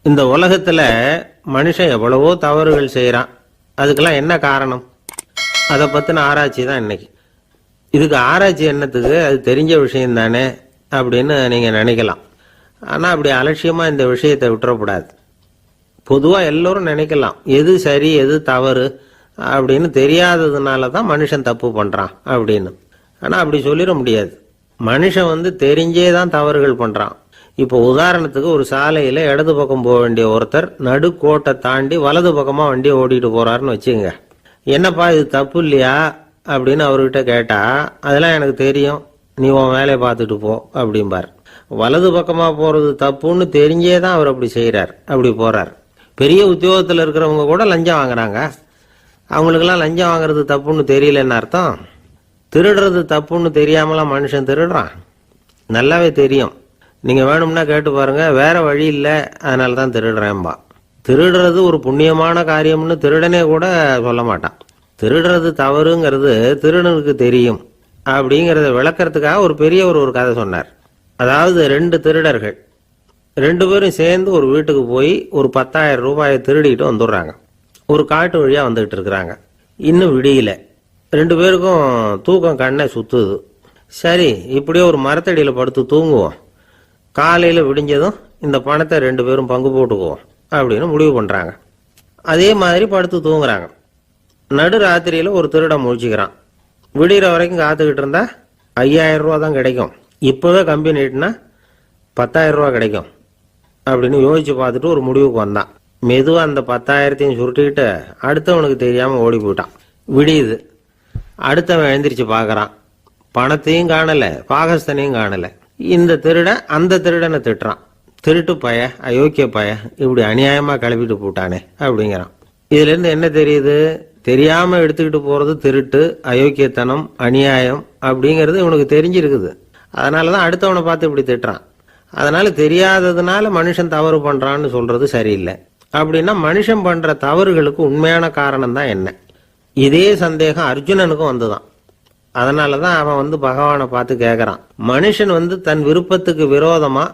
இந்த உலகத்துல மனுஷன் எவ்வளவோ தவறுகள் செய்யறான். அதுக்கெல்லாம் என்ன காரணம்? அதை பத்தின ஆராய்ச்சி தான் இன்னைக்கு. இதுக்கு ஆராய்ச்சி என்னத்துக்கு? அது தெரிஞ்ச விஷயம் தானே அப்படின்னு நீங்க நினைக்கலாம். ஆனா அப்படி அலட்சியமா இந்த விஷயத்தை விட்டுறக்கூடாது. பொதுவா எல்லோரும் நினைக்கலாம் எது சரி எது தவறு அப்படின்னு தெரியாததுனால தான் மனுஷன் தப்பு பண்றான் அப்படின்னு. ஆனா அப்படி சொல்லிட முடியாது. மனுஷன் தெரிஞ்சே தான் தவறுகள் பண்றான். இப்போ உதாரணத்துக்கு ஒரு சாலையில இடது பக்கம் போக வேண்டிய ஒருத்தர் நடுக்கோட்டை தாண்டி வலது பக்கமா வண்டியை ஓடிட்டு போறாருன்னு வச்சுங்க. என்னப்பா இது தப்பு இல்லையா அப்படின்னு அவர்கிட்ட கேட்டா, அதெல்லாம் எனக்கு தெரியும், நீ உன் வேலையை பார்த்துட்டு போ அப்படிம்பார். வலது பக்கமா போறது தப்புன்னு தெரிஞ்சே தான் அவர் அப்படி செய்யறார், அப்படி போறார். பெரிய உத்தியோகத்தில் இருக்கிறவங்க கூட லஞ்சம் வாங்குறாங்க. அவங்களுக்கெல்லாம் லஞ்சம் வாங்குறது தப்புன்னு தெரியலன்னு அர்த்தம். திருடுறது தப்புன்னு தெரியாமலாம் மனுஷன் திருடுறான். நல்லாவே தெரியும். நீங்க வேணும்னா கேட்டு பாருங்க, வேற வழி இல்லை அதனால தான் திருடுறேன்பா. திருடுறது ஒரு புண்ணியமான காரியம்னு திருடனே கூட சொல்ல மாட்டான். திருடுறது தவறுங்கிறது திருடனுக்கு தெரியும் அப்படிங்கறத விளக்கறதுக்காக ஒரு பெரியவர் ஒரு கதை சொன்னார். அதாவது 2 திருடர்கள் 2 பேரும் சேர்ந்து ஒரு வீட்டுக்கு போய் ஒரு 10,000 ரூபாயை திருடிட்டு வந்துடுறாங்க. ஒரு காட்டு வழியா வந்துகிட்டு இருக்கிறாங்க. இன்னும் விடியல. 2 பேருக்கும் தூக்கம் கண்ணை சுத்துது. சரி, இப்படியே ஒரு மரத்தடியில படுத்து தூங்குவோம், காலையில விடிஞ்சதும் இந்த பணத்தை 2 பேரும் பங்கு போட்டுக்குவோம் அப்படின்னு முடிவு பண்றாங்க. அதே மாதிரி படுத்து தூங்குறாங்க. நடு ராத்திரியில ஒரு திருடன் முழிச்சுக்கிறான். விடிகிற வரைக்கும் காத்துக்கிட்டு இருந்தா 5,000 ரூபா தான் கிடைக்கும், இப்பவே கம்பி நீட்டினா 10,000 ரூபா கிடைக்கும் அப்படின்னு யோசிச்சு பார்த்துட்டு ஒரு முடிவுக்கு வந்தான். மெதுவா அந்த 10,000த்தையும் சுருட்டிக்கிட்டு அடுத்தவனுக்கு தெரியாம ஓடி போயிட்டான். விடியுது. அடுத்தவன் எழுந்திரிச்சு பாக்குறான். பணத்தையும் காணல, பாகஸ்தனையும் காணல. இந்த திருடன் அந்த திருடனை திட்டுறான். திருட்டு பய, அயோக்கிய பய, இப்படி அநியாயமா கிளப்பிட்டு போட்டானே அப்படிங்கிறான். இதுல இருந்து என்ன தெரியுது? தெரியாம எடுத்துக்கிட்டு போறது திருட்டு, அயோக்கியத்தனம், அநியாயம் அப்படிங்கிறது இவனுக்கு தெரிஞ்சிருக்குது. அதனாலதான் அடுத்தவனை பார்த்து இப்படி திட்டுறான். அதனால தெரியாததுனால மனுஷன் தவறு பண்றான்னு சொல்றது சரியில்லை. அப்படின்னா மனுஷன் பண்ற தவறுகளுக்கு உண்மையான காரணம் தான் என்ன? இதே சந்தேகம் அர்ஜுனனுக்கும் வந்துதான். அதனாலதான் அவன் பகவானை பார்த்து கேட்கறான். மனுஷன் தன் விருப்பத்துக்கு விரோதமா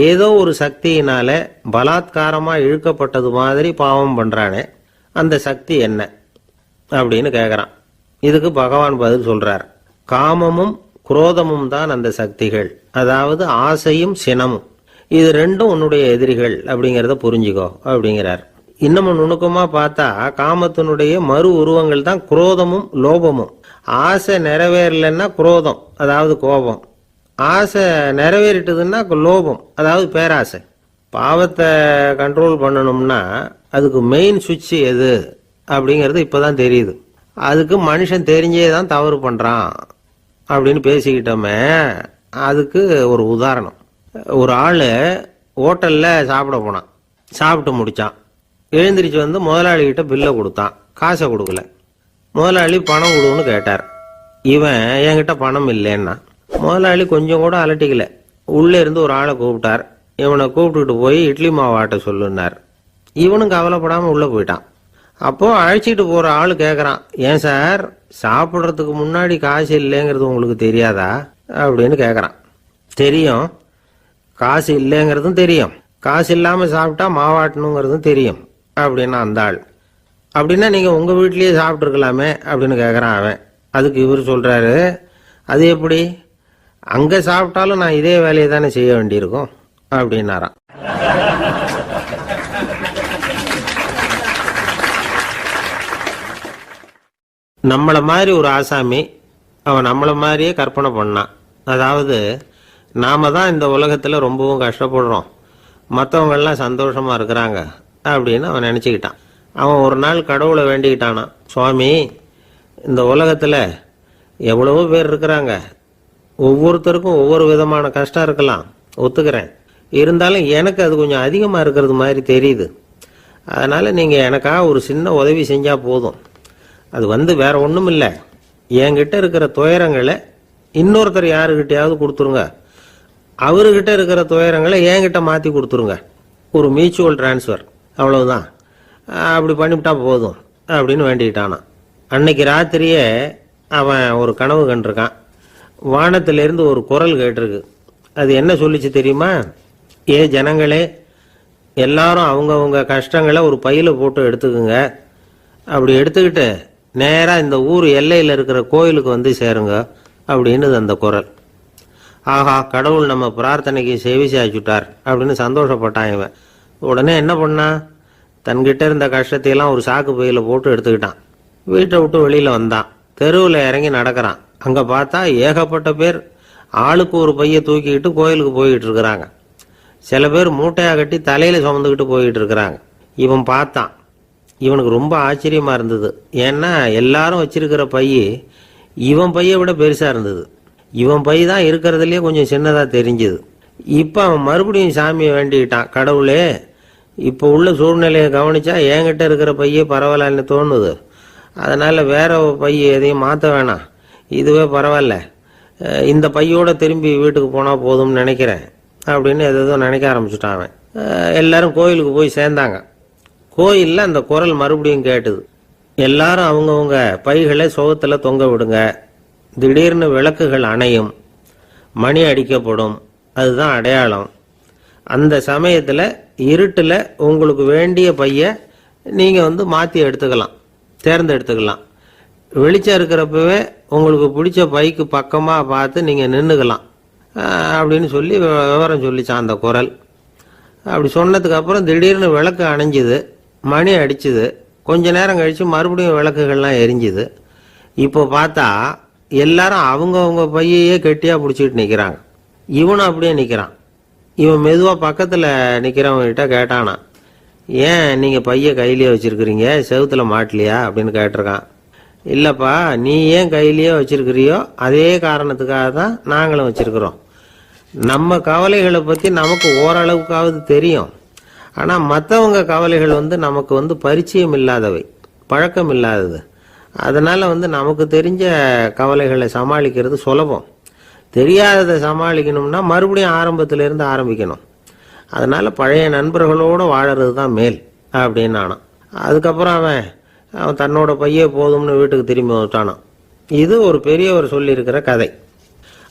ஏதோ ஒரு சக்தியினால பலாத்காரமா இழுக்கப்பட்டது மாதிரி பாவம் பண்றானே, அந்த சக்தி என்ன அப்படின்னு கேட்கறான். இதுக்கு பகவான் பதில் சொல்றார். காமமும் குரோதமும் தான் அந்த சக்திகள், அதாவது ஆசையும் சினமும். இது 2ம் உன்னுடைய எதிரிகள் அப்படிங்கறத புரிஞ்சுக்கோ அப்படிங்கிறார். இன்னமும் நுணுக்கமா பார்த்தா காமத்தினுடைய மறு உருவங்கள் தான் குரோதமும் லோபமும். ஆசை நிறைவேறலன்னா குரோதம், அதாவது கோபம். ஆசை நிறைவேறிட்டதுன்னா லோபம், அதாவது பேராசை. பாவத்தை கண்ட்ரோல் பண்ணணும்னா அதுக்கு மெயின் சுவிட்ச் எது அப்படிங்கிறது இப்பதான் தெரியுது. அதுக்கு மனுஷன் தெரிஞ்சே தான் தவறு பண்றான் அப்படின்னு பேசிக்கிட்டோமே. அதுக்கு ஒரு உதாரணம். ஒரு ஆளு ஹோட்டல்ல சாப்பிட போனான். சாப்பிட்டு முடிச்சான். எழுந்திரிச்சு முதலாளி கிட்ட பில்லை கொடுத்தான். காசை கொடுக்கல. முதலாளி பணம் கொடுன்னு கேட்டார். இவன் என்கிட்ட பணம் இல்லைன்னா. முதலாளி கொஞ்சம் கூட அலட்டிக்கல. உள்ள இருந்து ஒரு ஆளை கூப்பிட்டார். இவனை கூப்பிட்டுட்டு போய் இட்லி மாவு ஆட்ட சொல்லுனார். இவனும் கவலைப்படாம உள்ள போயிட்டான். அப்போ அழைச்சிட்டு போற ஆளு கேக்குறான், ஏன் சார் சாப்பிடுறதுக்கு முன்னாடி காசு இல்லைங்கிறது உங்களுக்கு தெரியாதா அப்படின்னு கேக்குறான். தெரியும், காசு இல்லைங்கிறதும் தெரியும், காசு இல்லாம சாப்பிட்டா மாவாட்டணுங்கிறதும் தெரியும் அப்படின்னா அந்த ஆள். அப்படின்னா நீங்க உங்க வீட்லயே சாப்பிட்டு இருக்கலாமே அப்படின்னு கேக்குறான் அவன். அதுக்கு இவர் சொல்றாரு, அது எப்படி? அங்க சாப்பிட்டாலும் நான் இதே வேலையை தானே செய்ய வேண்டியிருக்கும் அப்படின்னாராம். நம்மள மாதிரி ஒரு ஆசாமி அவன் நம்மள மாதிரியே கற்பனை பண்ணான். அதாவது நாம தான் இந்த உலகத்துல ரொம்பவும் கஷ்டப்படுறோம், மற்றவங்க எல்லாம் சந்தோஷமா இருக்கிறாங்க அப்படின்னு அவன் நினைச்சுக்கிட்டான். அவன் ஒரு நாள் கடவுளை வேண்டிக்கிட்டானான். சுவாமி, இந்த உலகத்துல எவ்வளவோ பேர் இருக்கிறாங்க, ஒவ்வொருத்தருக்கும் ஒவ்வொரு விதமான கஷ்டம் இருக்கலாம், ஒத்துக்கிறேன். இருந்தாலும் எனக்கு அது கொஞ்சம் அதிகமா இருக்கிறது மாதிரி தெரியுது. அதனால நீங்க எனக்காக ஒரு சின்ன உதவி செஞ்சா போதும். அது வேற ஒண்ணும் இல்லை, என்கிட்ட இருக்கிற துயரங்களை இன்னொருத்தர் யாருக்கிட்டையாவது கொடுத்துருங்க, அவர்கிட்ட இருக்கிற துயரங்களை என்கிட்ட மாத்தி கொடுத்துருங்க. ஒரு மியூச்சுவல் டிரான்ஸ்ஃபர், அவ்வளவுதான். அப்படி பண்ணிவிட்டா போதும் அப்படின்னு வேண்டிக்கிட்டானான். அன்னைக்கு ராத்திரியே அவன் ஒரு கனவு கண்டிருக்கான். வானத்திலிருந்து ஒரு குரல் கேட்டிருக்கு. அது என்ன சொல்லிச்சு தெரியுமா? ஏ ஜனங்களே, எல்லாரும் அவங்கவுங்க கஷ்டங்களை ஒரு பையில போட்டு எடுத்துக்குங்க. அப்படி எடுத்துக்கிட்டு நேராக இந்த ஊர் எல்லையில் இருக்கிற கோயிலுக்கு வந்து சேருங்க அப்படின்னு அந்த குரல். ஆஹா, கடவுள் நம்ம பிரார்த்தனைக்கு செவி சாய்ச்சுட்டார் அப்படின்னு சந்தோஷப்பட்டான் இவன். உடனே என்ன பண்ணான், தன்கிட்ட இருந்த கஷ்டத்தையெல்லாம் ஒரு சாக்கு பையில போட்டு எடுத்துக்கிட்டான். வீட்டை விட்டு வெளியில் வந்தான். தெருவில் இறங்கி நடக்கிறான். அங்கே பார்த்தா ஏகப்பட்ட பேர் ஆளுக்கு ஒரு பையை தூக்கிக்கிட்டு கோயிலுக்கு போய்கிட்டு இருக்கிறாங்க. சில பேர் மூட்டையாக கட்டி தலையில் சுமந்துக்கிட்டு போய்கிட்டு இருக்கிறாங்க. இவன் பார்த்தான். இவனுக்கு ரொம்ப ஆச்சரியமாக இருந்தது. ஏன்னா எல்லாரும் வச்சிருக்கிற பை இவன் பையை விட பெருசாக இருந்தது. இவன் பை தான் இருக்கிறதுலையே கொஞ்சம் சின்னதாக தெரிஞ்சுது. இப்போ அவன் மறுபடியும் சாமியை வேண்டிக்கிட்டான். கடவுளே, இப்போ உள்ள சூழ்நிலையை கவனிச்சா என்கிட்ட இருக்கிற பையே பரவாயில்லன்னு தோணுது. அதனால் வேற பை எதையும் மாற்ற வேணாம், இதுவே பரவாயில்ல, இந்த பையோட திரும்பி வீட்டுக்கு போனால் போதும்னு நினைக்கிறேன் அப்படின்னு எதோ நினைக்க ஆரம்பிச்சுட்டான் அவன். எல்லாரும் கோயிலுக்கு போய் சேர்ந்தாங்க. கோயிலில் அந்த குரல் மறுபடியும் கேட்டுது. எல்லாரும் அவங்கவுங்க பைகளை சுகத்தில் தொங்க விடுங்க. திடீர்னு விளக்குகள் அணையும், மணி அடிக்கப்படும், அதுதான் அடையாளம். அந்த சமயத்தில் இருட்டில் உங்களுக்கு வேண்டிய பையை நீங்கள் மாற்றி எடுத்துக்கலாம், தேர்ந்தெடுத்துக்கலாம். வெளிச்சம் இருக்கிறப்பவே உங்களுக்கு பிடிச்ச பைக்கு பக்கமாக பார்த்து நீங்கள் நின்றுக்கலாம் அப்படின்னு சொல்லி விவரம் சொல்லிச்சான் அந்த குரல். அப்படி சொன்னதுக்கு அப்புறம் திடீர்னு விளக்கு அணைஞ்சுது, மணி அடிச்சுது. கொஞ்ச நேரம் கழித்து மறுபடியும் விளக்குகள்லாம் எரிஞ்சுது. இப்போ பார்த்தா எல்லாரும் அவங்கவுங்க பையையே கெட்டியாக பிடிச்சிட்டு நிற்கிறாங்க. இவனும் அப்படியே நிற்கிறான். இவன் மெதுவாக பக்கத்தில் நிற்கிறவங்ககிட்ட கேட்டானா, ஏன் நீங்கள் பையை கையிலேயே வச்சுருக்கிறீங்க, செவுத்தில் மாட்டலையா அப்படின்னு கேட்டிருக்கான். இல்லைப்பா, நீ ஏன் கையிலேயே வச்சிருக்கிறியோ அதே காரணத்துக்காக தான் நாங்களும் வச்சிருக்கிறோம். நம்ம கவலைகளை பற்றி நமக்கு ஓரளவுக்காவது தெரியும். ஆனால் மற்றவங்க கவலைகள் நமக்கு பரிச்சயம் இல்லாதவை, பழக்கம் இல்லாதது. அதனால் நமக்கு தெரிஞ்ச கவலைகளை சமாளிக்கிறது சுலபம். தெரியாததை சமாளிக்கணும்னா மறுபடியும் ஆரம்பத்திலேருந்து ஆரம்பிக்கணும். அதனால் பழைய நண்பர்களோடு வாழறது தான் மேல் அப்படின்னு ஆனான். அதுக்கப்புறம் அவன் தன்னோட பையே போதும்னு வீட்டுக்கு திரும்பி வந்துட்டானான். இது ஒரு பெரியவர் சொல்லியிருக்கிற கதை.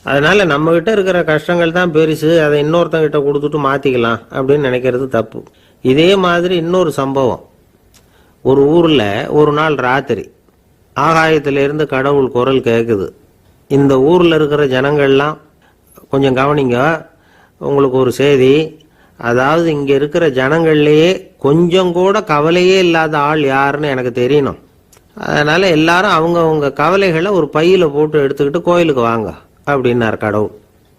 அதனால் நம்மகிட்ட இருக்கிற கஷ்டங்கள் தான் பெருசு, அதை இன்னொருத்தங்கிட்ட கொடுத்துட்டு மாற்றிக்கலாம் அப்படின்னு நினைக்கிறது தப்பு. இதே மாதிரி இன்னொரு சம்பவம். ஒரு ஊரில் ஒரு நாள் ராத்திரி ஆகாயத்திலிருந்து கடவுள் குரல் கேட்குது. இந்த ஊரில் இருக்கிற ஜனங்கள்லாம் கொஞ்சம் கவனிங்க, உங்களுக்கு ஒரு செய்தி. அதாவது இங்கே இருக்கிற ஜனங்கள்லேயே கொஞ்சம் கூட கவலையே இல்லாத ஆள் யாருன்னு எனக்கு தெரியணும். அதனால் எல்லாரும் அவங்கவுங்க கவலைகளை ஒரு பையில் போட்டு எடுத்துக்கிட்டு கோயிலுக்கு வாங்க அப்படின்னார் கடவுள்.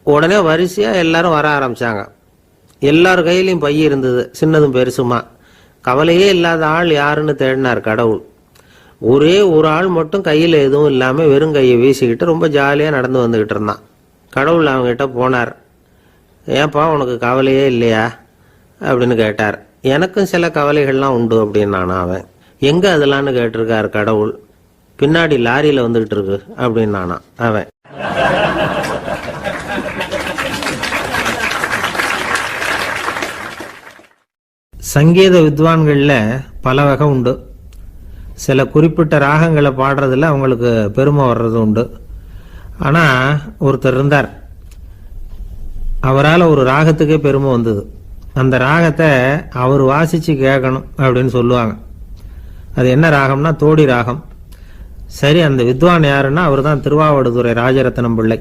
உடனே வரிசையாக எல்லாரும் வர ஆரம்பித்தாங்க. எல்லார் கையிலையும் பை இருந்தது, சின்னதும் பெருசுமா. கவலையே இல்லாத ஆள் யாருன்னு தேடினார் கடவுள். ஒரே ஒரு ஆள் மட்டும் கையில் எதுவும் இல்லாமல் வெறும் கையை வீசிக்கிட்டு ரொம்ப ஜாலியாக நடந்து வந்துக்கிட்டு இருந்தான். கடவுள் அவங்ககிட்ட போனார். ஏன்பா, உனக்கு கவலையே இல்லையா அப்படின்னு கேட்டார். எனக்கும் சில கவலைகள்லாம் உண்டு அப்படின்னு அவன். எங்கே அதெல்லாம்னு கேட்டிருக்கார் கடவுள். பின்னாடி லாரியில் வந்துக்கிட்டு இருக்கு அப்படின்னு அவன். சங்கீத வித்வான்களில் பல வகை உண்டு. சில குறிப்பிட்ட ராகங்களை பாடுறதுல அவங்களுக்கு பெருமை வர்றது உண்டு. ஆனால் ஒருத்தர் இருந்தார், அவரால் ஒரு ராகத்துக்கே பெருமை வந்தது. அந்த ராகத்தை அவர் வாசித்து கேட்கணும் அப்படின்னு சொல்லுவாங்க. அது என்ன ராகம்னா தோடி ராகம். சரி, அந்த வித்வான் யாருன்னா அவர் தான் திருவாவடுதுறை ராஜரத்னம் பிள்ளை.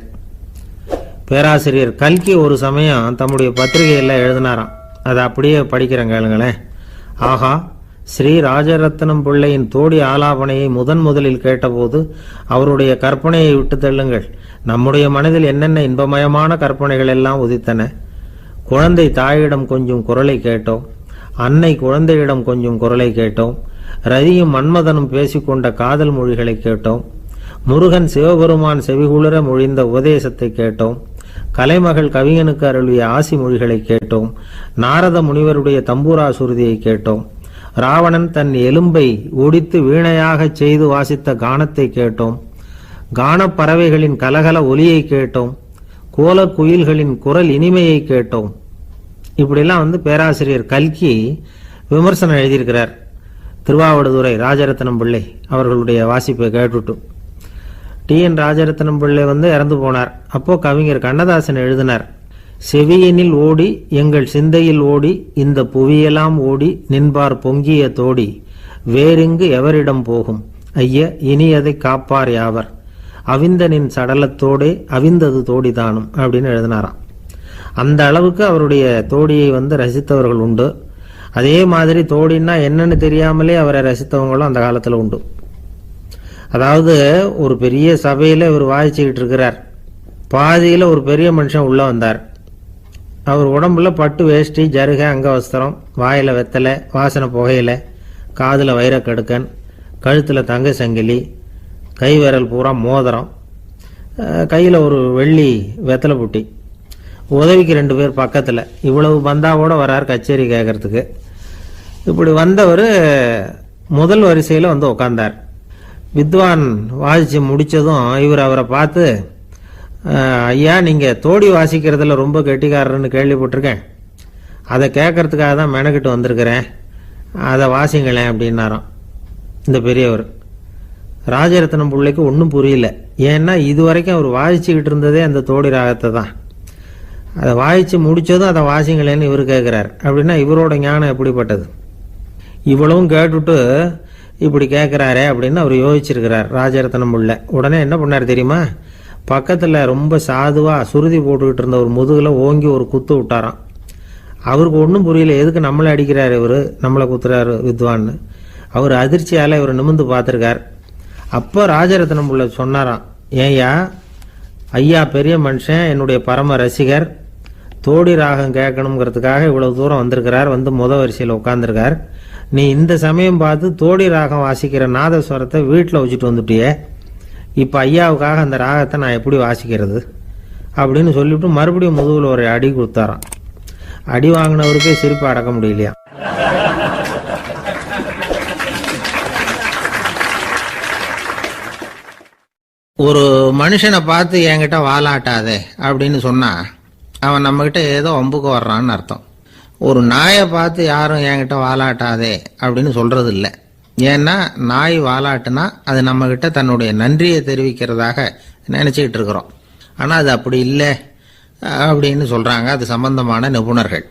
பேராசிரியர் கல்கி ஒரு சமயம் தம்முடைய பத்திரிகையில் எழுதினாராம். அதை அப்படியே படிக்கிறேன் கேளுங்களேன். ஆஹா, ஸ்ரீ ராஜரத்னம் பிள்ளையின் தோடி ஆலாபனையை முதலில் கேட்டபோது அவருடைய கற்பனையை விட்டு தள்ளுங்கள். நம்முடைய மனதில் என்னென்ன இன்பமயமான கற்பனைகள் எல்லாம் உதித்தன. குழந்தை தாயிடம் கொஞ்சம் குரலை கேட்டோம், அன்னை குழந்தையிடம் கொஞ்சம் குரலை கேட்டோம், ரதியும் மன்மதனும் பேசிக்கொண்ட காதல் மொழிகளை கேட்டோம், முருகன் சிவபெருமான் செவிகுளிர மொழிந்த உபதேசத்தை கேட்டோம், கலைமகள் கவிஞனுக்கு அருளிய ஆசி மொழிகளை கேட்டோம், நாரத முனிவருடைய தம்பூரா சுருதியை கேட்டோம், ராவணன் தன் எலும்பை ஒடித்து வீணையாகச் செய்து வாசித்த கானத்தை கேட்டோம், கானப்பறவைகளின் கலகல ஒலியை கேட்டோம், கோலக்குயில்களின் குரல் இனிமையை கேட்டோம். இப்படிலாம் பேராசிரியர் கல்கி விமர்சனம் எழுதியிருக்கிறார். திருவாவடுதுறை ராஜரத்னம் பிள்ளை அவர்களுடைய வாசிப்பை கேட்டுட்டு டி.என். ராஜரத்னம் பிள்ளை இறந்து போனார். அப்போ கவிஞர் கண்ணதாசன் எழுதினார், செவியினில் ஓடி எங்கள் சிந்தையில் ஓடி இந்த புவியெல்லாம் ஓடி நின்பார் பொங்கிய தோடி வேறெங்கு எவரிடம் போகும் ஐய இனி அதை காப்பார் யாவர் அவிந்தனின் சடலத்தோடே அவிந்தது தோடிதானும் அப்படின்னு எழுதினாராம். அந்த அளவுக்கு அவருடைய தோடியை ரசித்தவர்கள் உண்டு. அதே மாதிரி தோடின்னா என்னன்னு தெரியாமலே அவரை ரசித்தவங்களும் அந்த காலத்தில் உண்டு. அதாவது ஒரு பெரிய சபையில் இவர் வாசிச்சுக்கிட்டு இருக்கிறார். பாதியில் ஒரு பெரிய மனுஷன் உள்ள வந்தார். அவர் உடம்புல பட்டு வேஷ்டி, ஜருகை, அங்கவஸ்திரம், வாயில் வெத்தலை, வாசனை புகையில, காதில் வைரக்கடுக்கன், கழுத்தில் தங்க சங்கிலி, கை விரல் பூரா மோதிரம், கையில் ஒரு வெள்ளி வெத்தலை புட்டி, உதவிக்கு 2 பேர் பக்கத்தில். இவ்வளவு பந்தாவோட வரார் கச்சேரி கேட்கறதுக்கு. இப்படி வந்தவர் முதல் வரிசையில் உட்கார்ந்தார். வித்வான் வாசித்து முடித்ததும் இவர் அவரை பார்த்து, ஐயா நீங்கள் தோடி வாசிக்கிறதுல ரொம்ப கெட்டிக்காரர்னு கேள்விப்பட்டிருக்கேன், அதை கேட்கறதுக்காக தான் மெனக்கிட்டு வந்திருக்கிறேன், அதை வாசிங்களேன் அப்படின்னாராம். இந்த பெரியவர் ராஜரத்னம் பிள்ளைக்கு ஒன்றும் புரியல. ஏன்னா இது வரைக்கும் அவர் வாசிச்சுக்கிட்டு இருந்ததே அந்த தோடி ராகத்தை தான். அதை வாசித்து முடித்ததும் அதை வாசிங்களேன்னு இவர் கேட்குறார். அப்படின்னா இவரோட ஞானம் எப்படிப்பட்டது? இவ்வளவும் கேட்டுட்டு இப்படி கேட்குறாரே அப்படின்னு அவர் யோசிச்சிருக்கிறார் ராஜரத்னம் பிள்ளை. உடனே என்ன பண்ணார் தெரியுமா? பக்கத்தில் ரொம்ப சாதுவாக சுருதி போட்டுக்கிட்டு இருந்த ஒரு முதுகில் ஓங்கி ஒரு குத்து விட்டாராம். அவருக்கு ஒன்றும் புரியல, எதுக்கு நம்மளை அடிக்கிறார் இவர், நம்மளை குத்துறாரு வித்வான்னு. அவர் அதிர்ச்சியால் இவர் நிமிந்து பார்த்துருக்கார். அப்போ ராஜரத்னம் பிள்ளை சொன்னாராம், ஏய்யா ஐயா பெரிய மனுஷன், என்னுடைய பரம ரசிகர், தோடி ராகம் கேட்கணுங்கிறதுக்காக இவ்வளவு தூரம் வந்திருக்கிறார், முத வரிசையில் உட்காந்துருக்கார். நீ இந்த சமயம் பார்த்து தோடி ராகம் வாசிக்கிற நாதஸ்வரத்தை வீட்டில் வச்சுட்டு வந்துட்டியே, இப்போ ஐயாவுக்காக அந்த ராகத்தை நான் எப்படி வாசிக்கிறது அப்படின்னு சொல்லிவிட்டு மறுபடியும் முதுகில் ஒரு அடி கொடுத்தாராம். அடி வாங்கினவருக்கே சிரிப்பு அடக்க முடியலையா. ஒரு மனுஷனை பார்த்து என்கிட்ட வாலாட்டாதே அப்படின்னு சொன்னா அவன் நம்மகிட்ட ஏதோ வம்புக்கு வர்றான்னு அர்த்தம். ஒரு நாயை பார்த்து யாரும் என்கிட்ட வாலாட்டாதே அப்படின்னு சொல்றது இல்லை. ஏன்னா நாய் வாலாட்டுனா அது நம்மகிட்ட தன்னுடைய நன்றியை தெரிவிக்கிறதாக நினைச்சிக்கிட்டு இருக்கிறோம். ஆனால் அது அப்படி இல்லை அப்படின்னு சொல்றாங்க அது சம்பந்தமான நிபுணர்கள்.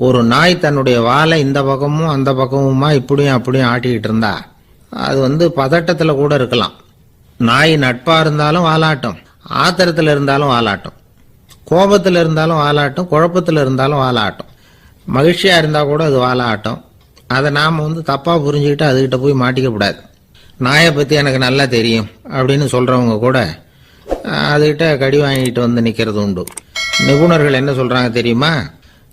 ஒரு நாய் தன்னுடைய வாலை இந்த பக்கமும் அந்த பக்கமுமா இப்படியும் அப்படியும் ஆட்டிக்கிட்டு இருந்தா அது பதட்டத்தில் கூட இருக்கலாம். நாய் நட்பா இருந்தாலும் வாலாட்டும், ஆத்திரத்தில் இருந்தாலும் வாலாட்டும், கோபத்தில் இருந்தாலும் வாலாட்டும், குழப்பத்தில் இருந்தாலும் வாலாட்டும், மகிழ்ச்சியா இருந்தா கூட அது வாலாட்டும். அதை நாம் தப்பா புரிஞ்சுக்கிட்டு அதுகிட்ட போய் மாட்டிக்க கூடாது. நாயை பத்தி எனக்கு நல்லா தெரியும் அப்படின்னு சொல்றவங்க கூட அதுகிட்ட கடி வாங்கிட்டு நிக்கிறது உண்டு. நிபுணர்கள் என்ன சொல்றாங்க தெரியுமா?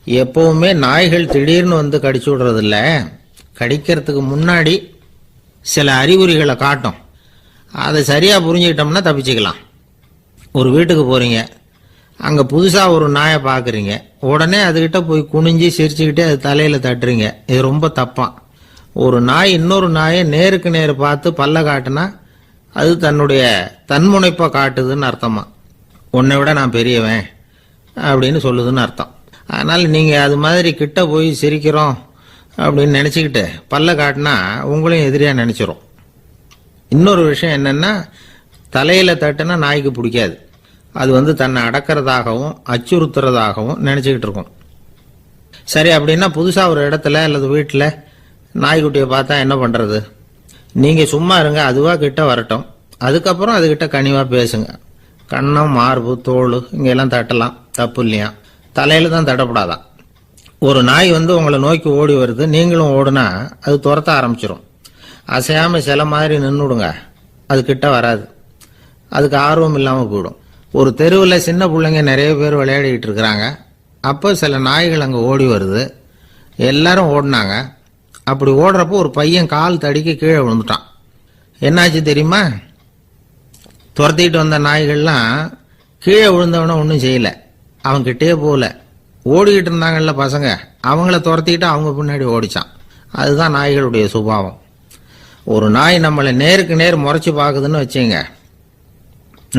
எப்பவுமே நாய்கள் திடீர்னு கடிச்சு விடுறது இல்ல, கடிக்கிறதுக்கு முன்னாடி சில அறிகுறிகளை காட்டும். அதை சரியா புரிஞ்சுக்கிட்டோம்னா தப்பிச்சுக்கலாம். ஒரு வீட்டுக்கு போறீங்க, அங்க புதுசா ஒரு நாயை பாக்குறீங்க, உடனே அதுகிட்ட போய் குனிஞ்சு சிரிச்சுக்கிட்டே அது தலையில தட்டுறீங்க. இது ரொம்ப தப்பான். ஒரு நாய் இன்னொரு நாயை நேருக்கு நேரு பார்த்து பல்ல காட்டுனா அது தன்னுடைய தன்முனைப்பை காட்டுதுன்னு அர்த்தமா. உன்னை விட நான் பெரியவன் அப்படின்னு சொல்லுதுன்னு அர்த்தம். அதனால நீங்க அது மாதிரி கிட்ட போய் சிரிக்கிறோம் அப்படின்னு நினைச்சுக்கிட்டு பல்ல காட்டினா உங்களையும் எதிரியா நினைச்சிரும். இன்னொரு விஷயம் என்னன்னா, தலையில தட்டுனா நாய்க்கு பிடிக்காது. அது தன்னை அடக்கிறதாகவும் அச்சுறுத்துறதாகவும் நினைச்சுக்கிட்டு இருக்கும். சரி, அப்படின்னா புதுசா ஒரு இடத்துல அல்லது வீட்டில் நாய்க்குட்டியை பார்த்தா என்ன பண்றது? நீங்க சும்மா இருங்க, அதுவா கிட்ட வரட்டும், அதுக்கப்புறம் அதுகிட்ட கனிவா பேசுங்க. கண்ணம், மார்பு, தோல் இங்கெல்லாம் தட்டலாம், தப்பு இல்லையா? தலையில தான் தட்டப்படாதான். ஒரு நாய் உங்களை நோக்கி ஓடி வருது, நீங்களும் ஓடுனா அது துரத்த ஆரம்பிச்சிடும். அசையாம சில மாதிரி நின்றுடுங்க, அது கிட்ட வராது, அதுக்கு ஆர்வம் இல்லாம போயிடும். ஒரு தெருவில் சின்ன பிள்ளைங்க நிறைய பேர் விளையாடிட்டு இருக்கிறாங்க. அப்போ சில நாய்கள் அங்கே ஓடி வருது. எல்லாரும் ஓடினாங்க. அப்படி ஓடுறப்போ ஒரு பையன் கால் தடிக்க கீழே விழுந்துட்டான். என்னாச்சு தெரியுமா? துரத்திட்டு வந்த நாய்கள்லாம் கீழே விழுந்தவன ஒன்றும் செய்யல, அவன் கிட்டே போகல. ஓடிக்கிட்டு இருந்தாங்கல்ல பசங்க, அவங்கள துரத்திக்கிட்டு அவங்க பின்னாடி ஓடிச்சான். அதுதான் நாய்களுடைய சுபாவம். ஒரு நாய் நம்மளை நேருக்கு நேர் முறைச்சு பார்க்குதுன்னு வச்சுங்க,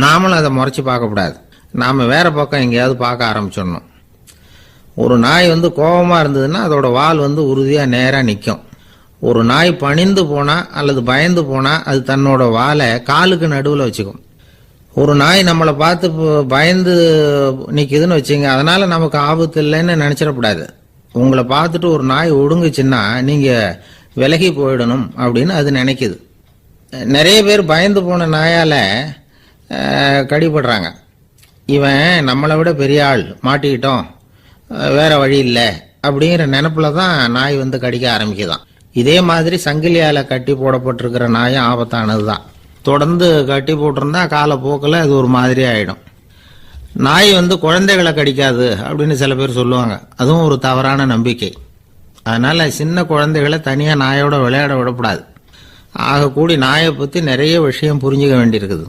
நாமளும் அதை முறைச்சு பார்க்கக்கூடாது. நாம வேற பக்கம் எங்கேயாவது பார்க்க ஆரம்பிச்சிடணும். ஒரு நாய் கோபமா இருந்ததுன்னா அதோட வால் உறுதியா நேரா நிற்கும். ஒரு நாய் பணிந்து போனா அல்லது பயந்து போனா அது தன்னோட வாலை காலுக்கு நடுவில் வச்சுக்கும். ஒரு நாய் நம்மளை பார்த்து பயந்து நிக்குதுன்னு வச்சுங்க, அதனால நமக்கு ஆபத்து இல்லைன்னு நினைச்சிடக்கூடாது. உங்களை பார்த்துட்டு ஒரு நாய் ஒடுங்குச்சுன்னா நீங்க விலகி போயிடணும் அப்படின்னு அது நினைக்குது. நிறைய பேர் பயந்து போன நாயால கடிபடுறாங்க. இவன் நம்மளை விட பெரிய ஆள், மாட்டிக்கிட்டோம், வேற வழி இல்லை அப்படிங்கிற நினைப்புல தான் நாய் வந்து கடிக்க ஆரம்பிக்குதான். இதே மாதிரி சங்கிலியால கட்டி போடப்பட்டிருக்கிற நாயும் ஆபத்தானது தான். தொடர்ந்து கட்டி போட்டிருந்தா காலப்போக்கில் அது ஒரு மாதிரி ஆயிடும். நாய் வந்து குழந்தைகளை கடிக்காது அப்படின்னு சில பேர் சொல்லுவாங்க. அதுவும் ஒரு தவறான நம்பிக்கை. அதனால சின்ன குழந்தைகளை தனியாக நாயோட விளையாட விடக்கூடாது. ஆகக்கூடி நாயை பற்றி நிறைய விஷயம் புரிஞ்சுக்க வேண்டியிருக்குது.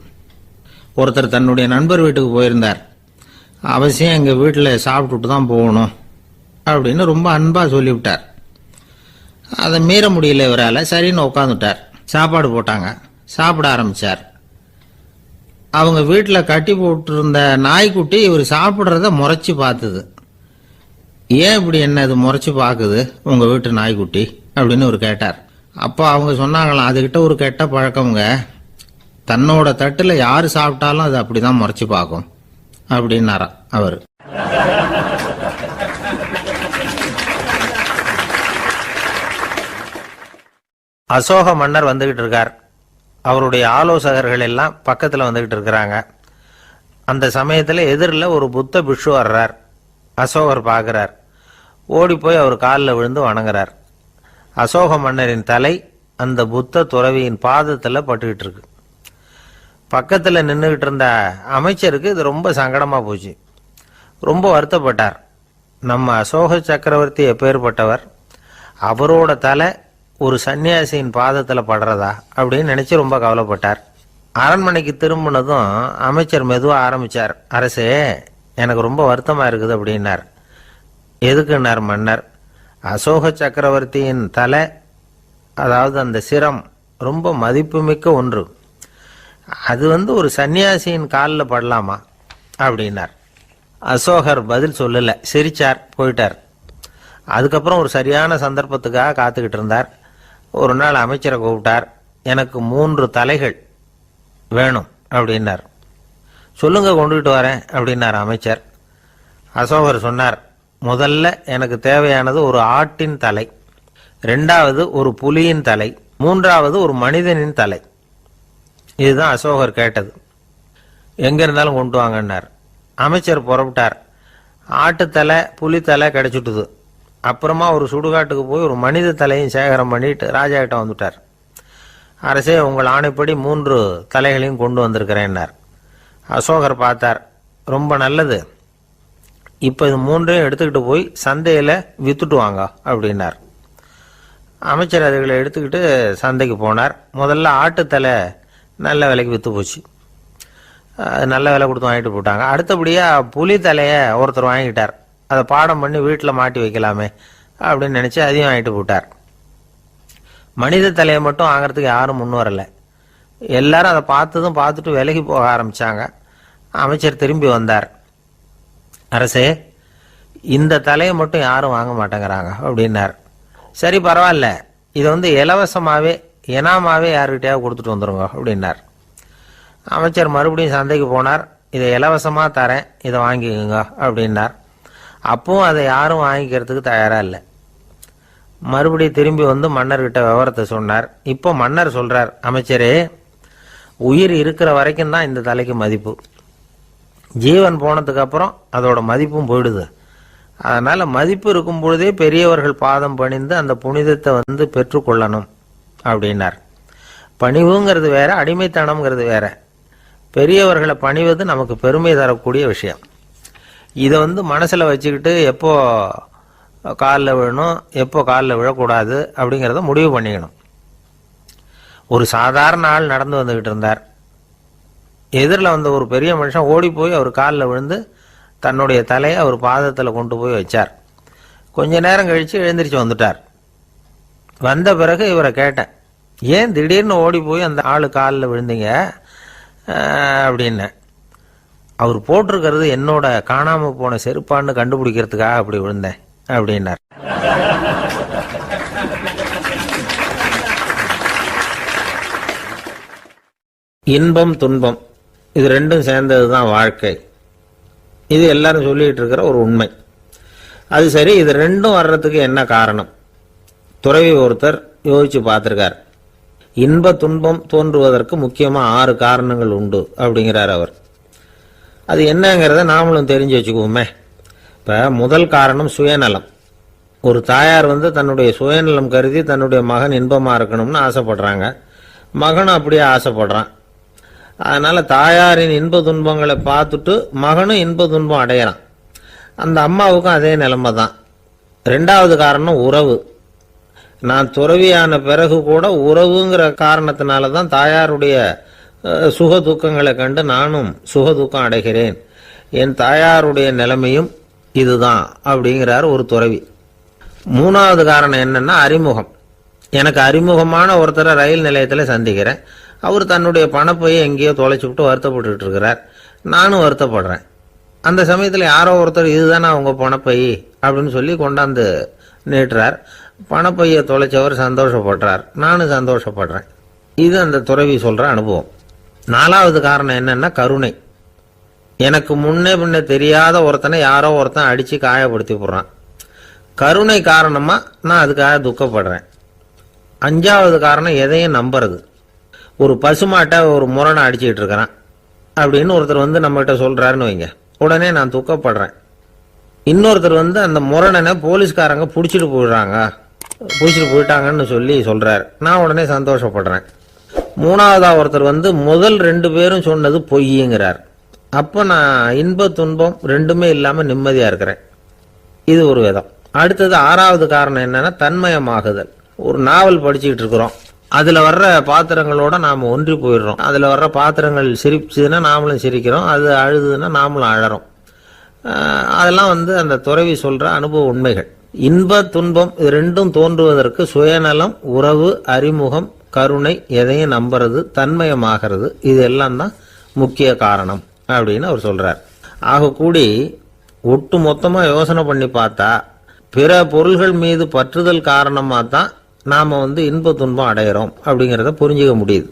ஒருத்தர் தன்னுடைய நண்பர் வீட்டுக்கு போயிருந்தார். அவசியம் எங்கள் வீட்டில் சாப்பிட்டுட்டு தான் போகணும் அப்படின்னு ரொம்ப அன்பாக சொல்லிவிட்டார். அதை மீற முடியல இவரால். சரின்னு உட்காந்துட்டார். சாப்பாடு போட்டாங்க. சாப்பிட ஆரம்பிச்சார். அவங்க வீட்டில் கட்டி போட்டிருந்த நாய்க்குட்டி இவர் சாப்பிட்றத முறைச்சி பார்த்தது. ஏன் இப்படி என்ன இது முறைச்சி பார்க்குது உங்கள் வீட்டு நாய்க்குட்டி அப்படின்னு அவர் கேட்டார். அப்போ அவங்க சொன்னாங்களாம், அதுகிட்ட ஒரு கெட்ட பழக்கம்ங்க, தன்னோட தட்டில் யார் சாப்பிட்டாலும் அது அப்படிதான் முறைச்சி பார்க்கும் அப்படின்னாராம் அவர். அசோக மன்னர் வந்துகிட்டு இருக்கார். அவருடைய ஆலோசகர்கள் எல்லாம் பக்கத்தில் வந்துகிட்டு இருக்கிறாங்க. அந்த சமயத்தில் எதிரில் ஒரு புத்த பிக்ஷு வர்றார். அசோகர் பார்க்குறார். ஓடி போய் அவர் காலில் விழுந்து வணங்குறார். அசோக மன்னரின் தலை அந்த புத்த துறவியின் பாதத்தில் பட்டுக்கிட்டு இருக்கு. பக்கத்தில் நின்றுகிட்டு இருந்த அமைச்சருக்கு இது ரொம்ப சங்கடமாக போச்சு. ரொம்ப வருத்தப்பட்டார். நம்ம அசோக சக்கரவர்த்தி எப்பேற்பட்டவர், அவரோட தலை ஒரு சன்னியாசியின் பாதத்தில் படுறதா அப்படின்னு நினைச்சு ரொம்ப கவலைப்பட்டார். அரண்மனைக்கு திரும்பினதும் அமைச்சர் மெதுவாக ஆரம்பிச்சார். அரசே, எனக்கு ரொம்ப வருத்தமாக இருக்குது அப்படின்னார். எதுக்குன்னார் மன்னர். அசோக சக்கரவர்த்தியின் தலை, அதாவது அந்த சிரம், ரொம்ப மதிப்புமிக்க ஒன்று. அது வந்து ஒரு சன்னியாசியின் காலில் படலாமா அப்படின்னார். அசோகர் பதில் சொல்லலை, சிரிச்சார், போயிட்டார். அதுக்கப்புறம் ஒரு சரியான சந்தர்ப்பத்துக்காக காத்துக்கிட்டு இருந்தார். ஒரு நாள் அமைச்சரை கூப்பிட்டார். எனக்கு 3 தலைகள் வேணும் அப்படின்னார். சொல்லுங்க, கொண்டுகிட்டு வரேன் அப்படின்னார் அமைச்சர். அசோகர் சொன்னார், முதல்ல எனக்கு தேவையானது ஒரு ஆட்டின் தலை, 2வது ஒரு புலியின் தலை, 3வது ஒரு மனிதனின் தலை. இதுதான் அசோகர் கேட்டது. எங்க இருந்தாலும் கொண்டு வாங்கன்னார். அமைச்சர் புறப்பட்டார். ஆட்டுத்தலை, புலித்தலை கிடைச்சிட்டுது. அப்புறமா ஒரு சுடுகாட்டுக்கு போய் ஒரு மனித தலையும் சேகரம் பண்ணிட்டு ராஜா கிட்ட வந்துட்டார். அரசே, உங்கள் ஆணைப்படி 3 தலைகளையும் கொண்டு வந்திருக்கிறேன்னார். அசோகர் பார்த்தார். ரொம்ப நல்லது, இப்போ இது 3ஐயும் எடுத்துக்கிட்டு போய் சந்தையில் வித்துட்டு வாங்க அப்படின்னார். அமைச்சர் அதுகளை எடுத்துக்கிட்டு சந்தைக்கு போனார். முதல்ல ஆட்டுத்தலை நல்ல விலைக்கு விற்று போச்சு. அது நல்ல விலை கொடுத்து வாங்கிட்டு போட்டாங்க. அடுத்தபடியாக புலி தலையை ஒருத்தர் வாங்கிட்டார். அதை பாடம் பண்ணி வீட்டில் மாட்டி வைக்கலாமே அப்படின்னு நினச்சி அதையும் வாங்கிட்டு போட்டார். மனித தலையை மட்டும் வாங்கிறதுக்கு யாரும் முன் வரலை. எல்லாரும் அதை பார்த்துட்டு விலகி போக ஆரம்பித்தாங்க. அமைச்சர் திரும்பி வந்தார். அரசே, இந்த தலையை மட்டும் யாரும் வாங்க மாட்டேங்கிறாங்க அப்படின்னார். சரி, பரவாயில்ல, இதை வந்து இலவசமாகவே இனாமாவே யாருக்கிட்டையாவது கொடுத்துட்டு வந்துடுங்க அப்படின்னார். அமைச்சர் மறுபடியும் சந்தைக்கு போனார். இதை இலவசமாக தரேன், இதை வாங்கிக்கோங்க அப்படின்னார். அப்பவும் அதை யாரும் வாங்கிக்கிறதுக்கு தயாராக இல்லை. மறுபடியும் திரும்பி வந்து மன்னர்கிட்ட விவரத்தை சொன்னார். இப்போ மன்னர் சொல்றார், அமைச்சரே, உயிர் இருக்கிற வரைக்கும் தான் இந்த தலைக்கு மதிப்பு. ஜீவன் போனதுக்கு அப்புறம் அதோட மதிப்பும் போயிடுது. அதனால மதிப்பு இருக்கும் பொழுதே பெரியவர்கள் பாதம் பணிந்து அந்த புனிதத்தை வந்து பெற்றுக்கொள்ளணும் அப்படின்னார். பணிவுங்கிறது வேற, அடிமைத்தனம்ங்கிறது வேற. பெரியவர்களை பணிவது நமக்கு பெருமை தரக்கூடிய விஷயம். இதை வந்து மனசில் வச்சுக்கிட்டு எப்போ காலில் விழணும், எப்போ காலில் விழக்கூடாது அப்படிங்கிறத முடிவு பண்ணிக்கணும். ஒரு சாதாரண ஆள் நடந்து வந்துக்கிட்டு இருந்தார். எதிரில் வந்த ஒரு பெரிய மனுஷன் ஓடி போய் அவர் காலில் விழுந்து தன்னுடைய தலையை அவர் பாதத்தில் கொண்டு போய் வச்சார். கொஞ்ச நேரம் கழித்து எழுந்திரிச்சு வந்துட்டார். வந்த பிறகு இவரை கேட்டேன், ஏன் திடீர்னு ஓடி போய் அந்த ஆளு காலில் விழுந்தீங்க அப்படின்னு. அவர் போட்டிருக்கிறது என்னோட காணாம போன செருப்பான்னு கண்டுபிடிக்கிறதுக்காக அப்படி விழுந்தேன் அப்படின்னார். இன்பம் துன்பம் இது ரெண்டும் சேர்ந்தது தான் வாழ்க்கை. இது எல்லாரும் சொல்லிட்டு இருக்கிற ஒரு உண்மை. அது சரி, இது ரெண்டும் வர்றதுக்கு என்ன காரணம்? துறவி ஒருத்தர் யோசிச்சு பார்த்திருக்கார். இன்ப துன்பம் தோன்றுவதற்கு முக்கியமா 6 காரணங்கள் உண்டு அப்படிங்கிறார் அவர். அது என்னங்கிறத நாமளும் தெரிஞ்சு வச்சுக்குவோமே. இப்ப முதல் காரணம் சுயநலம். ஒரு தாயார் தன்னுடைய சுயநலம் கருதி தன்னுடைய மகன் இன்பமா இருக்கணும்னு ஆசைப்படுறாங்க. மகனும் அப்படியே ஆசைப்படுறான். அதனால தாயாரின் இன்ப துன்பங்களை பார்த்துட்டு மகனும் இன்ப துன்பம் அடையறான். அந்த அம்மாவுக்கும் அதே நிலைமை தான். 2வது காரணம் உறவு. நான் துறவியான பிறகு கூட உறவுங்கிற காரணத்தினால தான் தாயாருடைய சுக துக்கங்களை கண்டு நானும் சுக துக்கம் அடைகிறேன். என் தாயாருடைய நிலைமையும் இதுதான் அப்படிங்கிறார் ஒரு துறவி. 3வது காரணம் என்னன்னா அறிமுகம். எனக்கு அறிமுகமான ஒருத்தரை ரயில் நிலையத்தில் சந்திக்கிறேன். அவர் தன்னுடைய பணப்பையை எங்கேயோ தொலைச்சுவிட்டு வருத்தப்பட்டு இருக்கிறார். நானும் வருத்தப்படுறேன். அந்த சமயத்தில் யாரோ ஒருத்தர் இதுதானே அவங்க பணப்பை அப்படின்னு சொல்லி கொண்டாந்து நீட்டுறார். பணப்பையை தொலைச்சவர் சந்தோஷப்படுறார். நானும் சந்தோஷப்படுறேன். இது அந்த துறவி சொல்ற அனுபவம். 4வது காரணம் என்னன்னா கருணை. எனக்கு முன்னே பின்ன தெரியாத ஒருத்தனை யாரோ ஒருத்தன் அடிச்சு காயப்படுத்தி போடுறான். கருணை காரணமா நான் அதுக்காக துக்கப்படுறேன். 5வது காரணம் எதையும் நம்புறது. ஒரு பசுமாட்டை ஒரு முரணை அடிச்சுக்கிட்டு இருக்கிறான் அப்படின்னு ஒருத்தர் நம்ம கிட்ட சொல்றாருன்னு வைங்க, உடனே நான் துக்கப்படுறேன். இன்னொருத்தர் அந்த முரணனை போலீஸ்காரங்க பிடிச்சிட்டு போயிட்டாங்கன்னு சொல்லி சொல்றாரு. நான் உடனே சந்தோஷப்படுறேன். 3வதா ஒருத்தர் முதல் 2 பேரும் சொன்னது பொய்யுங்கிறார். அப்ப நான் இன்ப துன்பம் ரெண்டுமே இல்லாம நிம்மதியா இருக்கிறேன். இது ஒரு விதம். அடுத்தது 6வது காரணம் என்னன்னா தன்மயமாகுதல். ஒரு நாவல் படிச்சுக்கிட்டு இருக்கிறோம். அதுல வர்ற பாத்திரங்களோட நாம ஒன்றி போயிடுறோம். அதுல வர்ற பாத்திரங்கள் சிரிச்சுதுன்னா நாமளும் சிரிக்கிறோம், அது அழுதுன்னா நாமளும் அழறோம். அதெல்லாம் அந்த துறவி சொல்ற அனுபவ உண்மைகள். இன்ப துன்பம் இது ரெண்டும் தோன்றுவதற்கு சுயநலம், உறவு, அறிமுகம், கருணை, எதையும் நம்புறது, தன்மயமாகிறது, இது எல்லாம் தான் முக்கிய காரணம் அப்படின்னு அவர் சொல்றார். ஆக கூடி ஒட்டு மொத்தமா யோசனை பண்ணி பார்த்தா பிற பொருள்கள் மீது பற்றுதல் காரணமா தான் நாம இன்ப துன்பம் அடையிறோம் அப்படிங்கிறத புரிஞ்சுக்க முடியுது.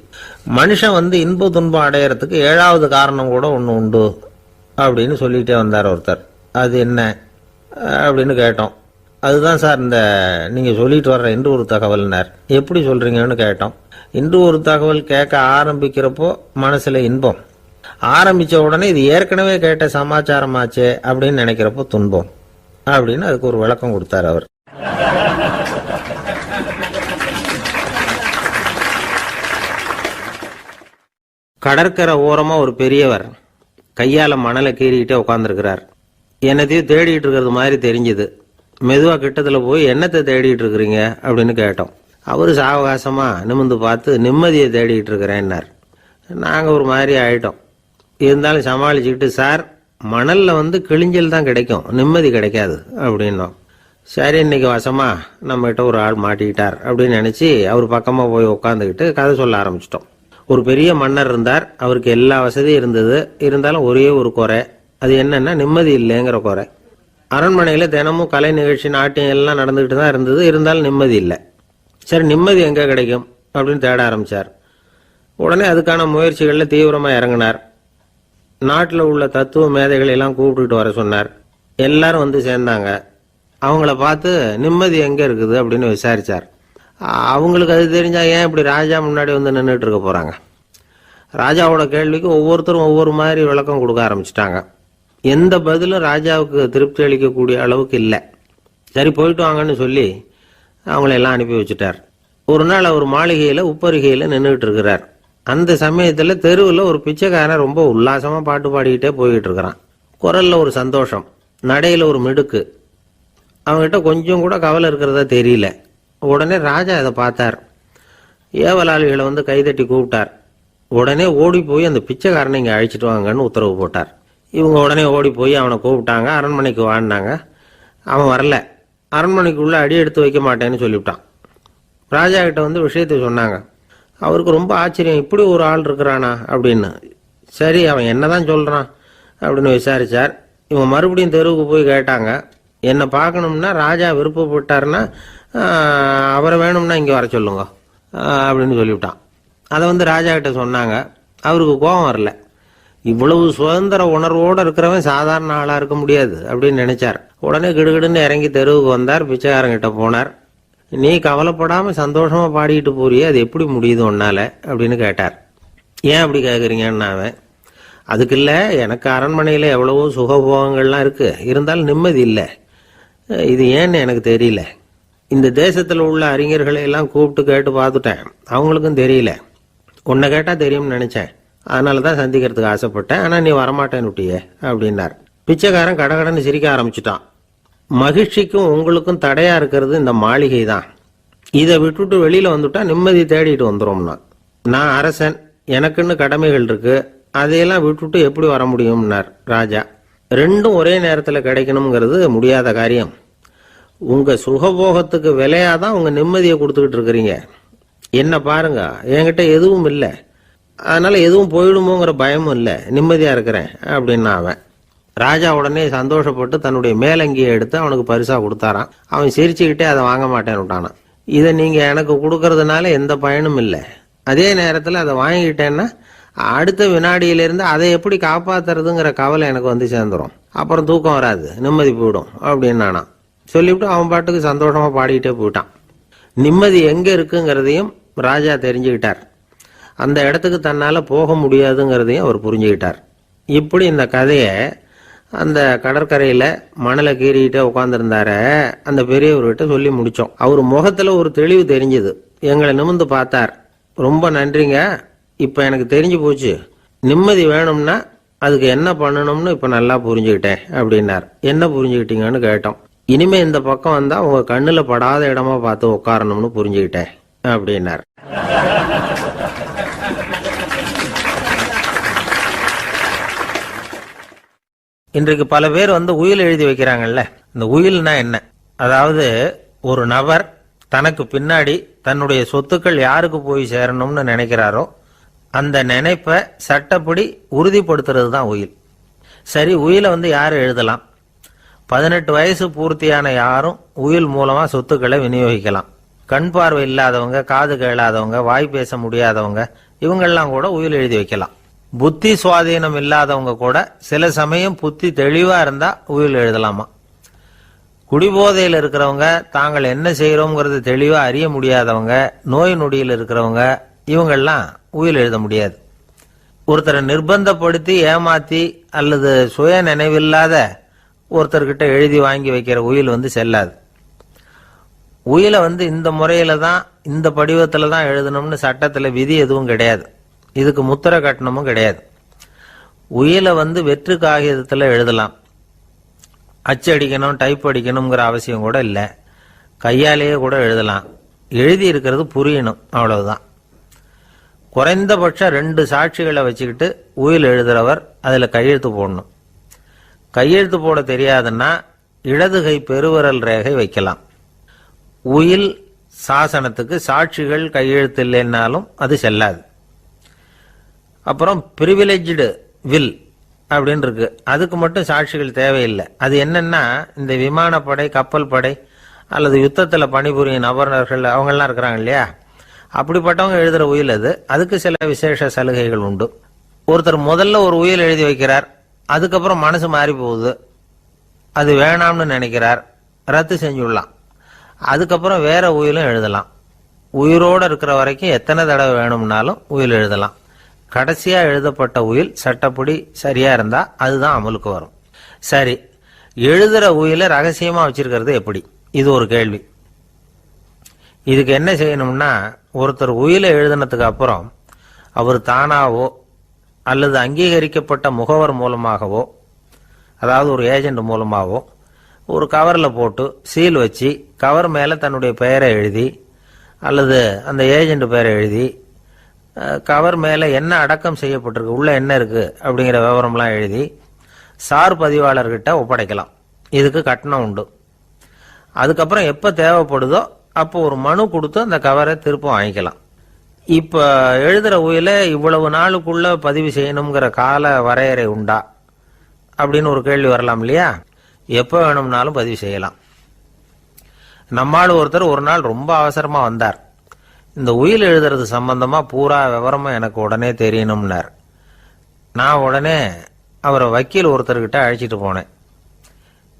மனுஷன் இன்ப துன்பம் அடையறதுக்கு 7வது காரணம் கூட ஒன்று உண்டு அப்படின்னு சொல்லிட்டே வந்தார் ஒருத்தர். அது என்ன அப்படின்னு கேட்டோம். அதுதான் சார் இந்த நீங்க சொல்லிட்டு வர்ற இன்று ஒரு தகவல்னார். எப்படி சொல்றீங்கன்னு கேட்டோம். இன்று ஒரு தகவல் கேட்க ஆரம்பிக்கிறப்போ மனசுல இன்பம், ஆரம்பிச்ச உடனே இது ஏற்கனவே கேட்ட சமாச்சாரமாச்சே அப்படின்னு நினைக்கிறப்போ துன்பம் அப்படின்னு அதுக்கு ஒரு விளக்கம் கொடுத்தார் அவர். கடற்கரை ஓரமா ஒரு பெரியவர் கையால மணலை கீறிக்கிட்டே உட்காந்துருக்கிறார். என்னத்தையும் தேடிட்டு இருக்கிறது மாதிரி தெரிஞ்சுது. மெதுவா கிட்டத்துல போய் என்னத்தை தேடிட்டு இருக்கிறீங்க அப்படின்னு கேட்டோம். அவரு சாவகாசமா நிமிந்து பார்த்து நிம்மதியை தேடிட்டு இருக்கிறேன்னார். நாங்க ஒரு மாதிரி ஆயிட்டோம். இருந்தாலும் சமாளிச்சுக்கிட்டு, சார் மணல்ல கிழிஞ்சல் தான் கிடைக்கும், நிம்மதி கிடைக்காது அப்படின்னோம். சரி, இன்னைக்கு வசமா நம்ம கிட்ட ஒரு ஆள் மாட்டிக்கிட்டார் அப்படின்னு நினைச்சு அவர் பக்கமா போய் உட்காந்துக்கிட்டு கதை சொல்ல ஆரம்பிச்சிட்டோம். ஒரு பெரிய மன்னர் இருந்தார். அவருக்கு எல்லா வசதியும் இருந்தது. இருந்தாலும் ஒரே ஒரு குறை. அது என்னன்னா நிம்மதி இல்லைங்கிற குறை. அரண்மனையில தினமும் கலை நிகழ்ச்சி, நாட்டியம் எல்லாம் நடந்துகிட்டு தான் இருந்தது. இருந்தாலும் நிம்மதி இல்லை. சரி, நிம்மதி எங்க கிடைக்கும் அப்படின்னு தேட ஆரம்பிச்சார். உடனே அதுக்கான முயற்சிகள்ல தீவிரமா இறங்கினார். நாட்டில் உள்ள தத்துவ மேதைகளை எல்லாம் கூப்பிட்டுட்டு வர சொன்னார். எல்லாரும் சேர்ந்தாங்க. அவங்கள பார்த்து நிம்மதி எங்க இருக்குது அப்படின்னு விசாரிச்சார். அவங்களுக்கு அது தெரிஞ்சா ஏன் இப்படி ராஜா முன்னாடி நின்றுட்டு இருக்க போறாங்க? ராஜாவோட கேள்விக்கு ஒவ்வொருத்தரும் ஒவ்வொரு மாதிரி விளக்கம் கொடுக்க ஆரம்பிச்சிட்டாங்க. எந்த பதிலும் ராஜாவுக்கு திருப்தி அளிக்கக்கூடிய அளவுக்கு இல்லை. சரி, போயிட்டு வாங்கன்னு சொல்லி அவங்களெல்லாம் அனுப்பி வச்சுட்டார். ஒரு நாள் அவர் மாளிகையில உப்பருகையில நின்றுட்டு இருக்கிறார். அந்த சமயத்துல தெருவில் ஒரு பிச்சைக்காரன் ரொம்ப உல்லாசமா பாட்டு பாடிக்கிட்டே போய்கிட்டு இருக்கிறான். குரல்ல ஒரு சந்தோஷம், நடையில ஒரு மிடுக்கு. அவங்ககிட்ட கொஞ்சம் கூட கவலை இருக்கிறதா தெரியல. உடனே ராஜா இதை பார்த்தார். ஏவலாளிகளை கைதட்டி கூப்பிட்டார். உடனே ஓடி போய் அந்த பிச்சைக்காரனை இங்க அழைச்சிட்டு வாங்கன்னு உத்தரவு போட்டார். இவங்க உடனே ஓடி போய் அவனை கூப்பிட்டாங்க. அரண்மனைக்கு வாழ்ந்தாங்க. அவன் வரல. அரண்மனைக்குள்ள அடி எடுத்து வைக்க மாட்டேன்னு சொல்லிவிட்டான். ராஜா கிட்ட விஷயத்தை சொன்னாங்க. அவருக்கு ரொம்ப ஆச்சரியம், இப்படி ஒரு ஆள் இருக்கிறானா அப்படின்னு. சரி, அவன் என்னதான் சொல்றான் அப்படின்னு விசாரிச்சார். இவங்க மறுபடியும் தெருவுக்கு போய் கேட்டாங்க. என்னை பார்க்கணும்னா ராஜா விருப்பப்பட்டாருன்னா அவரை வேணும்னா இங்கே வர சொல்லுங்க அப்படின்னு சொல்லிவிட்டான். அதை ராஜா கிட்ட சொன்னாங்க. அவருக்கு கோபம் வரல. இவ்வளவு சுதந்திர உணர்வோடு இருக்கிறவன் சாதாரண ஆளா இருக்க முடியாது அப்படின்னு நினைச்சார். உடனே கிடுகிடுன்னு இறங்கி தெருவுக்கு வந்தார். பிச்சைக்காரங்கிட்ட போனார். நீ கவலைப்படாம சந்தோஷமா பாடிக்கிட்டு போறியே, அது எப்படி முடியுது உன்னால அப்படின்னு கேட்டார். ஏன் அப்படி கேட்குறீங்கன்னு அவன், அதுக்கு இல்லை, எனக்கு அரண்மனையில் எவ்வளவோ சுகபோகங்கள்லாம் இருக்கு, இருந்தாலும் நிம்மதி இல்லை. இது ஏன்னு எனக்கு தெரியல. இந்த தேசத்தில் உள்ள அறிஞர்களை எல்லாம் கூப்பிட்டு கேட்டு பார்த்துட்டேன், அவங்களுக்கும் தெரியல. உன்னை கேட்டால் தெரியும்னு நினைச்சேன், அதனால தான் சந்திக்கிறதுக்கு ஆசைப்பட்டேன். ஆனால் நீ வரமாட்டேன்னு விட்டியே அப்படின்னார். பிச்சைக்காரன் கடகடன்னு சிரிக்க ஆரம்பிச்சுட்டான். மகிழ்ச்சிக்கும் உங்களுக்கும் தடையா இருக்கிறது இந்த மாளிகை தான். இதை விட்டுட்டு வெளியில வந்துட்டா நிம்மதி தேடிட்டு வந்துடும்னா. நான் அரசன், எனக்குன்னு கடமைகள் இருக்கு, அதையெல்லாம் விட்டுட்டு எப்படி வர முடியும்னார் ராஜா. ரெண்டும் ஒரே நேரத்தில் கிடைக்கணுங்கிறது முடியாத காரியம். உங்க சுகபோகத்துக்கு விலையாதான் உங்க நிம்மதியை கொடுத்துக்கிட்டு இருக்கிறீங்க. என்ன பாருங்க, என்கிட்ட எதுவும் இல்லை, அதனால எதுவும் போயிடுமோங்கிற பயமும் இல்லை, நிம்மதியா இருக்கிறேன் அப்படின்னா அவன். ராஜா உடனே சந்தோஷப்பட்டு தன்னுடைய மேலங்கியை எடுத்து அவனுக்கு பரிசா கொடுத்தாரான். அவன் சிரிச்சுக்கிட்டே அதை வாங்க மாட்டேன்னு விட்டானான். இதை நீங்க எனக்கு கொடுக்கறதுனால எந்த பயனும் இல்லை, அதே நேரத்தில் அதை வாங்கிக்கிட்டேன்னா அடுத்த வினாடியிலிருந்து அதை எப்படி காப்பாத்துறதுங்கிற கவலை எனக்கு வந்து சேர்ந்துடும், அப்புறம் தூக்கம் வராது, நிம்மதி போயிடும் அப்படின்னானா. சொல்லிவிட்டு அவன் பாட்டுக்கு சந்தோஷமா பாடிக்கிட்டே போயிட்டான். நிம்மதி எங்க இருக்குங்கிறதையும் ராஜா தெரிஞ்சுக்கிட்டார். அந்த இடத்துக்கு தன்னால போக முடியாதுங்கிறதையும் அவர் புரிஞ்சுக்கிட்டார். இப்படி இந்த கதையை அந்த கடற்கரையில மணலை கீறிக்கிட்டே உட்காந்துருந்தார அந்த பெரியவர்கிட்ட சொல்லி முடிச்சோம். அவர் முகத்துல ஒரு தெளிவு தெரிஞ்சது. எங்களை நிமிர்ந்து பார்த்தார். ரொம்ப நன்றிங்க, இப்ப எனக்கு தெரிஞ்சு போச்சு, நிம்மதி வேணும்னா அதுக்கு என்ன பண்ணணும்னு இப்ப நல்லா புரிஞ்சுக்கிட்டேன் அப்படின்னார். என்ன புரிஞ்சுக்கிட்டீங்கன்னு கேட்டோம். இனிமே இந்த பக்கம் வந்தா உங்க கண்ணுல படாத இடமா பார்த்து உட்காரணும்னு புரிஞ்சுக்கிட்டேன் அப்படின்னார். இன்றைக்கு பல பேர் உயில் எழுதி வைக்கிறாங்கல்ல. இந்த உயில்னா என்ன? அதாவது ஒரு நபர் தனக்கு பின்னாடி தன்னுடைய சொத்துக்கள் யாருக்கு போய் சேரணும்னு நினைக்கிறாரோ அந்த நினைப்பை சட்டப்படி உறுதிப்படுத்துறது தான் உயில். சரி, உயிலை யார் எழுதலாம்? 18 வயசு பூர்த்தியான யாரும் உயில் மூலமா சொத்துக்களை விநியோகிக்கலாம். கண் பார்வை இல்லாதவங்க, காது கேளாதவங்க, வாய் பேச முடியாதவங்க, இவங்கெல்லாம் கூட உயில் எழுதி வைக்கலாம். புத்தி சுவாதீனம் இல்லாதவங்க கூட சில சமயம் புத்தி தெளிவா இருந்தா உயில் எழுதலாமா. குடிபோதையில் இருக்கிறவங்க, தாங்கள் என்ன செய்யறோங்கிறது தெளிவா அறிய முடியாதவங்க, நோய் நொடியில் இருக்கிறவங்க, இவங்கெல்லாம் உயில் எழுத முடியாது. ஒருத்தரை நிர்பந்தப்படுத்தி ஏமாத்தி அல்லது சுய நினைவில்லாத ஒருத்தர்கிட்ட எழுதி வாங்கி வைக்கிற உயில் செல்லாது. உயிலை இந்த முறையில தான், இந்த படிவத்துல தான் எழுதணும்னு சட்டத்துல விதி எதுவும் கிடையாது. இதுக்கு முத்திரை கட்டணமும் கிடையாது. உயிலை வெற்று காகிதத்துல எழுதலாம். அச்சடிக்கணும், டைப் அடிக்கணுங்கிற அவசியம் கூட இல்லை. கையாலேயே கூட எழுதலாம். எழுதி இருக்கிறது புரியணும், அவ்வளவுதான். குறைந்தபட்சம் 2 சாட்சிகளை வச்சுக்கிட்டு உயில் எழுதுறவர் அதுல கையெழுத்து போடணும். கையெழுத்து போட தெரியாதுன்னா இடது கை பெருவிரல் ரேகை வைக்கலாம். உயில் சாசனத்துக்கு சாட்சிகள் கையெழுத்து இல்லைன்னாலும் அது செல்லாது. அப்புறம் பிரிவிலேஜ்டு வில் அப்படின்னு இருக்கு, அதுக்கு மட்டும் சாட்சிகள் தேவையில்லை. அது என்னன்னா, இந்த விமானப்படை, கப்பல் படை அல்லது யுத்தத்தில் பணிபுரியும் நபர்கள் அவங்கெல்லாம் இருக்கிறாங்க இல்லையா, அப்படிப்பட்டவங்க எழுதுற உயில் அது. அதுக்கு சில விசேஷ சலுகைகள் உண்டு. ஒருத்தர் முதல்ல ஒரு உயில் எழுதி வைக்கிறார், அதுக்கப்புறம் மனசு மாறி போகுது, அது வேணாம்னு நினைக்கிறார், ரத்து செஞ்சுடலாம். அதுக்கப்புறம் வேற உயிலும் எழுதலாம். உயிரோடு இருக்கிற வரைக்கும் எத்தனை தடவை வேணும்னாலும் உயில் எழுதலாம். கடைசியா எழுதப்பட்ட உயில் சட்டப்படி சரியா இருந்தா அதுதான் அமலுக்கு வரும். சரி, எழுதுற உயில ரகசியமா வச்சிருக்கிறது எப்படி? இது ஒரு கேள்வி. இதுக்கு என்ன செய்யணும்னா, ஒருத்தர் உயில எழுதினதுக்கு அப்புறம் அவர் தானாவோ அல்லது அங்கீகரிக்கப்பட்ட முகவர் மூலமாகவோ, அதாவது ஒரு ஏஜென்ட் மூலமாகவோ, ஒரு கவரில் போட்டு சீல் வச்சு கவர் மேலே தன்னுடைய பெயரை எழுதி அல்லது அந்த ஏஜென்ட் பெயரை எழுதி கவர் மேலே என்ன அடக்கம் செய்யப்பட்டிருக்கு, உள்ள என்ன இருக்கு அப்படிங்கிற விவரம்லாம் எழுதி சார் பதிவாளர்கிட்ட ஒப்படைக்கலாம். இதுக்கு கட்டணம் உண்டு. அதுக்கப்புறம் எப்போ தேவைப்படுதோ அப்போ ஒரு மனு கொடுத்து அந்த கவரை திரும்ப வாங்கிக்கலாம். இப்போ எழுதுற உயில இவ்வளவு நாளுக்குள்ள பதிவு செய்யணுங்கிற கால வரையறை உண்டா அப்படின்னு ஒரு கேள்வி வரலாம் இல்லையா? எப்போ வேணும்னாலும் பதிவு செய்யலாம். நம்மால் ஒருத்தர் ஒரு நாள் ரொம்ப அவசரமா வந்தார். இந்த உயில் எழுதுறது சம்பந்தமா பூரா விவரமா எனக்கு உடனே தெரியணும்னார். நான் உடனே அவரை வக்கீல் ஒருத்தர்கிட்ட அழைச்சிட்டு போனேன்.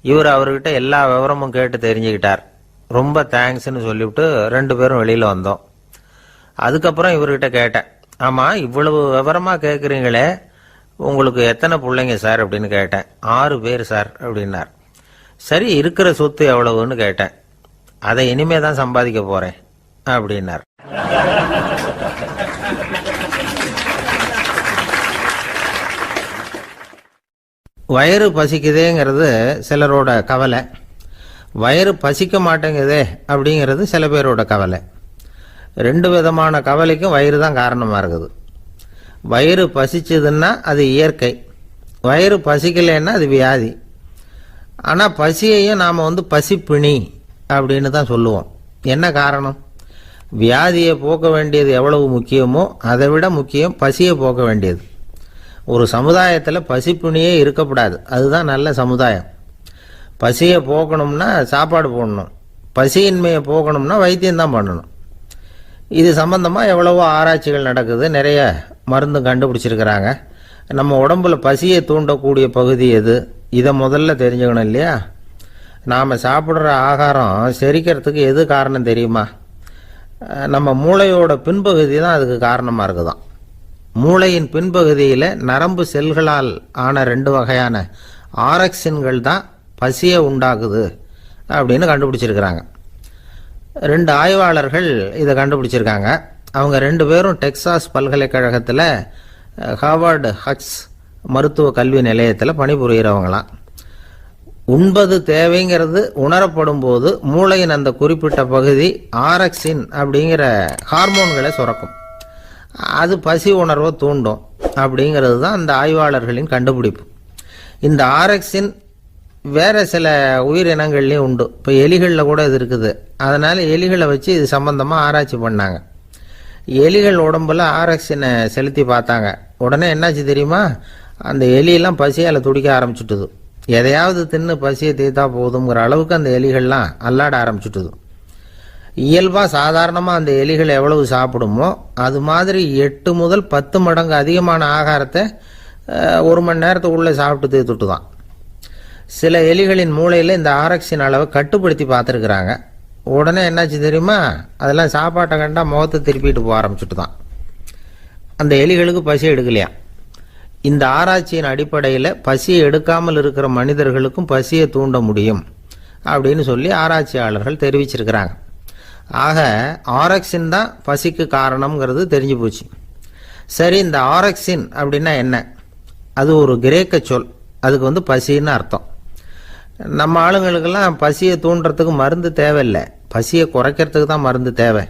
இவர் அவர்கிட்ட எல்லா விவரமும் கேட்டு தெரிஞ்சுக்கிட்டார். ரொம்ப தேங்க்ஸ்ன்னு சொல்லிவிட்டு 2 பேரும் வெளியில வந்தோம். அதுக்கப்புறம் இவர்கிட்ட கேட்டேன், ஆமா இவ்வளவு விவரமா கேட்குறீங்களே, உங்களுக்கு எத்தனை பிள்ளைங்க சார் அப்படின்னு கேட்டேன். 6 பேர் சார் அப்படின்னார். சரி, இருக்கிற சொத்து எவ்வளவுன்னு கேட்டேன். அதை இனிமே தான் சம்பாதிக்க போறேன் அப்படின்னார். வயிறு பசிக்குதேங்கிறது சிலரோட கவலை, வயிறு பசிக்க மாட்டேங்குதே அப்படிங்கிறது சில பேரோட கவலை. 2 விதமான கவலைக்கும் வயிறு தான் காரணமாக இருக்குது. வயிறு பசிச்சதுன்னா அது இயற்கை, வயிறு பசிக்கலைன்னா அது வியாதி. ஆனால் பசியையும் நாம் பசிப்பிணி அப்படின்னு தான் சொல்லுவோம். என்ன காரணம்? வியாதியை போக்க வேண்டியது எவ்வளவு முக்கியமோ அதை விட முக்கியம் பசியை போக்க வேண்டியது. ஒரு சமுதாயத்தில் பசிப்பிணியே இருக்கக்கூடாது, அதுதான் நல்ல சமுதாயம். பசியை போக்கணும்னா சாப்பாடு போடணும், பசியின்மையை போக்கணும்னா வைத்தியம்தான் பண்ணணும். இது சம்பந்தமாக எவ்வளவோ ஆராய்ச்சிகள் நடக்குது, நிறைய மருந்து கண்டுபிடிச்சிருக்கிறாங்க. நம்ம உடம்புல பசியை தூண்டக்கூடிய பகுதி எது, இதை முதல்ல தெரிஞ்சுக்கணும் இல்லையா? நாம் சாப்பிட்ற ஆகாரம் செரிக்கிறதுக்கு எது காரணம் தெரியுமா? நம்ம மூளையோட பின்பகுதி தான் அதுக்கு காரணமாக இருக்குதாம். மூளையின் பின்பகுதியில் நரம்பு செல்களால் ஆன 2 வகையான ஆரக்சின்கள் தான் பசியை உண்டாக்குது அப்படின்னு கண்டுபிடிச்சிருக்கிறாங்க. 2 ஆய்வாளர்கள் இதை கண்டுபிடிச்சிருக்காங்க. அவங்க 2 பேரும் டெக்சாஸ் பல்கலைக்கழகத்தில் ஹார்வர்டு ஹக்ஸ் மருத்துவ கல்வி நிலையத்தில் பணிபுரிகிறவங்களாம். உண்பது தேவைங்கிறது உணரப்படும் போது மூளையின் அந்த குறிப்பிட்ட பகுதி ஆரக்சின் அப்படிங்கிற ஹார்மோன்களை சுரக்கும். அது பசி உணர்வை தூண்டும் அப்படிங்கிறது தான் அந்த ஆய்வாளர்களின் கண்டுபிடிப்பு. இந்த ஆரக்சின் வேற சில உயிரினங்கள்லேயும் உண்டு. இப்போ எலிகளில் கூட இது இருக்குது. அதனால் எலிகளை வச்சு இது சம்பந்தமாக ஆராய்ச்சி பண்ணாங்க. எலிகள் உடம்புல ஆரக்சினை செலுத்தி பார்த்தாங்க. உடனே என்னாச்சு தெரியுமா? அந்த எலியெல்லாம் பசியால் துடிக்க ஆரம்பிச்சுட்டுது. எதையாவது தின்னு பசியை தீர்த்தா போதுங்கிற அளவுக்கு அந்த எலிகள்லாம் அல்லாட ஆரம்பிச்சுட்டுது. இயல்பாக சாதாரணமாக அந்த எலிகள் எவ்வளவு சாப்பிடுமோ அது மாதிரி 8 முதல் 10 மடங்கு அதிகமான ஆகாரத்தை 1 மணி நேரத்துக்குள்ளே சாப்பிட்டு தீர்த்துட்டு தான். சில எலிகளின் மூளையில் இந்த ஆரக்சின் அளவை கட்டுப்படுத்தி பார்த்துருக்குறாங்க. உடனே என்னாச்சு தெரியுமா? அதெல்லாம் சாப்பாட்டை கண்டா முகத்தை திருப்பிட்டு போக ஆரம்பிச்சுட்டு தான். அந்த எலிகளுக்கு பசி எடுக்கலையா. இந்த ஆராய்ச்சியின் அடிப்படையில் பசியை எடுக்காமல் இருக்கிற மனிதர்களுக்கும் பசியை தூண்ட முடியும் அப்படின்னு சொல்லி ஆராய்ச்சியாளர்கள் தெரிவிச்சிருக்கிறாங்க. ஆக ஆரக்சின் தான் பசிக்கு காரணம்ங்கிறது தெரிஞ்சு போச்சு. சரி, இந்த ஆரக்சின் அப்படின்னா என்ன? அது ஒரு கிரேக்க சொல். அதுக்கு பசின்னு அர்த்தம். நம்ம ஆளுங்களுக்கெல்லாம் பசியை தூண்டுறதுக்கு மருந்து தேவையில்லை, பசியை குறைக்கிறதுக்கு தான் மருந்து தேவை.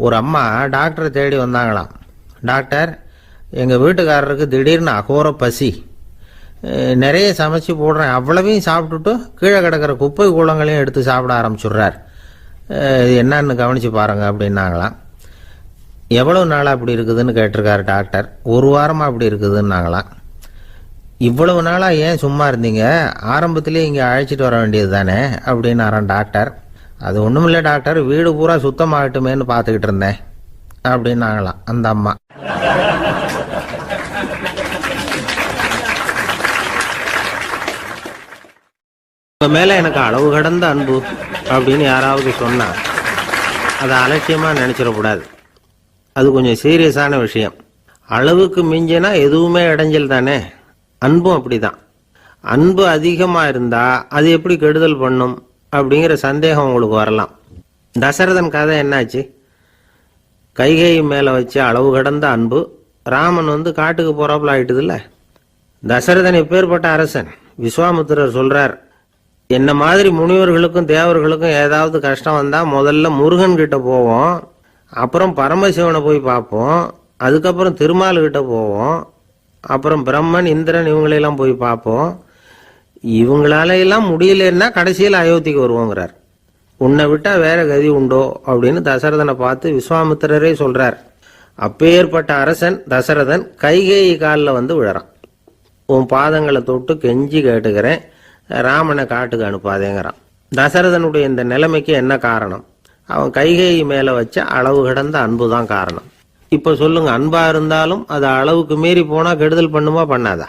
ஒரு அம்மா டாக்டரை தேடி வந்தாங்களாம். டாக்டர், எங்கள் வீட்டுக்காரருக்கு திடீர்னு அகோர பசி, நிறைய சமைச்சு போடுறேன், அவ்வளவையும் சாப்பிட்டுட்டு கீழே கிடக்கிற குப்பை கூலங்களையும் எடுத்து சாப்பிட ஆரம்பிச்சுடுறார், இது என்னன்னு கவனித்து பாருங்க அப்படின்னாங்களாம். எவ்வளவு நாளாக அப்படி இருக்குதுன்னு கேட்டிருக்காரு டாக்டர். 1 வாரமாக அப்படி இருக்குதுன்னாங்களாம். இவ்வளவு நாளாக ஏன் சும்மா இருந்தீங்க, ஆரம்பத்திலே இங்கே அழைச்சிட்டு வர வேண்டியது தானே அப்படின்னாரான் டாக்டர். அது ஒன்றும் இல்லை டாக்டர், வீடு பூரா சுத்தமாகட்டுமேன்னு பார்த்துக்கிட்டு இருந்தேன் அப்படின்னாங்களாம் அந்த அம்மா. உங்க மேல எனக்கு அளவு கடந்த அன்பு அப்படின்னு யாராவது சொன்னா அதை அலட்சியமா நினைச்சிடக்கூடாது. அது கொஞ்சம் சீரியஸான விஷயம். அளவுக்கு மிஞ்சினா எதுவுமே இடைஞ்சல் தானே. அன்பும் அப்படிதான். அன்பு அதிகமா இருந்தா அது எப்படி கெடுதல் பண்ணும் அப்படிங்கிற சந்தேகம் உங்களுக்கு வரலாம். தசரதன் கதை என்னாச்சு? கைகேயி மேல வச்சு அளவு கடந்த அன்பு ராமன் காட்டுக்கு போறாப்புல ஆயிட்டுதுல்ல. தசரதன் எப்பேற்பட்ட அரசன். விஸ்வாமித்திரர் சொல்றார், என்ன மாதிரி முனிவர்களுக்கும் தேவர்களுக்கும் ஏதாவது கஷ்டம் வந்தா முதல்ல முருகன் கிட்ட போவோம், அப்புறம் பரமசிவனை போய் பார்ப்போம், அதுக்கப்புறம் திருமால் கிட்ட போவோம், அப்புறம் பிரம்மன் இந்திரன் இவங்களையெல்லாம் போய் பார்ப்போம், இவங்களால எல்லாம் முடியலன்னா கடைசியில் அயோத்திக்கு வருவோங்கிறார். உன்னை விட்டா வேற கதி உண்டோ அப்படின்னு தசரதனை பார்த்து விஸ்வாமித்திரரே சொல்றார். அப்பேற்பட்ட அரசன் தசரதன் கைகேயி காலில் விழறான். உன் பாதங்களை தொட்டு கெஞ்சி கேட்டுக்கிறேன், ராமனை காட்டுக்கு அனுப்பாதேங்கிறான். தசரதனுடைய இந்த நிலைமைக்கு என்ன காரணம்? அவன் கைகேயி மேல வச்ச அளவு கடந்த அன்பு தான் காரணம். இப்ப சொல்லுங்க, அன்பா இருந்தாலும் அது அளவுக்கு மீறி போனா கெடுதல் பண்ணுமா பண்ணாதா?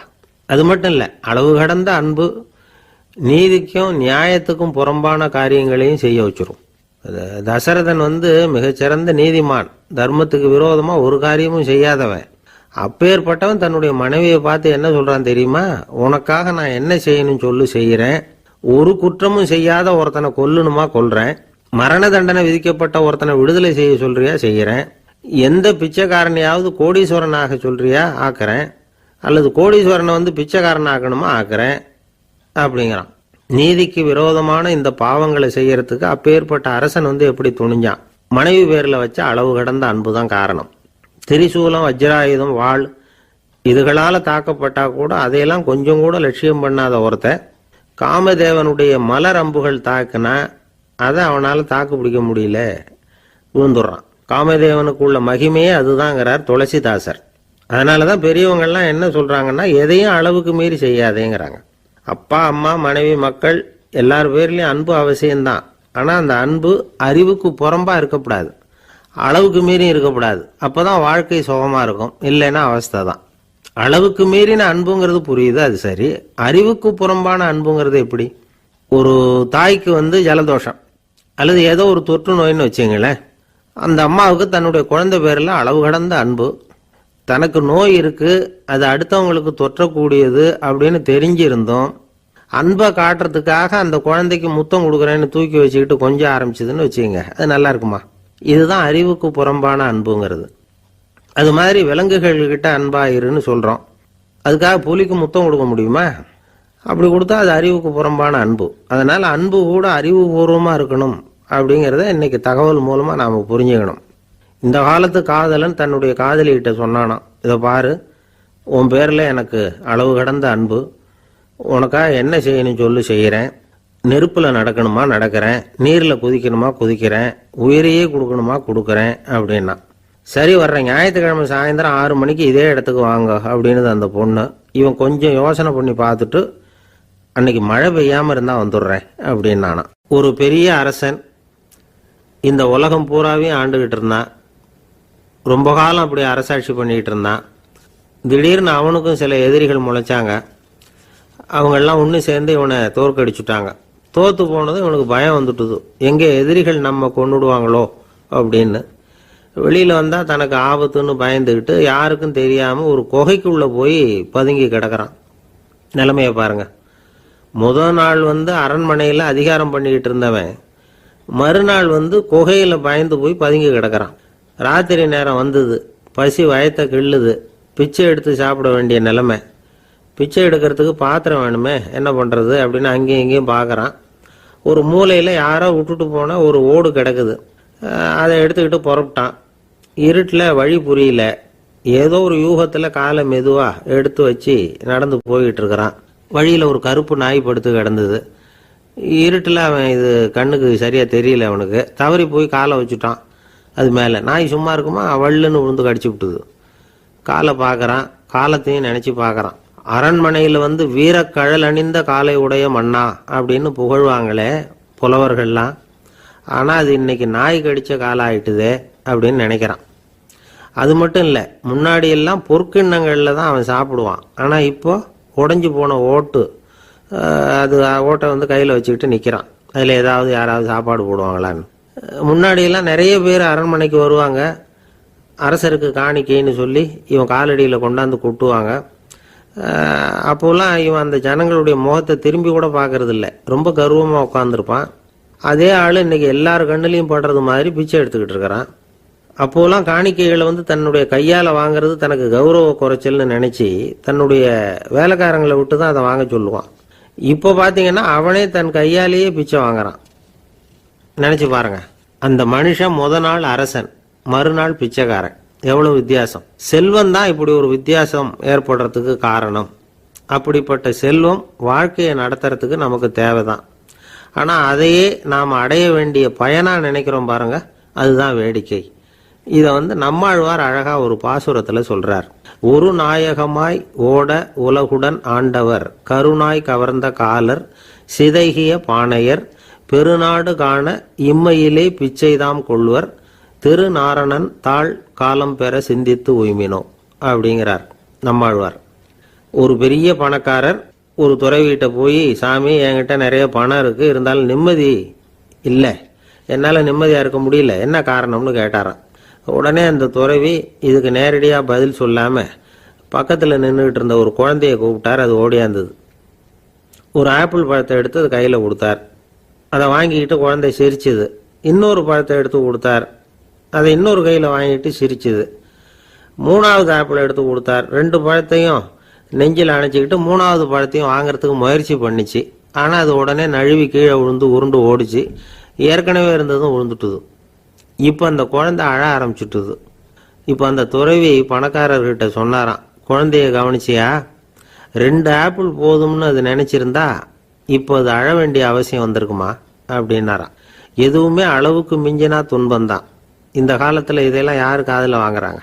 அது மட்டும் இல்ல, அளவு கடந்த அன்பு நீதிக்கும் நியாயத்துக்கும் புறம்பான காரியங்களையும் செய்ய வச்சிரும். தசரதன் மிகச்சிறந்த நீதிமான், தர்மத்துக்கு விரோதமா ஒரு காரியமும் செய்யாதவன். அப்பேற்பட்டவன் தன்னுடைய மனைவியை பார்த்து என்ன சொல்றான் தெரியுமா? உனக்காக நான் என்ன செய்யணும் சொல்லு, செய்யறேன். ஒரு குற்றமும் செய்யாத ஒருத்தனை கொல்லணுமா கொல்றேன். மரண தண்டனை விதிக்கப்பட்ட ஒருத்தனை விடுதலை செய்ய சொல்றியா செய்யறேன். எந்த பிச்சைக்காரனையாவது கோடீஸ்வரனாக சொல்றியா ஆக்குறேன். அல்லது கோடீஸ்வரனை பிச்சைக்காரன் ஆக்கணுமா ஆக்குறேன் அப்படிங்கிறான். நீதிக்கு விரோதமான இந்த பாவங்களை செய்யறதுக்கு அப்பேற்பட்ட அரசன் எப்படி துணிஞ்சான்? மனைவி பேர்ல வச்ச அளவு கடந்த அன்புதான் காரணம். திரிசூலம், வஜ்ராயுதம், வாள் இதுகளால தாக்கப்பட்டா கூட அதையெல்லாம் கொஞ்சம் கூட லட்சியம் பண்ணாத ஒருத்தன் காமதேவனுடைய மலர் அம்புகள் தாக்குனா அதை அவனால தாக்கு பிடிக்க முடியல, விழுந்துடுறான். காமதேவனுக்குள்ள மகிமையே அதுதாங்கிறார் துளசிதாசர். அதனாலதான் பெரியவங்கள்லாம் என்ன சொல்றாங்கன்னா, எதையும் அளவுக்கு மீறி செய்யாதேங்கிறாங்க. அப்பா, அம்மா, மனைவி, மக்கள் எல்லார் பேர்லயும் அன்பு அவசியம்தான். ஆனா அந்த அன்பு அறிவுக்கு புறம்பா இருக்கக்கூடாது, அளவுக்கு மீறி இருக்கக்கூடாது. அப்பதான் வாழ்க்கை சுகமா இருக்கும். இல்லைன்னா அவஸ்தை தான். அளவுக்கு மீறின அன்புங்கிறது புரியுது, அது சரி. அறிவுக்கு புறம்பான அன்புங்கிறது எப்படி? ஒரு தாய்க்கு ஜலதோஷம் அல்லது ஏதோ ஒரு தொற்று நோயின்னு வச்சுங்களேன். அந்த அம்மாவுக்கு தன்னுடைய குழந்தை பேர்ல அளவு கடந்த அன்பு. தனக்கு நோய் இருக்கு, அது அடுத்தவங்களுக்கு தொற்றக்கூடியது அப்படின்னு தெரிஞ்சிருந்தோம் அன்பை காட்டுறதுக்காக அந்த குழந்தைக்கு முத்தம் கொடுக்குறேன்னு தூக்கி வச்சுக்கிட்டு கொஞ்சம் ஆரம்பிச்சதுன்னு வச்சுக்கோங்க, அது நல்லா இருக்குமா? இதுதான் அறிவுக்கு புறம்பான அன்புங்கிறது. அது மாதிரி விலங்குகள்கிட்ட அன்பாயிருன்னு சொல்றோம். அதுக்காக புலிக்கு முத்தம் கொடுக்க முடியுமா? அப்படி கொடுத்தா அது அறிவுக்கு புறம்பான அன்பு. அதனால அன்பு கூட அறிவுபூர்வமா இருக்கணும் அப்படிங்கிறத இன்னைக்கு தகவல் மூலமா நாம புரிஞ்சுக்கணும். இந்த காலத்து காதலன் தன்னுடைய காதலிகிட்ட சொன்னானாம், இதை பாரு, உன் பேர்ல எனக்கு அளவு கடந்த அன்பு, உனக்காக என்ன செய்யணும் சொல்லு செய்யறேன். நெருப்புல நடக்கணுமா நடக்கிறேன், நீர்ல குதிக்கணுமா குதிக்கிறேன், உயிரையே கொடுக்கணுமா கொடுக்கறேன் அப்படின்னா. சரி, வர்ற ஞாயிற்றுக்கிழமை சாயந்தரம் 6 மணிக்கு இதே இடத்துக்கு வாங்க அப்படின்னு அந்த பொண்ணு. இவன் கொஞ்சம் யோசனை பண்ணி பார்த்துட்டு, அன்னைக்கு மழை பெய்யாம இருந்தா வந்துடுறேன் அப்படின்னானா. ஒரு பெரிய அரசன் இந்த உலகம் பூராவையும் ஆண்டுகிட்டு இருந்தான். ரொம்ப காலம் அப்படி அரசாட்சி பண்ணிக்கிட்டு இருந்தான். திடீர்னு அவனுக்கும் சில எதிரிகள் முளைச்சாங்க. அவங்கெல்லாம் ஒன்று சேர்ந்து இவனை தோற்கடிச்சுட்டாங்க. தோத்து போனது இவனுக்கு பயம் வந்துட்டுது, எங்கே எதிரிகள் நம்ம கொண்டுடுவாங்களோ அப்படின்னு. வெளியில் வந்தால் தனக்கு ஆபத்துன்னு பயந்துக்கிட்டு யாருக்கும் தெரியாமல் ஒரு குகைக்குள்ளே போய் பதுங்கி கிடக்கிறான். நிலைமையை பாருங்க. முதல் நாள் அரண்மனையில் அதிகாரம் பண்ணிக்கிட்டு இருந்தவன் மறுநாள் குகையில் பயந்து போய் பதுங்கி கிடக்கிறான். ராத்திரி நேரம் வந்தது, பசி வயத்தை கிள்ளுது, பிச்சை எடுத்து சாப்பிட வேண்டிய நிலைமை. பிச்சை எடுக்கிறதுக்கு பாத்திரம் வேணுமே, என்ன பண்ணுறது அப்படின்னு அங்கேயும் இங்கேயும் பார்க்குறான். ஒரு மூலையில் யாரோ விட்டுட்டு போன ஒரு ஓடு கிடக்குது. அதை எடுத்துக்கிட்டு புறப்பட்டான். இருட்டில் வழி புரியல. ஏதோ ஒரு யூகத்தில் காலை மெதுவாக எடுத்து வச்சு நடந்து போய்கிட்டு இருக்கிறான். வழியில் ஒரு கருப்பு நாய் படுத்து கிடந்தது. இருட்டில் அவன் இது கண்ணுக்கு சரியாக தெரியல, அவனுக்கு தவறி போய் காலை வச்சுட்டான். அது மேலே நாய் சும்மா இருக்குமா, வள்ளுன்னு விழுந்து கடிச்சு விட்டுது. காலை பார்க்குறான், காலத்தையும் நினச்சி பார்க்குறான். அரண்மனையில் வீரக்கழல் அணிந்த காலை உடைய மன்னா அப்படின்னு புகழ்வாங்களே புலவர்கள்லாம். ஆனால் அது இன்னைக்கு நாய் கடித்த காலம் ஆயிட்டுதே அப்படின்னு நினைக்கிறான். அது மட்டும் இல்லை, முன்னாடி எல்லாம் பொற்கிண்ணங்களில் தான் அவன் சாப்பிடுவான். ஆனால் இப்போ உடஞ்சி போன ஓட்டு, அது ஓட்டை கையில் வச்சுக்கிட்டு நிற்கிறான். அதில் ஏதாவது யாராவது சாப்பாடு போடுவாங்களான்னு. முன்னாடியெல்லாம் நிறைய பேர் அரண்மனைக்கு வருவாங்க, அரசருக்கு காணிக்கைன்னு சொல்லி இவன் காலடியில் கொண்டாந்து கொட்டுவாங்க. அப்போலாம் இவன் அந்த ஜனங்களுடைய முகத்தை திரும்பி கூட பார்க்கறது இல்லை, ரொம்ப கர்வமாக உட்காந்துருப்பான். அதே ஆள் இன்னைக்கு எல்லார் கண்ணுலையும் படுறது மாதிரி பிச்சை எடுத்துக்கிட்டு இருக்கிறான். அப்போலாம் காணிக்கைகளை தன்னுடைய கையால் வாங்குறது தனக்கு கௌரவ குறைச்சல்னு நினச்சி தன்னுடைய வேலைக்காரங்களை விட்டு தான் அதை வாங்க சொல்லுவான். இப்போ பார்த்தீங்கன்னா அவனே தன் கையாலேயே பிச்சை வாங்குறான். நினச்சி பாருங்க, அந்த மனுஷன் நாள் அரசன், மறுநாள் பிச்சைக்காரன், எவ்வளவு வித்தியாசம். செல்வம் தான் இப்படி ஒரு வித்தியாசம் ஏற்படுறதுக்கு காரணம். அப்படிப்பட்ட செல்வம் வாழ்க்கையை நடத்துறதுக்கு நமக்கு தேவைதான். ஆனால் அதையே நாம் அடைய வேண்டிய பயனா நினைக்கிறோம் பாருங்க, அதுதான் வேடிக்கை. இதை நம்மாழ்வார் அழகா ஒரு பாசுரத்தில் சொல்றார். ஒரு நாயகமாய் ஓட உலகுடன் ஆண்டவர், கருணாய் கவர்ந்த காலர், சிதைகிய பானையர், பெருநாடு காண இம்மையிலே பிச்சைதாம் கொள்வர், திருநாரணன் தாழ் காலம் பெற சிந்தித்து உய்மினோ அப்படிங்கிறார் நம்மாழ்வார். ஒரு பெரிய பணக்காரர் ஒரு துறவிகிட்ட போய், சாமி என்கிட்ட நிறைய பணம் இருக்கு, இருந்தாலும் நிம்மதி இல்லை, என்னால் நிம்மதியாக இருக்க முடியல, என்ன காரணம்னு கேட்டாராம். உடனே அந்த துறவி இதுக்கு நேரடியாக பதில் சொல்லாமல் பக்கத்தில் நின்றுக்கிட்டு இருந்த ஒரு குழந்தைய கூப்பிட்டார். அது ஓடியாந்தது. ஒரு ஆப்பிள் பழத்தை எடுத்து அது கையில் கொடுத்தார். அதை வாங்கிக்கிட்டு குழந்தை சிரிச்சுது. இன்னொரு பழத்தை எடுத்து கொடுத்தார். அதை இன்னொரு கையில் வாங்கிட்டு சிரிச்சுது. மூணாவது ஆப்பிள் எடுத்து கொடுத்தார். 2 பழத்தையும் நெஞ்சில் அணைச்சிக்கிட்டு 3வது பழத்தையும் வாங்கிறதுக்கு முயற்சி பண்ணிச்சு. ஆனால் அது உடனே நழுவி கீழே விழுந்து உருண்டு ஓடிச்சு. ஏற்கனவே இருந்ததும் விழுந்துட்டுது. இப்போ அந்த குழந்தை அழ ஆரம்பிச்சுட்டுது. இப்போ அந்த துறவி பணக்காரர்கிட்ட சொன்னாராம், குழந்தைய கவனிச்சியா, 2 ஆப்பிள் போதும்னு அது நினைச்சிருந்தா இப்போ அது அழ வேண்டிய அவசியம் வந்திருக்குமா அப்படின்னாராம். எதுவுமே அளவுக்கு மிஞ்சினா துன்பம்தான். இந்த காலத்தில் இதெல்லாம் யாரு காதில் வாங்குறாங்க?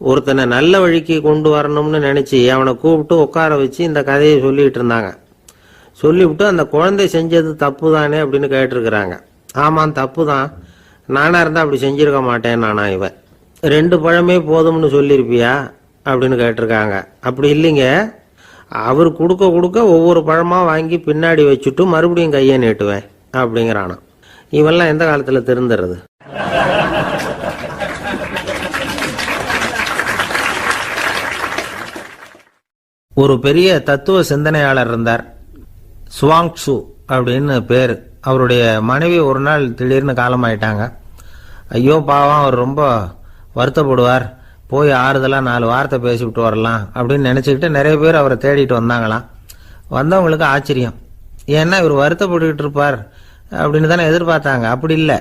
ஒருத்தனை நல்ல வழிக்கு கொண்டு வரணும்னு நினைச்சு அவனை கூப்பிட்டு உட்கார வச்சு இந்த கதையை சொல்லிட்டு இருந்தாங்க. சொல்லிவிட்டு அந்த குழந்தை செஞ்சது தப்பு தானே அப்படின்னு கேட்டிருக்கிறாங்க. ஆமாம், தப்பு தான், நானா இருந்தா அப்படி செஞ்சிருக்க மாட்டேன் நானா இவன். 2 பழமே போதும்னு சொல்லியிருப்பியா அப்படின்னு கேட்டிருக்காங்க. அப்படி இல்லைங்க, அவர் கொடுக்க கொடுக்க ஒவ்வொரு பழமா வாங்கி பின்னாடி வச்சுட்டு மறுபடியும் கையை நீட்டுவேன் அப்படிங்கிறானா. இவெல்லாம் எந்த காலத்துல திருந்துறது? ஒரு பெரிய தத்துவ சிந்தனையாளர் இருந்தார், சுவாங்சு அப்படின்னு பேர். அவருடைய மனைவி ஒரு நாள் திடீர்னு காலமாயிட்டாங்க. ஐயோ பாவம், அவர் ரொம்ப வருத்தப்படுவார், போய் ஆறுதலாக 4 வார்த்தை பேசிவிட்டு வரலாம் அப்படின்னு நினச்சிக்கிட்டு நிறைய பேர் அவரை தேடிட்டு வந்தாங்களாம். வந்தவங்களுக்கு ஆச்சரியம், ஏன்னா இவர் வருத்தப்பட்டுக்கிட்டு இருப்பார் அப்படின்னு தானே எதிர்பார்த்தாங்க. அப்படி இல்லை,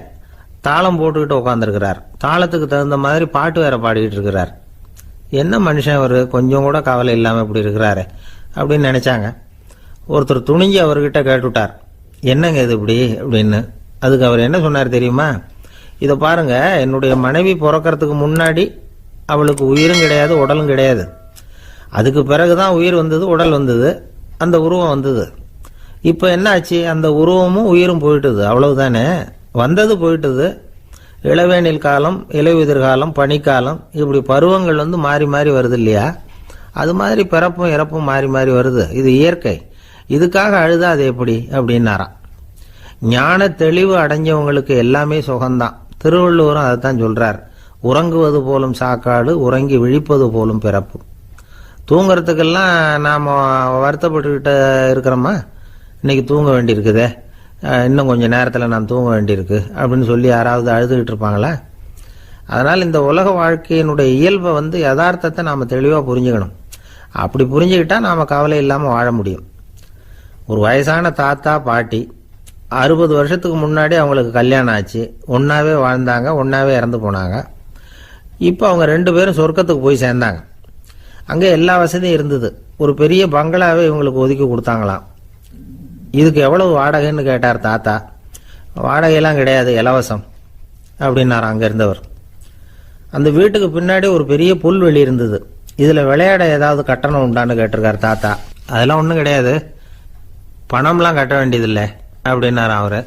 தாளம் போட்டுக்கிட்டு உட்காந்துருக்கிறார். தாளத்துக்கு தகுந்த மாதிரி பாட்டு வேற பாடிக்கிட்டு இருக்கிறார். என்ன மனுஷன் அவர், கொஞ்சம் கூட கவலை இல்லாமல் இப்படி இருக்கிறாரு அப்படின்னு நினைச்சாங்க. ஒருத்தர் துணிஞ்சு அவர்கிட்ட கேட்டுவிட்டார், என்னங்க இது இப்படி அப்படின்னு. அதுக்கு அவர் என்ன சொன்னார் தெரியுமா? இதை பாருங்க, என்னுடைய மனைவி பிறக்கிறதுக்கு முன்னாடி அவளுக்கு உயிரும் கிடையாது, உடலும் கிடையாது. அதுக்கு பிறகுதான் உயிர் வந்தது, உடல் வந்தது, அந்த உருவம் வந்தது. இப்போ என்ன ஆச்சு? அந்த உருவமும் உயிரும் போயிட்டுது, அவ்வளவுதானே. வந்தது போயிட்டுது. இளவேனில் காலம், இலையுதிர் காலம், பனிக்காலம், இப்படி பருவங்கள் மாறி மாறி வருது இல்லையா? அது மாதிரி பிறப்பும் இறப்பும் மாறி மாறி வருது. இது இயற்கை. இதுக்காக அழுதா அது எப்படி அப்படின்னாராம். ஞான தெளிவு அடைஞ்சவங்களுக்கு எல்லாமே சுகம்தான். திருவள்ளுவரும் அதைத்தான் சொல்றார், உறங்குவது போலும் சாக்காடு, உறங்கி விழிப்பது போலும் பிறப்பு. தூங்குறதுக்கெல்லாம் நாம் வருத்தப்பட்டுக்கிட்ட இருக்கிறோமா? இன்னைக்கு தூங்க வேண்டியிருக்குதே, இன்னும் கொஞ்சம் நேரத்தில் நான் தூங்க வேண்டியிருக்கு அப்படின்னு சொல்லி யாராவது அழுதுகிட்டு இருப்பாங்களா? அதனால் இந்த உலக வாழ்க்கையினுடைய இயல்பை யதார்த்தத்தை நாம் தெளிவாக புரிஞ்சுக்கணும். அப்படி புரிஞ்சுக்கிட்டா நாம் கவலை இல்லாமல் வாழ முடியும். ஒரு வயசான தாத்தா பாட்டி 60 வருஷத்துக்கு முன்னாடி அவங்களுக்கு கல்யாணம் ஆச்சு. ஒன்றாவே வாழ்ந்தாங்க, ஒன்றாவே இறந்து போனாங்க. இப்போ அவங்க 2 பேரும் சொர்க்கத்துக்கு போய் சேர்ந்தாங்க. அங்கே எல்லா வசதியும் இருந்தது. ஒரு பெரிய பங்களாவே இவங்களுக்கு ஒதுக்கி கொடுத்தாங்களாம். இதுக்கு எவ்வளவு வாடகைன்னு கேட்டார் தாத்தா. வாடகையெல்லாம் கிடையாது, இலவசம் அப்படின்னார் அங்கே இருந்தவர். அந்த வீட்டுக்கு பின்னாடி ஒரு பெரிய புல்வெளி இருந்தது. இதில் விளையாட ஏதாவது கட்டணம் உண்டான்னு கேட்டிருக்கார் தாத்தா. அதெல்லாம் ஒன்றும் கிடையாது, பணம்லாம் கட்ட வேண்டியதில்லை அப்படின்னார் அவர்.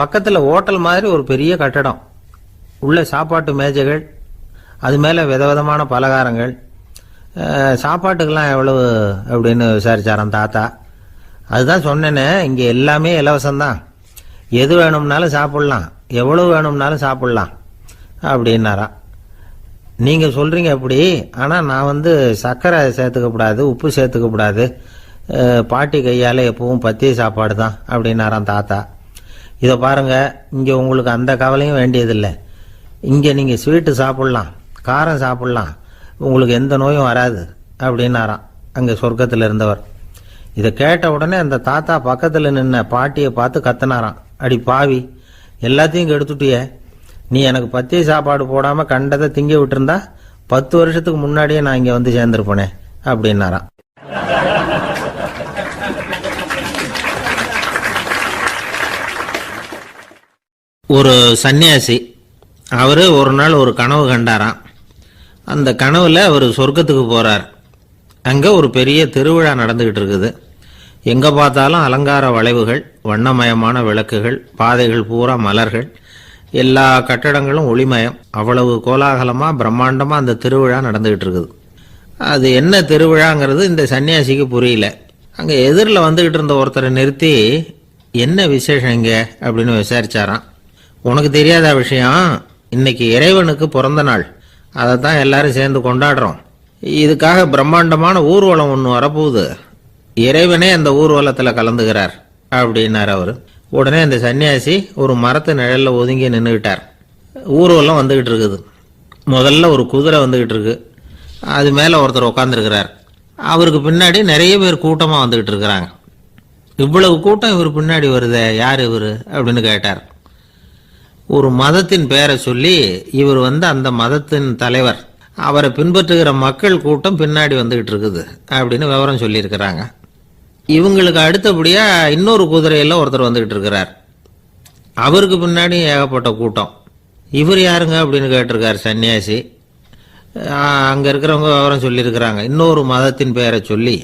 பக்கத்தில் ஹோட்டல் மாதிரி ஒரு பெரிய கட்டடம், உள்ள சாப்பாட்டு மேஜைகள், அது மேலே விதவிதமான பலகாரங்கள். சாப்பாட்டுக்கெல்லாம் எவ்வளவு அப்படின்னு விசாரிச்சாராம் தாத்தா. அதுதான் சொன்னேனே, இங்கே எல்லாமே இலவசம்தான், எது வேணும்னாலும் சாப்பிட்லாம், எவ்வளவு வேணும்னாலும் சாப்பிட்லாம் அப்படின்னாராம். நீங்கள் சொல்கிறீங்க அப்படி, ஆனால் நான் சர்க்கரை சேர்த்துக்கக்கூடாது, உப்பு சேர்த்துக்கக்கூடாது, பாட்டி கையால் எப்பவும் பத்திய சாப்பாடு தான் அப்படின்னாராம் தாத்தா. இதை பாருங்கள், இங்கே உங்களுக்கு அந்த கவலையும் வேண்டியதில்லை. இங்கே நீங்கள் ஸ்வீட்டு சாப்பிட்லாம், காரம் சாப்பிட்லாம், உங்களுக்கு எந்த நோயும் வராது அப்படின்னாராம் அங்கே சொர்க்கத்தில் இருந்தவர். இதை கேட்ட உடனே அந்த தாத்தா பக்கத்தில் நின்ன பாட்டியை பார்த்து கத்தினாராம், அடி பாவி, எல்லாத்தையும் கெடுத்துட்டியே, நீ எனக்கு பத்திய சாப்பாடு போடாமல் கண்டதை திங்க விட்டுருந்தா 10 வருஷத்துக்கு முன்னாடியே நான் இங்கே சேர்ந்துருப்பேனே அப்படின்னாராம். ஒரு சன்னியாசி, அவர் ஒரு நாள் ஒரு கனவு கண்டாராம். அந்த கனவுல அவர் சொர்க்கத்துக்கு போறார். அங்கே ஒரு பெரிய திருவிழா நடந்துகிட்டு இருக்குது. எங்கே பார்த்தாலும் அலங்கார வளைவுகள், வண்ணமயமான விளக்குகள், பாதைகள் பூரா மலர்கள், எல்லா கட்டடங்களும் ஒளிமயம். அவ்வளவு கோலாகலமா பிரம்மாண்டமா அந்த திருவிழா நடந்துகிட்டு இருக்குது. அது என்ன திருவிழாங்கிறது இந்த சன்னியாசிக்கு புரியல. அங்க எதிரில் வந்துகிட்டு இருந்த ஒருத்தரை நிறுத்தி, என்ன விசேஷம் இங்க அப்படின்னு விசாரிச்சாராம். உனக்கு தெரியாத விஷயம், இன்னைக்கு இறைவனுக்கு பிறந்த நாள், அதை தான் எல்லாரும் சேர்ந்து கொண்டாடுறோம். இதுக்காக பிரம்மாண்டமான ஊர்வலம் ஒன்று வரப்போகுது. இறைவனே அந்த ஊர்வலத்தில் கலந்துகிறார் அப்படின்னார் அவர். உடனே அந்த சன்னியாசி ஒரு மரத்து நிழல்ல ஒதுங்கி நின்றுக்கிட்டார். ஊர்வலம் வந்துகிட்டு இருக்குது. முதல்ல ஒரு குதிரை வந்துகிட்டு இருக்கு. அது மேலே ஒருத்தர் உட்காந்துருக்கிறார். அவருக்கு பின்னாடி நிறைய பேர் கூட்டமாக வந்துகிட்டு இருக்கிறாங்க. இவ்வளவு கூட்டம் இவர் பின்னாடி வருதே, யார் இவர் அப்படின்னு கேட்டார். ஒரு மதத்தின் பெயரை சொல்லி, இவர் அந்த மதத்தின் தலைவர், அவரை பின்பற்றுகிற மக்கள் கூட்டம் பின்னாடி வந்துகிட்டு இருக்குது அப்படின்னு விவரம் சொல்லியிருக்கிறாங்க. இவங்களுக்கு அடுத்தபடியா இன்னொரு குதிரையில் ஒருத்தர் வந்துகிட்டு இருக்கிறார். அவருக்கு பின்னாடி ஏகப்பட்ட கூட்டம். இவர் யாருங்க அப்படின்னு கேட்டிருக்கார் சன்னியாசி. அங்கே இருக்கிறவங்க விவரம் சொல்லியிருக்கிறாங்க. இன்னொரு மதத்தின் பெயரை சொல்லி,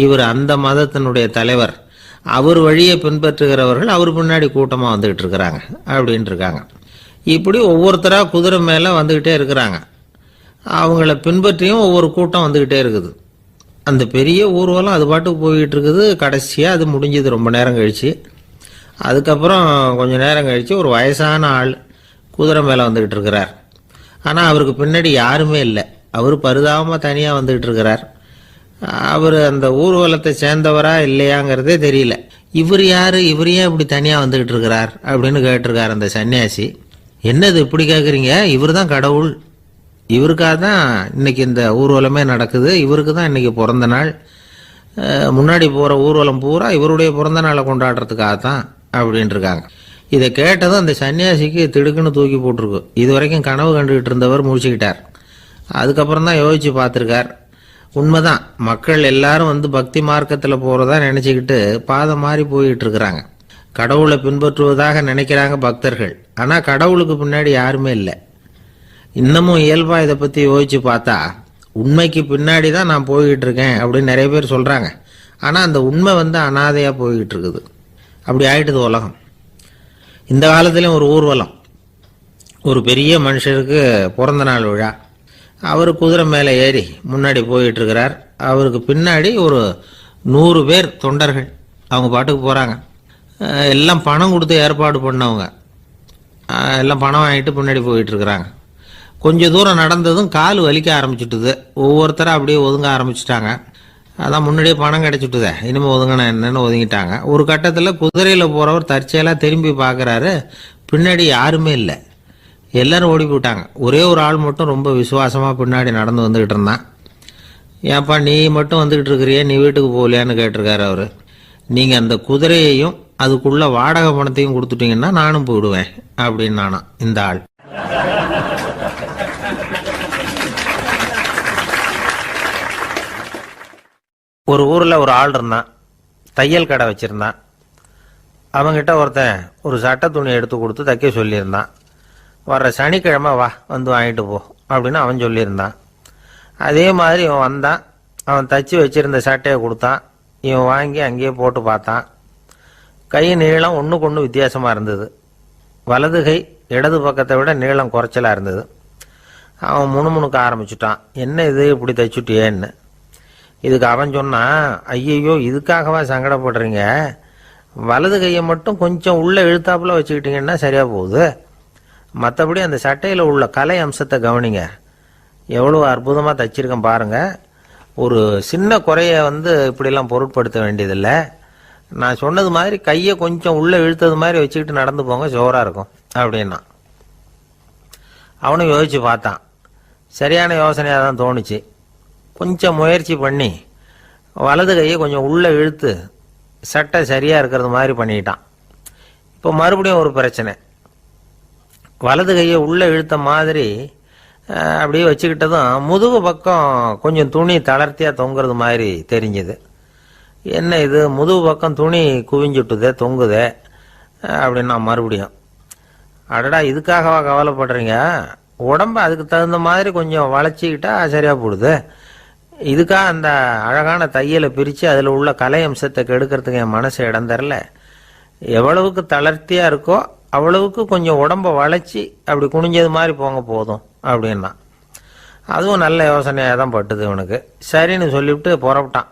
இவர் அந்த மதத்தினுடைய தலைவர், அவர் வழியை பின்பற்றுகிறவர்கள் அவர் பின்னாடி கூட்டமாக வந்துகிட்டு இருக்கிறாங்க அப்படின்ட்டு இருக்காங்க. இப்படி ஒவ்வொருத்தராக குதிரை மேலே வந்துக்கிட்டே இருக்கிறாங்க. அவங்கள பின்பற்றியும் ஒவ்வொரு கூட்டம் வந்துக்கிட்டே இருக்குது. அந்த பெரிய ஊர்வலம் அது பாட்டுக்கு போய்கிட்டு இருக்குது. கடைசியாக அது முடிஞ்சது ரொம்ப நேரம் கழிச்சு. அதுக்கப்புறம் கொஞ்சம் நேரம் கழித்து ஒரு வயசான ஆள் குதிரை மேலே வந்துக்கிட்டு இருக்கிறார். ஆனால் அவருக்கு பின்னாடி யாருமே இல்லை. அவர் பரிதாபமாக தனியாக வந்துக்கிட்டு இருக்கிறார். அவர் அந்த ஊர்வலத்தை சேர்ந்தவரா இல்லையாங்கிறதே தெரியல. இவர் யாரு, இவர் ஏன் இப்படி தனியாக வந்துக்கிட்டு இருக்கிறார் அப்படின்னு கேட்டிருக்கார் அந்த சன்னியாசி. என்னது இப்படி கேட்குறீங்க? இவர் தான் கடவுள். இவருக்காக தான் இன்னைக்கு இந்த ஊர்வலமே நடக்குது. இவருக்கு தான் இன்னைக்கு பிறந்த நாள். முன்னாடி போகிற ஊர்வலம் பூரா இவருடைய பிறந்த நாளை கொண்டாடுறதுக்காக தான் அப்படின்ட்டு இருக்காங்க. இதை கேட்டதும் அந்த சன்னியாசிக்கு திடுக்குன்னு தூக்கி போட்டிருக்கு. இது வரைக்கும் கனவு கண்டுகிட்டு இருந்தவர் முடிச்சுக்கிட்டார். அதுக்கப்புறம் தான் யோசிச்சு பார்த்துருக்கார். உண்மைதான், மக்கள் எல்லாரும் பக்தி மார்க்கத்தில் போகிறதா நினச்சிக்கிட்டு பாதை மாறி போயிட்டு இருக்கிறாங்க. கடவுளை பின்பற்றுவதாக நினைக்கிறாங்க பக்தர்கள். ஆனால் கடவுளுக்கு பின்னாடி யாருமே இல்லை. இன்னமும் இயல்பாக இதை பற்றி யோசிச்சு பார்த்தா, உண்மைக்கு பின்னாடி தான் நான் போய்கிட்டு இருக்கேன் அப்படின்னு நிறைய பேர் சொல்கிறாங்க. ஆனால் அந்த உண்மை அனாதையாக போய்கிட்டு இருக்குது. அப்படி ஆயிட்டுது உலகம். இந்த காலத்துலேயும் ஒரு ஊர்வலம், ஒரு பெரிய மனுஷருக்கு பிறந்த நாள் விழா. அவர் குதிரை மேலே ஏறி முன்னாடி போயிட்டு இருக்கிறார். அவருக்கு பின்னாடி ஒரு 100 பேர் தொண்டர்கள் அவங்க பாட்டுக்கு போகிறாங்க. எல்லாம் பணம் கொடுத்து ஏற்பாடு பண்ணவங்க. எல்லாம் பணம் வாங்கிட்டு பின்னாடி போயிட்டு இருக்கிறாங்க. கொஞ்சம் தூரம் நடந்ததும் கால் வலிக்க ஆரம்பிச்சுட்டுது. ஒவ்வொருத்தராக அப்படியே ஒதுங்க ஆரம்பிச்சுட்டாங்க. அதான் முன்னாடியே பணம் கிடைச்சிட்டுதே, இனிமேல் ஒதுங்கினா என்னன்னு ஒதுங்கிட்டாங்க. ஒரு கட்டத்தில் குதிரையில் போகிறவர் தற்செயலாக திரும்பி பார்க்குறாரு. பின்னாடி யாருமே இல்லை. எல்லாரும் ஓடி போயிட்டாங்க. ஒரே ஒரு ஆள் மட்டும் ரொம்ப விசுவாசமாக பின்னாடி நடந்து வந்துக்கிட்டு இருந்தான். ஏன்ப்பா நீ மட்டும் வந்துக்கிட்டு இருக்கிறியே, நீ வீட்டுக்கு போகலையான்னு கேட்டிருக்காரு அவர். நீங்கள் அந்த குதிரையையும் அதுக்குள்ள வாடகை பணத்தையும் கொடுத்துட்டீங்கன்னா நானும் போயிடுவேன் அப்படின்னு நானாம் இந்த ஆள். ஒரு ஊரில் ஒரு ஆள் இருந்தான். தையல் கடை வச்சுருந்தான். அவங்கிட்ட ஒருத்தன் ஒரு சட்டை துணி எடுத்து கொடுத்து தைக்க சொல்லியிருந்தான். வர்ற சனிக்கிழமை வா, வாங்கிட்டு போ அப்படின்னு அவன் சொல்லியிருந்தான். அதே மாதிரி இவன் வந்தான். அவன் தச்சு வச்சிருந்த சட்டையை கொடுத்தான். இவன் வாங்கி அங்கேயே போட்டு பார்த்தான். கை நீளம் ஒன்றுக்கு ஒன்று வித்தியாசமாக இருந்தது. வலது கை இடது பக்கத்தை விட நீளம் குறைச்சலாக இருந்தது. அவன் முணுமுணுக்க ஆரம்பிச்சுட்டான். என்ன இது இப்படி தைச்சுட்டியேன்னு. இதுக்கு அவன் சொன்னான், ஐயையோ இதுக்காகவா சங்கடப்படுறீங்க, வலது கையை மட்டும் கொஞ்சம் உள்ளே இழுத்தாப்புல வச்சுக்கிட்டீங்கன்னா சரியாக போகுது. மற்றபடி அந்த சட்டையில் உள்ள கலை அம்சத்தை கவனிங்க. எவ்வளோ அற்புதமாக தைச்சிருக்கேன் பாருங்கள். ஒரு சின்ன குறைய இப்படிலாம் பொருட்படுத்த வேண்டியதில்லை. நான் சொன்னது மாதிரி கையை கொஞ்சம் உள்ளே இழுத்தது மாதிரி வச்சுக்கிட்டு நடந்து போங்க, ஜோராக இருக்கும் அப்படின்னா. அவனும் யோசித்து பார்த்தான். சரியான யோசனையாக தான் தோணுச்சு. கொஞ்சம் முயற்சி பண்ணி வலது கையை கொஞ்சம் உள்ளே இழுத்து சட்டை சரியாக இருக்கிறது மாதிரி பண்ணிட்டான். இப்போ மறுபடியும் ஒரு பிரச்சனை. வலது கையை உள்ளே இழுத்த மாதிரி அப்படியே வச்சுக்கிட்டதும் முதுகு பக்கம் கொஞ்சம் துணி தளர்த்தியாக தொங்குறது மாதிரி தெரிஞ்சுது. என்ன இது, முதுகு பக்கம் துணி குவிஞ்சுட்டுதே, தொங்குதே அப்படின்னா மறுபடியும், அடடா இதுக்காகவா கவலைப்படுறீங்க, உடம்பு அதுக்கு தகுந்த மாதிரி கொஞ்சம் வளைச்சிக்கிட்டா சரியாக போடுது. இதுக்காக அந்த அழகான தையலை பிரித்து அதில் உள்ள கலை அம்சத்தை கெடுக்கிறதுக்கு என் மனசு இடம் தரல. எவ்வளவுக்கு தளர்த்தியாக இருக்கோ அவ்வளவுக்கு கொஞ்சம் உடம்ப வளைச்சி அப்படி குனிஞ்சது மாதிரி போங்க போதும் அப்படின்னா. அதுவும் நல்ல யோசனையாக தான் பட்டுது இவனுக்கு. சரின்னு சொல்லிவிட்டு புறப்பட்டான்.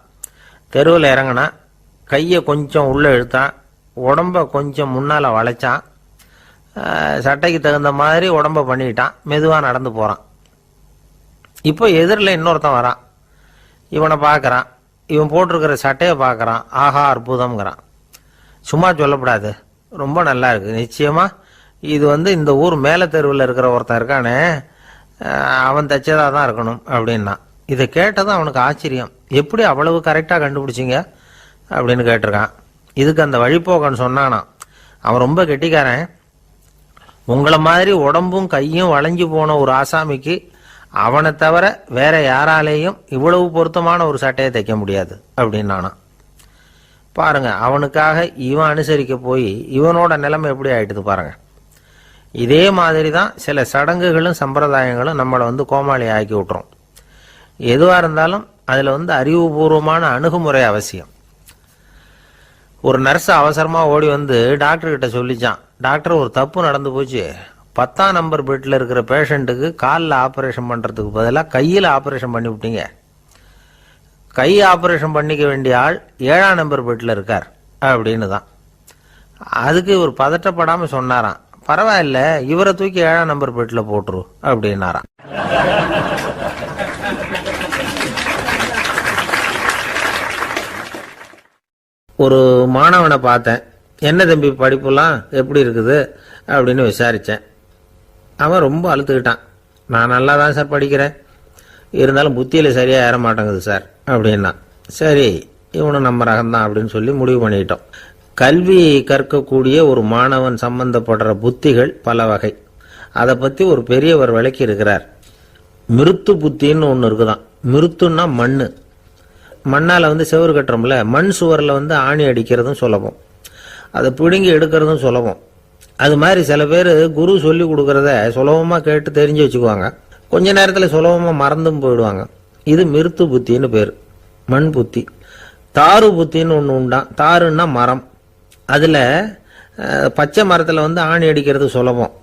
தெருவில் இறங்கினான். கையை கொஞ்சம் உள்ளே இழுத்தான். உடம்ப கொஞ்சம் முன்னால் வளைச்சான். சட்டைக்கு தகுந்த மாதிரி உடம்ப பண்ணிக்கிட்டான். மெதுவாக நடந்து போகிறான். இப்போ எதிரில் இன்னொருத்தன் வரான். இவனை பார்க்குறான். இவன் போட்டிருக்கிற சட்டையை பார்க்குறான். ஆஹா அற்புதம்ங்கிறான். சும்மா சொல்லக்கூடாது, ரொம்ப நல்லா இருக்குது. நிச்சயமாக இது இந்த ஊர் மேலே தெருவில் இருக்கிற ஒருத்தன் இருக்கானே, அவன் தைச்சதாக தான் இருக்கணும் அப்படின்னா. இதை கேட்டதும் அவனுக்கு ஆச்சரியம். எப்படி அவ்வளவு கரெக்டாக கண்டுபிடிச்சிங்க அப்படின்னு கேட்டிருக்கான். இதுக்கு அந்த வழிபோக்கன்னு சொன்னானா, அவன் ரொம்ப கெட்டிக்காரன். உங்களை மாதிரி உடம்பும் கையும் வளைஞ்சு போன ஒரு ஆசாமிக்கு அவனை தவிர வேற யாராலேயும் இவ்வளவு பொருத்தமான ஒரு சட்டையை தைக்க முடியாது அப்படின்னானா. பாருங்க, அவனுக்காக இவன் அனுசரிக்க போய் இவனோட நிலைமை எப்படி ஆயிட்டுது பாருங்க. இதே மாதிரி தான் சில சடங்குகளும் சம்பிரதாயங்களும் நம்மளை கோமாளி ஆக்கி விட்டுரும். எதுவாக இருந்தாலும் அதில் அறிவுபூர்வமான அணுகுமுறை அவசியம். ஒரு நர்ஸ் அவசரமாக ஓடி டாக்டர்கிட்ட சொல்லிச்சான், டாக்டர் ஒரு தப்பு நடந்து போச்சு, 10ஆம் நம்பர் பெட்டில் இருக்கிற பேஷண்ட்டுக்கு காலில் ஆப்ரேஷன் பண்ணுறதுக்கு பதிலாக கையில் ஆப்ரேஷன் பண்ணி விட்டீங்க. கை ஆப்ரேஷன் பண்ணிக்க வேண்டிய ஆள் 7ஆம் நம்பர் பெட்டில் இருக்கார் அப்படின்னு தான். அதுக்கு இவர் பதட்டப்படாமல் சொன்னாராம், பரவாயில்ல, இவரை தூக்கி 7ஆம் நம்பர் பெட்டில் போட்டுரு அப்படின்னாராம். ஒரு மாணவனை பார்த்தேன். என்ன தம்பி படிப்புலாம் எப்படி இருக்குது அப்படின்னு விசாரித்தேன். அவன் ரொம்ப அழுத்துக்கிட்டான். நான் நல்லா தான் சார் படிக்கிறேன், இருந்தாலும் புத்தியில் சரியாக ஏற மாட்டேங்குது சார் அப்படின்னா. சரி, இவனும் நம்ம ரகம்தான் அப்படின்னு சொல்லி முடிவு பண்ணிக்கிட்டோம். கல்வி கற்கக்கூடிய ஒரு மாணவன் சம்பந்தப்படுற புத்திகள் பல வகை. அதை பற்றி ஒரு பெரியவர் விளக்கி இருக்கிறார். மிருத்து புத்தின்னு ஒன்று இருக்குதான். மிருத்துன்னா மண்ணு. மண்ணால் செவுறு கட்டுறோம்ல, மண் சுவரில் ஆணி அடிக்கிறதும் சுலபம், அதை பிடுங்கி எடுக்கிறதும் சுலபம். அது மாதிரி சில பேர் குரு சொல்லி கொடுக்கறத சுலபமாக கேட்டு தெரிஞ்சு வச்சுக்குவாங்க, கொஞ்ச நேரத்தில் சுலபமாக மறந்தும் போயிடுவாங்க. இது மிருத்து புத்தின்னு பேர், மண் புத்தி. தாரு புத்தின்னு ஒன்று உண்டான். தாருன்னா மரம். அதில் பச்சை மரத்தில் ஆணி அடிக்கிறது சுலபம்,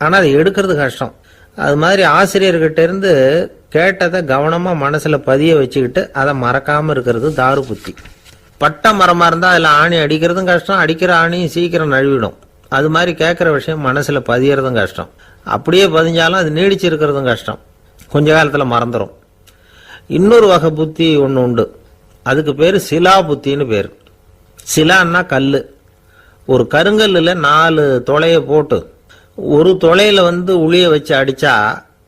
ஆனால் அதை எடுக்கிறது கஷ்டம். அது மாதிரி ஆசிரியர்கிட்ட இருந்து கேட்டதை கவனமாக மனசில் பதிய வச்சுக்கிட்டு அதை மறக்காமல் இருக்கிறது தாரு புத்தி. பட்ட மரமாக இருந்தால் அதில் ஆணி அடிக்கிறதும் கஷ்டம், அடிக்கிற ஆணியும் சீக்கிரம் நழுவிடும். அது மாதிரி கேட்குற விஷயம் மனசில் பதியறதும் கஷ்டம். அப்படியே பதிஞ்சாலும் அது நீடிச்சிருக்கிறதும் கஷ்டம், கொஞ்ச காலத்தில் மறந்துடும். இன்னொரு வகை புத்தி ஒன்று உண்டு, அதுக்கு பேர் சிலா புத்தின்னு பேர். சிலான்னா கல். ஒரு கருங்கல்லில் 4 துளையை போட்டு ஒரு துளையில உளிய வச்சு அடிச்சா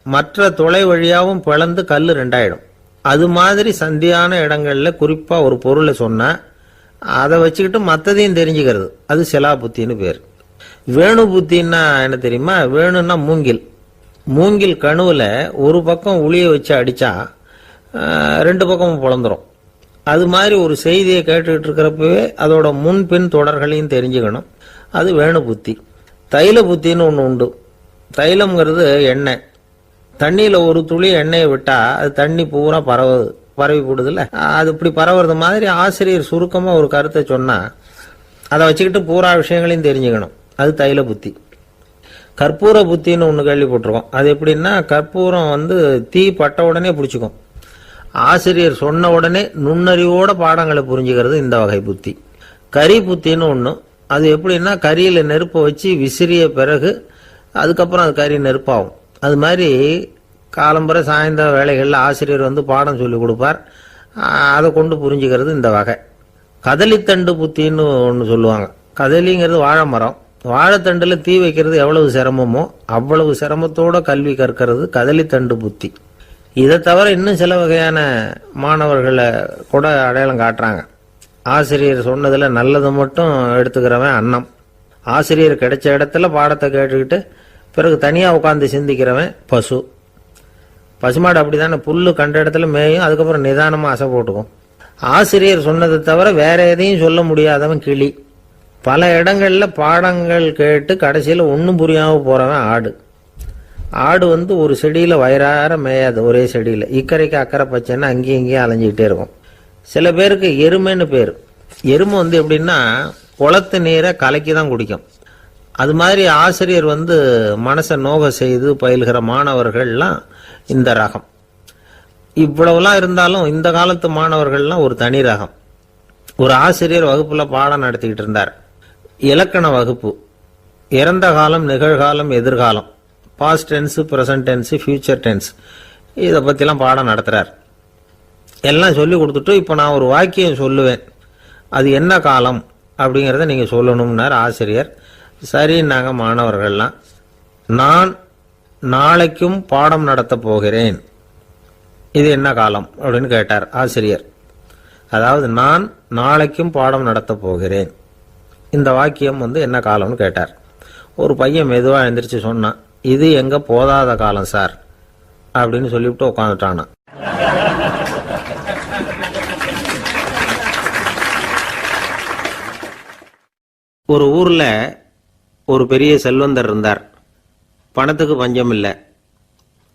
மற்ற துளை வழியாகவும் பிளந்து கல் 2ஆயிடும். அது மாதிரி சந்தியான இடங்கள்ல குறிப்பா ஒரு பொருளை சொன்னா அதை வச்சுக்கிட்டு மற்றதையும் தெரிஞ்சுக்கிறது, அது சிலா புத்தின்னு பேர். வேணு புத்தின்னா என்ன தெரியுமா? வேணுன்னா மூங்கில். மூங்கில் கணுவில் ஒரு பக்கம் உளிய வச்சு அடிச்சா 2 பக்கமும் பிளந்துரும். அது மாதிரி ஒரு செய்தியை கேட்டுக்கிட்டு இருக்கிறப்பவே அதோட முன்பின் தொடர்களையும் தெரிஞ்சுக்கணும், அது வேணு புத்தி. தைல புத்தின்னு ஒன்று உண்டு. தைலம்ங்கிறது எண்ணெய். தண்ணியில் ஒரு துளி எண்ணெயை விட்டா அது தண்ணி பூரா பரவி போடுதுல்ல, அது இப்படி பரவுறது மாதிரி ஆசிரியர் சுருக்கமாக ஒரு கருத்தை சொன்னால் அதை வச்சுக்கிட்டு பூரா விஷயங்களையும் தெரிஞ்சுக்கணும், அது தைல புத்தி. கற்பூர புத்தின்னு ஒன்று கேள்விப்பட்டிருக்கோம். அது எப்படின்னா, கற்பூரம் தீ பட்ட உடனே பிடிச்சிக்கும். ஆசிரியர் சொன்ன உடனே நுண்ணறிவோட பாடங்களை புரிஞ்சுக்கிறது இந்த வகை புத்தி. கரி புத்தின்னு ஒன்று. அது எப்படின்னா, கரியில் நெருப்பை வச்சு விசிறிய பிறகு அதுக்கப்புறம் அது கறி நெருப்பாகும். அது மாதிரி காலம்பரை சாயந்தர வேலைகளில் ஆசிரியர் பாடம் சொல்லி கொடுப்பார், அதை கொண்டு புரிஞ்சுக்கிறது இந்த வகை. கதலித்தண்டு புத்தின்னு ஒன்று சொல்லுவாங்க. கதலிங்கிறது வாழை மரம். வாழைத்தண்டில் தீ வைக்கிறது எவ்வளவு சிரமமோ அவ்வளவு சிரமத்தோட கல்வி கற்கிறது கதலித்தண்டு புத்தி. இதை தவிர இன்னும் சில வகையான மாணவர்களை கூட அடையாளம் காட்டுறாங்க. ஆசிரியர் சொன்னதில் நல்லதை மட்டும் எடுத்துக்கிறவன் அன்னம். ஆசிரியர் கிடைச்ச இடத்துல பாடத்தை கேட்டுக்கிட்டு பிறகு தனியாக உட்காந்து சிந்திக்கிறவன் பசு. பசுமாடு அப்படி தானே, புல்லு கண்ட இடத்துல மேயும், அதுக்கப்புறம் நிதானமாக அசை போட்டுக்கும். ஆசிரியர் சொன்னதை தவிர வேற எதையும் சொல்ல முடியாதவன் கிளி. பல இடங்களில் பாடங்கள் கேட்டு கடைசியில் ஒன்றும் புரியாமல் போகிறவன் ஆடு. ஆடு ஒரு செடியில் வயிறார மேயாது, ஒரே செடியில். இக்கரைக்கு அக்கறை பச்சைன்னா அங்கேயும் இங்கேயும் அலைஞ்சிக்கிட்டே இருக்கும். சில பேருக்கு எருமைன்னு பேர். எருமை எப்படின்னா, குளத்து நீரை கலக்கி தான் குடிக்கும். அது மாதிரி ஆசிரியர் மனசை நோக செய்து பயில்கிற மாணவர்கள்லாம் இந்த ரகம். இவ்வளவுலாம் இருந்தாலும் இந்த காலத்து மாணவர்கள்லாம் ஒரு தனி ரகம். ஒரு ஆசிரியர் வகுப்புல பாடம் நடத்திக்கிட்டு இருந்தார். இலக்கண வகுப்பு. இறந்த காலம், நிகழ்காலம், எதிர்காலம், past tense, present tense, future tense, இதை பற்றிலாம் பாடம் நடத்துகிறார். எல்லாம் சொல்லி கொடுத்துட்டு இப்போ நான் ஒரு வாக்கியம் சொல்லுவேன், அது என்ன காலம் அப்படிங்கிறத நீங்கள் சொல்லணும்னார் ஆசிரியர். சரின்னாங்க மாணவர்கள்லாம். நான் நாளைக்கும் பாடம் நடத்த போகிறேன், இது என்ன காலம் அப்படின்னு கேட்டார் ஆசிரியர். அதாவது நான் நாளைக்கும் பாடம் நடத்த போகிறேன், இந்த வாக்கியம் என்ன காலம்னு கேட்டார். ஒரு பையன் மெதுவாக எழுந்திரிச்சு சொன்னான், இது எங்க போதாத காலம் சார் அப்படின்னு சொல்லிவிட்டு உட்காந்துட்டானா. ஒரு ஊர்ல ஒரு பெரிய செல்வந்தர் இருந்தார். பணத்துக்கு பஞ்சம் இல்லை.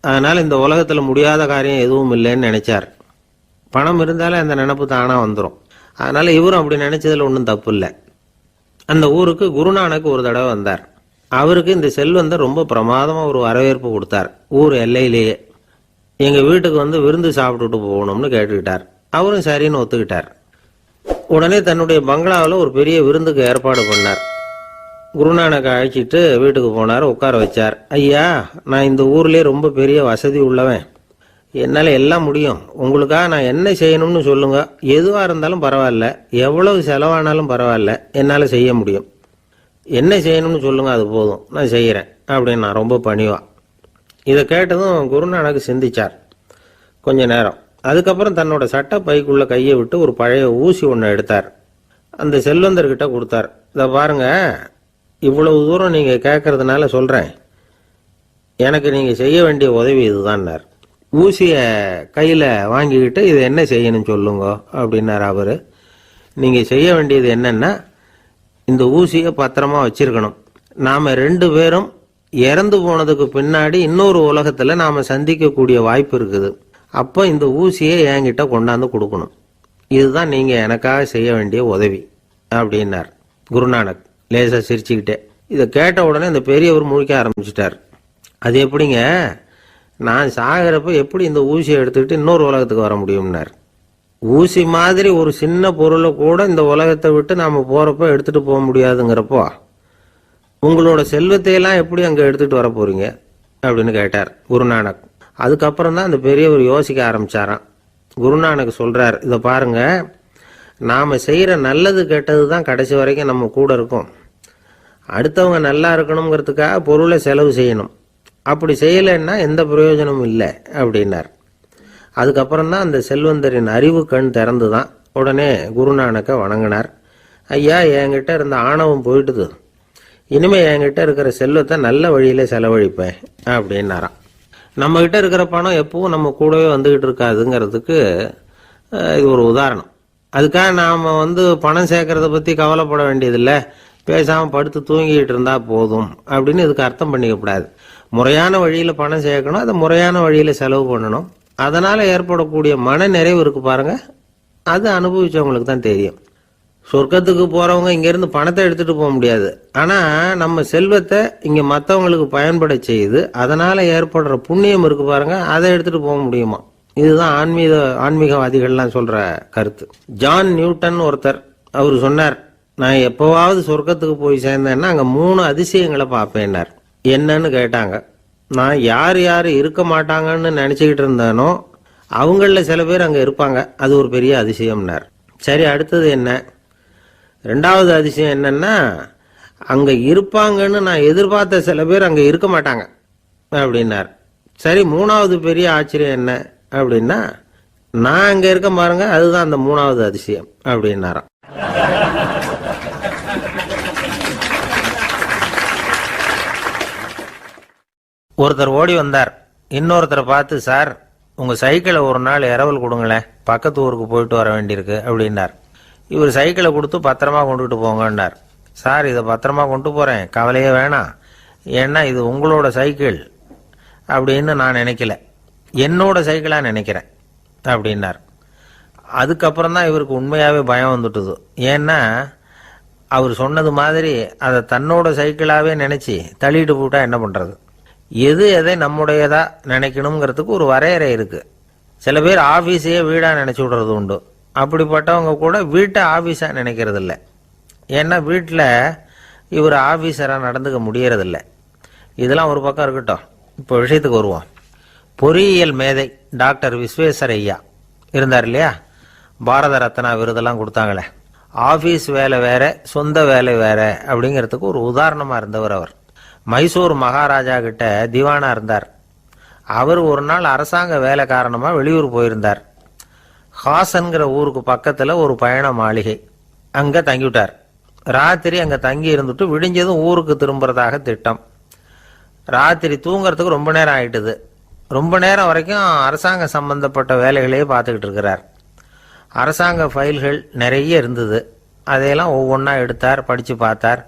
அதனால இந்த உலகத்துல முடியாத காரியம் எதுவும் இல்லைன்னு நினைச்சார். பணம் இருந்தாலே அந்த நினைப்பு தானா வந்துடும். அதனால இவரும் அப்படி நினைச்சதுல ஒன்றும் தப்பு இல்லை. அந்த ஊருக்கு குருநானக் ஒரு தடவை வந்தார். அவருக்கு இந்த செல்வந்தர் ரொம்ப பிரமாதமா ஒரு வரவேற்பு கொடுத்தார். ஊர் எல்லையிலேயே எங்க வீட்டுக்கு விருந்து சாப்பிட்டுட்டு போகணும்னு கேட்டுக்கிட்டார். அவரும் சரின்னு ஒத்துக்கிட்டார். உடனே தன்னுடைய பங்களாவில் ஒரு பெரிய விருந்துக்கு ஏற்பாடு பண்ணார். குருநானக் அழைச்சிட்டு வீட்டுக்கு போனார், உட்கார வச்சார். ஐயா, நான் இந்த ஊர்லயே ரொம்ப பெரிய வசதி உள்ளவன், என்னால் எல்லாம் முடியும். உங்களுக்காக நான் என்ன செய்யணும்னு சொல்லுங்க, எதுவாக இருந்தாலும் பரவாயில்ல, எவ்வளவு செலவானாலும் பரவாயில்ல, என்னால் செய்ய முடியும். என்ன செய்யணும்னு சொல்லுங்க, அது போதும், நான் செய்கிறேன் அப்படின்னு நான் ரொம்ப பணிவா. இதை கேட்டதும் குருநானக் சிந்திச்சார் கொஞ்ச நேரம். அதுக்கப்புறம் தன்னோட சட்டை பைக்குள்ள கையை விட்டு ஒரு பழைய ஊசி ஒன்று எடுத்தார். அந்த செல்வந்தர்கிட்ட கொடுத்தார். இதை பாருங்க, இவ்வளவு தூரம் நீங்கள் கேட்கறதுனால சொல்கிறேன், எனக்கு நீங்கள் செய்ய வேண்டிய உதவி இதுதான்னார். ஊசியை கையில் வாங்கிக்கிட்டு இது என்ன செய்யணும்னு சொல்லுங்க அப்படின்னார் அவர். நீங்கள் செய்ய வேண்டியது என்னன்னா, இந்த ஊசியை பத்திரமா வச்சிருக்கணும். நாம் 2 பேரும் இறந்து போனதுக்கு பின்னாடி இன்னொரு உலகத்தில் நாம் சந்திக்கக்கூடிய வாய்ப்பு இருக்குது. அப்போ இந்த ஊசியை என்கிட்ட கொண்டாந்து கொடுக்கணும். இதுதான் நீங்கள் எனக்காக செய்ய வேண்டிய உதவி அப்படின்னார் குருநானக் லேசாக சிரிச்சுக்கிட்டே. இதை கேட்ட உடனே இந்த பெரியவர் முழிக்க ஆரம்பிச்சிட்டார். அது எப்படிங்க, நான் சாகிறப்ப எப்படி இந்த ஊசியை எடுத்துக்கிட்டு இன்னொரு உலகத்துக்கு வர முடியும்னார். ஊசி மாதிரி ஒரு சின்ன பொருளை கூட இந்த உலகத்தை விட்டு நாம் போகிறப்ப எடுத்துகிட்டு போக முடியாதுங்கிறப்போ உங்களோட செல்வத்தையெல்லாம் எப்படி அங்கே எடுத்துகிட்டு வர போகிறீங்க அப்படின்னு கேட்டார் குருநானக். அதுக்கப்புறம் தான் அந்த பெரியவர் யோசிக்க ஆரம்பிச்சாராம். குருநானக் சொல்கிறார், இதை பாருங்க, நாம் செய்கிற நல்லது கெட்டது தான் கடைசி வரைக்கும் நம்ம கூட இருக்கும். அடுத்தவங்க நல்லா இருக்கணுங்கிறதுக்காக பொருளை செலவு செய்யணும். அப்படி செய்யலைன்னா எந்த பிரயோஜனமும் இல்லை அப்படின்னார். அதுக்கப்புறம் தான் அந்த செல்வந்தரின் அறிவு கண் திறந்து தான். உடனே குருநானக்கை வணங்கினார். ஐயா, என்கிட்ட இருந்த ஆணவம் போயிட்டுது, இனிமே என்கிட்ட இருக்கிற செல்வத்தை நல்ல வழியில செலவழிப்பேன் அப்படின்னாராம். நம்ம கிட்ட இருக்கிற பணம் எப்பவும் நம்ம கூடவே வந்துகிட்டு இருக்காதுங்கிறதுக்கு இது ஒரு உதாரணம். அதுக்காக நாம் பணம் சேர்க்கறத பற்றி கவலைப்பட வேண்டியதில்லை, பேசாமல் படுத்து தூங்கிட்டு இருந்தா போதும் அப்படின்னு இதுக்கு அர்த்தம் பண்ணிக்கப்படாது. முறையான வழியில் பணம் சேர்க்கணும், அதை முறையான வழியில் செலவு பண்ணணும். அதனால் ஏற்படக்கூடிய மன நிறைவு இருக்கு பாருங்க, அது அனுபவிச்சவங்களுக்கு தான் தெரியும். சொர்க்கத்துக்கு போகிறவங்க இங்கேருந்து பணத்தை எடுத்துகிட்டு போக முடியாது. ஆனால் நம்ம செல்வத்தை இங்கே மற்றவங்களுக்கு பயன்பட செய்து அதனால் ஏற்படுற புண்ணியம் இருக்கு பாருங்க, அதை எடுத்துகிட்டு போக முடியுமா. இதுதான் ஆன்மீகவாதிகள்லாம் சொல்கிற கருத்து. ஜான் நியூட்டன் ஒருத்தர், அவர் சொன்னார், நான் எப்போவாவது சொர்க்கத்துக்கு போய் சேர்ந்தேன்னா அங்கே 3 அதிசயங்களை பார்ப்பேன்னார். என்னன்னு கேட்டாங்க. நான் யார் யார் இருக்க மாட்டாங்கன்னு நினச்சிக்கிட்டு இருந்தேனோ அவங்களில் சில பேர் அங்கே இருப்பாங்க, அது ஒரு பெரிய அதிசயம்னார். சரி, அடுத்தது என்ன? 2வது அதிசயம் என்னன்னா, அங்கே இருப்பாங்கன்னு நான் எதிர்பார்த்த சில பேர் அங்கே இருக்க மாட்டாங்க அப்படின்னார். சரி, 3வது பெரிய ஆச்சரியம் என்ன அப்படின்னா, நான் அங்கே இருக்க பாருங்க, அதுதான் அந்த 3வது அதிசயம் அப்படின்னாராம். ஒருத்தர் ஓடி வந்தார். இன்னொருத்தரை பார்த்து, சார், உங்கள் சைக்கிளை ஒரு நாள் இரவல் கொடுங்களேன், பக்கத்து ஊருக்கு போயிட்டு வர வேண்டியிருக்கு அப்படின்னார். இவர் சைக்கிளை கொடுத்து பத்திரமா கொண்டுகிட்டு போங்கன்னார். சார், இதை பத்திரமா கொண்டு போகிறேன், கவலையே வேணாம், ஏன்னா இது உங்களோட சைக்கிள் அப்படின்னு நான் நினைக்கல, என்னோட சைக்கிளாக நினைக்கிறேன் அப்படின்னார். அதுக்கப்புறம் தான் இவருக்கு உண்மையாகவே பயம் வந்துட்டுது. ஏன்னா அவர் சொன்னது மாதிரி அதை தன்னோட சைக்கிளாகவே நினச்சி தள்ளிட்டு போட்டா என்ன பண்ணுறது? எது எதை நம்முடையதா நினைக்கணுங்கிறதுக்கு ஒரு வரையறை இருக்குது. சில பேர் ஆஃபீஸையே வீடாக நினச்சி விடுறது உண்டு. அப்படிப்பட்டவங்க கூட வீட்டை ஆஃபீஸாக நினைக்கிறது இல்லை. ஏன்னா வீட்டில் இவர் ஆஃபீஸராக நடந்துக்க முடியறதில்ல. இதெல்லாம் ஒரு பக்கம் இருக்கட்டும். இப்போ விஷயத்துக்கு வருவோம். பொறியியல் மேதை டாக்டர் விஸ்வேஸ்வரய்யா இருந்தார் இல்லையா, பாரத ரத்னா விருதெல்லாம் கொடுத்தாங்களே. ஆஃபீஸ் வேலை வேற, சொந்த வேலை வேற அப்படிங்கிறதுக்கு ஒரு உதாரணமாக இருந்தவர் அவர். மைசூர் மகாராஜா கிட்ட திவானா இருந்தார். அவர் ஒரு நாள் அரசாங்க வேலை காரணமாக வெளியூர் போயிருந்தார். ஹாசன்கிற ஊருக்கு பக்கத்தில் ஒரு பயண மாளிகை, அங்கே தங்கிவிட்டார். ராத்திரி அங்கே தங்கி இருந்துட்டு விடிஞ்சதும் ஊருக்கு திரும்புறதாக திட்டம். ராத்திரி தூங்கிறதுக்கு ரொம்ப நேரம் ஆயிட்டுது. ரொம்ப நேரம் வரைக்கும் அரசாங்க சம்பந்தப்பட்ட வேலைகளையே பார்த்துக்கிட்டு இருக்கிறார். அரசாங்க ஃபைல்கள் நிறைய இருந்தது. அதையெல்லாம் ஒவ்வொன்றா எடுத்தார், படித்து பார்த்தார்,